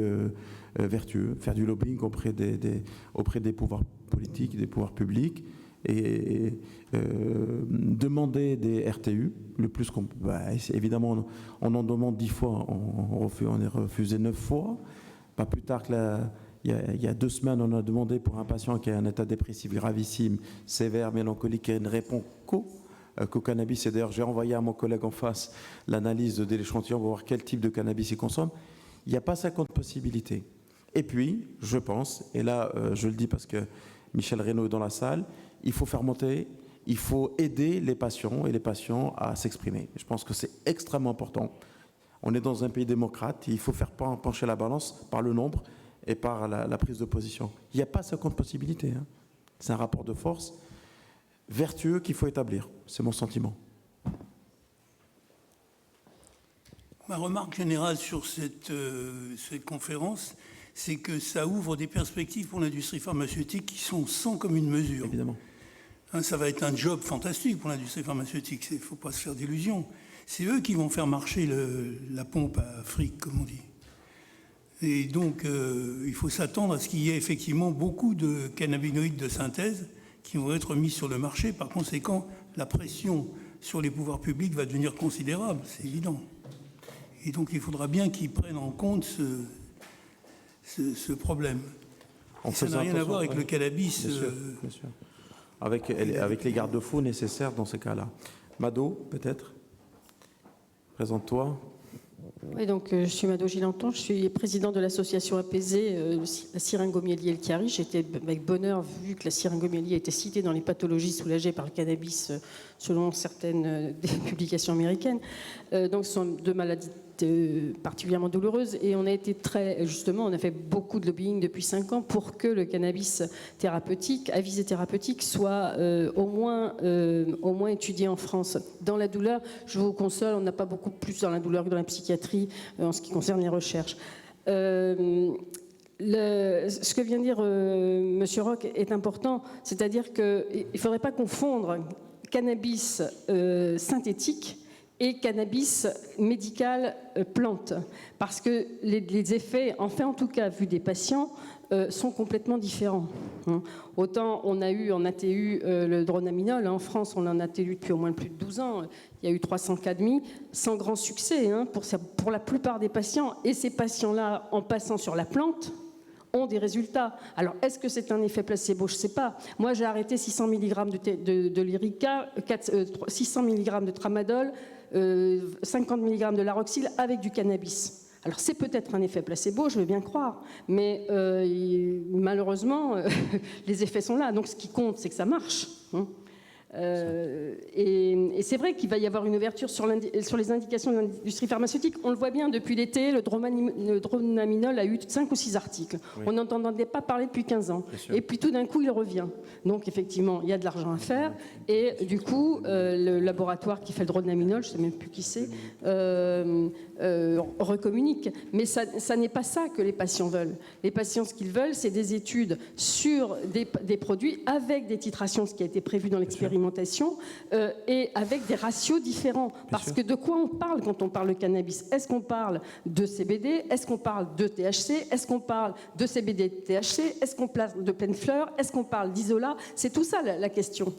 vertueux. Faire du lobbying auprès des pouvoirs politiques, des pouvoirs publics, et demander des RTU, le plus qu'on... évidemment, on en demande 10 fois, on est refusé 9 fois. Pas plus tard que il y a 2 semaines, on a demandé pour un patient qui a un état dépressif gravissime, sévère, mélancolique, et ne répond qu'au cannabis. Et d'ailleurs, j'ai envoyé à mon collègue en face l'analyse de l'échantillon pour voir quel type de cannabis il consomme. Il n'y a pas 50 possibilités. Et puis, je pense, et là, je le dis parce que Michel Reynaud est dans la salle, il faut faire monter, il faut aider les patients et les patients à s'exprimer. Je pense que c'est extrêmement important. On est dans un pays démocrate, il faut faire pencher la balance par le nombre et par la prise de position. Il n'y a pas 50 possibilités. Hein. C'est un rapport de force vertueux qu'il faut établir. C'est mon sentiment. Ma remarque générale sur cette conférence, c'est que ça ouvre des perspectives pour l'industrie pharmaceutique qui sont sans commune mesure. Évidemment. Hein, ça va être un job fantastique pour l'industrie pharmaceutique, il ne faut pas se faire d'illusions. C'est eux qui vont faire marcher la pompe à fric, comme on dit. Et donc, il faut s'attendre à ce qu'il y ait effectivement beaucoup de cannabinoïdes de synthèse qui vont être mis sur le marché. Par conséquent, la pression sur les pouvoirs publics va devenir considérable, c'est évident. Et donc, il faudra bien qu'ils prennent en compte ce problème. Ça n'a rien à voir avec le cannabis. Bien sûr. Avec les garde-fous nécessaires dans ce cas-là. Mado, peut-être ? Présente-toi. Oui, donc je suis Mado Gilanton, je suis présidente de l'association apaisée, la syringomyélie et le chiari. J'étais avec bonheur vu que la syringomyélie a été citée dans les pathologies soulagées par le cannabis selon certaines des publications américaines. Donc ce sont 2 maladies particulièrement douloureuses et on a été on a fait beaucoup de lobbying depuis 5 ans pour que le cannabis thérapeutique, à visée thérapeutique, soit au moins étudié en France. Dans la douleur, je vous console, on n'a pas beaucoup plus dans la douleur que dans la psychiatrie en ce qui concerne les recherches. Ce que vient de dire M. Roch est important, c'est-à-dire qu'il ne faudrait pas confondre cannabis synthétique et cannabis médical plante, parce que les effets, en tout cas vu des patients, sont complètement différents. Autant on a eu en ATU le dronabinol, en France on en a ATU depuis au moins plus de 12 ans, il y a eu 300 cas de mis, sans grand succès pour la plupart des patients, et ces patients-là, en passant sur la plante, ont des résultats. Alors, est-ce que c'est un effet placebo? Je ne sais pas. Moi, j'ai arrêté 600 mg de Lyrica, 600 mg de Tramadol, 50 mg de Laroxyl avec du cannabis. Alors, c'est peut-être un effet placebo, je veux bien croire, mais malheureusement, les effets sont là. Donc, ce qui compte, c'est que ça marche. Et c'est vrai qu'il va y avoir une ouverture sur les indications de l'industrie pharmaceutique. On le voit bien depuis l'été, le dronabinol a eu 5 ou 6 articles. Oui. On n'entendait pas parler depuis 15 ans. Et puis tout d'un coup, il revient. Donc effectivement, il y a de l'argent à faire. Et du coup, le laboratoire qui fait le dronabinol, je ne sais même plus qui c'est, recommunique. Mais ça n'est pas ça que les patients veulent. Les patients, ce qu'ils veulent, c'est des études sur des produits avec des titrations, ce qui a été prévu dans l'expérimentation, et avec des ratios différents. Parce que de quoi on parle quand on parle de cannabis? Est-ce qu'on parle de CBD? Est-ce qu'on parle de THC? Est-ce qu'on parle de CBD et de THC? Est-ce qu'on parle de pleine fleur? Est-ce qu'on parle d'isola? C'est tout ça la question.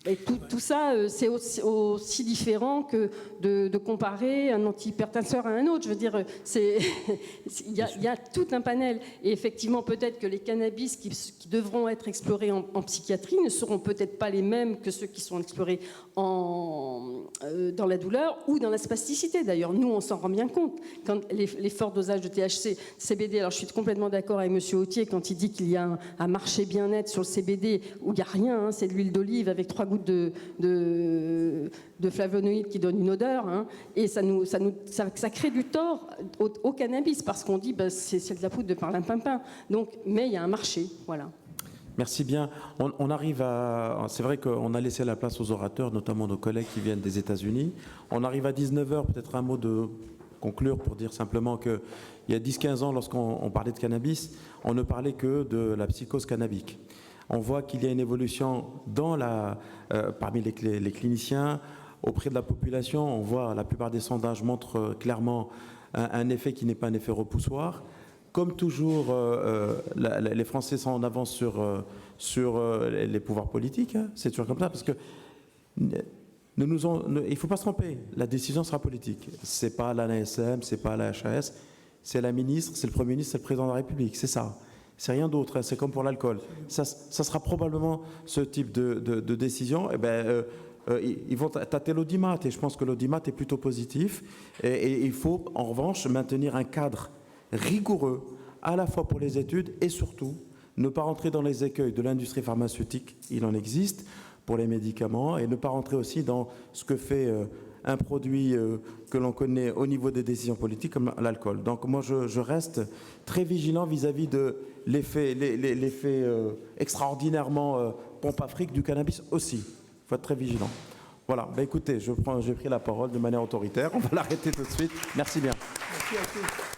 Et tout ça, c'est aussi différent que de comparer un antihypertenseur à un autre. Je veux dire, il y a tout un panel. Et effectivement, peut-être que les cannabis qui devront être explorés en psychiatrie ne seront peut-être pas les mêmes que ceux qui sont explorés dans la douleur ou dans la spasticité. D'ailleurs, nous, on s'en rend bien compte. Quand les forts dosages de THC, CBD, alors je suis complètement d'accord avec M. Autier quand il dit qu'il y a un marché bien-être sur le CBD où il n'y a rien, c'est de l'huile d'olive avec 3 gouttes de flavonoïdes qui donnent une odeur, et ça crée du tort au cannabis parce qu'on dit c'est de la poudre de parlimpinpin. Donc, mais il y a un marché, voilà. Merci bien. On arrive à... C'est vrai qu'on a laissé la place aux orateurs, notamment nos collègues qui viennent des États-Unis. On arrive à 19h, peut-être un mot de conclure pour dire simplement qu'il y a 10-15 ans, lorsqu'on parlait de cannabis, on ne parlait que de la psychose cannabique. On voit qu'il y a une évolution parmi les cliniciens, auprès de la population. On voit, la plupart des sondages montrent clairement un effet qui n'est pas un effet repoussoir. Comme toujours, les Français sont en avance sur les pouvoirs politiques. Hein. C'est toujours comme ça, parce que il ne faut pas se tromper. La décision sera politique. Ce n'est pas l'ANSM, ce n'est pas la HAS, c'est la ministre, c'est le Premier ministre, c'est le Président de la République. C'est ça. C'est rien d'autre. Hein. C'est comme pour l'alcool. Ça sera probablement ce type de décision. Eh ben, ils vont tâter l'audimat, et je pense que l'audimat est plutôt positif. Et il faut, en revanche, maintenir un cadre rigoureux, à la fois pour les études et surtout ne pas rentrer dans les écueils de l'industrie pharmaceutique, il en existe, pour les médicaments, et ne pas rentrer aussi dans ce que fait un produit que l'on connaît au niveau des décisions politiques, comme l'alcool. Donc moi, je reste très vigilant vis-à-vis de l'effet extraordinairement pompe-Afrique du cannabis aussi. Il faut être très vigilant. Voilà, ben écoutez, j'ai pris la parole de manière autoritaire. On va l'arrêter tout de suite. Merci bien. Merci à tous.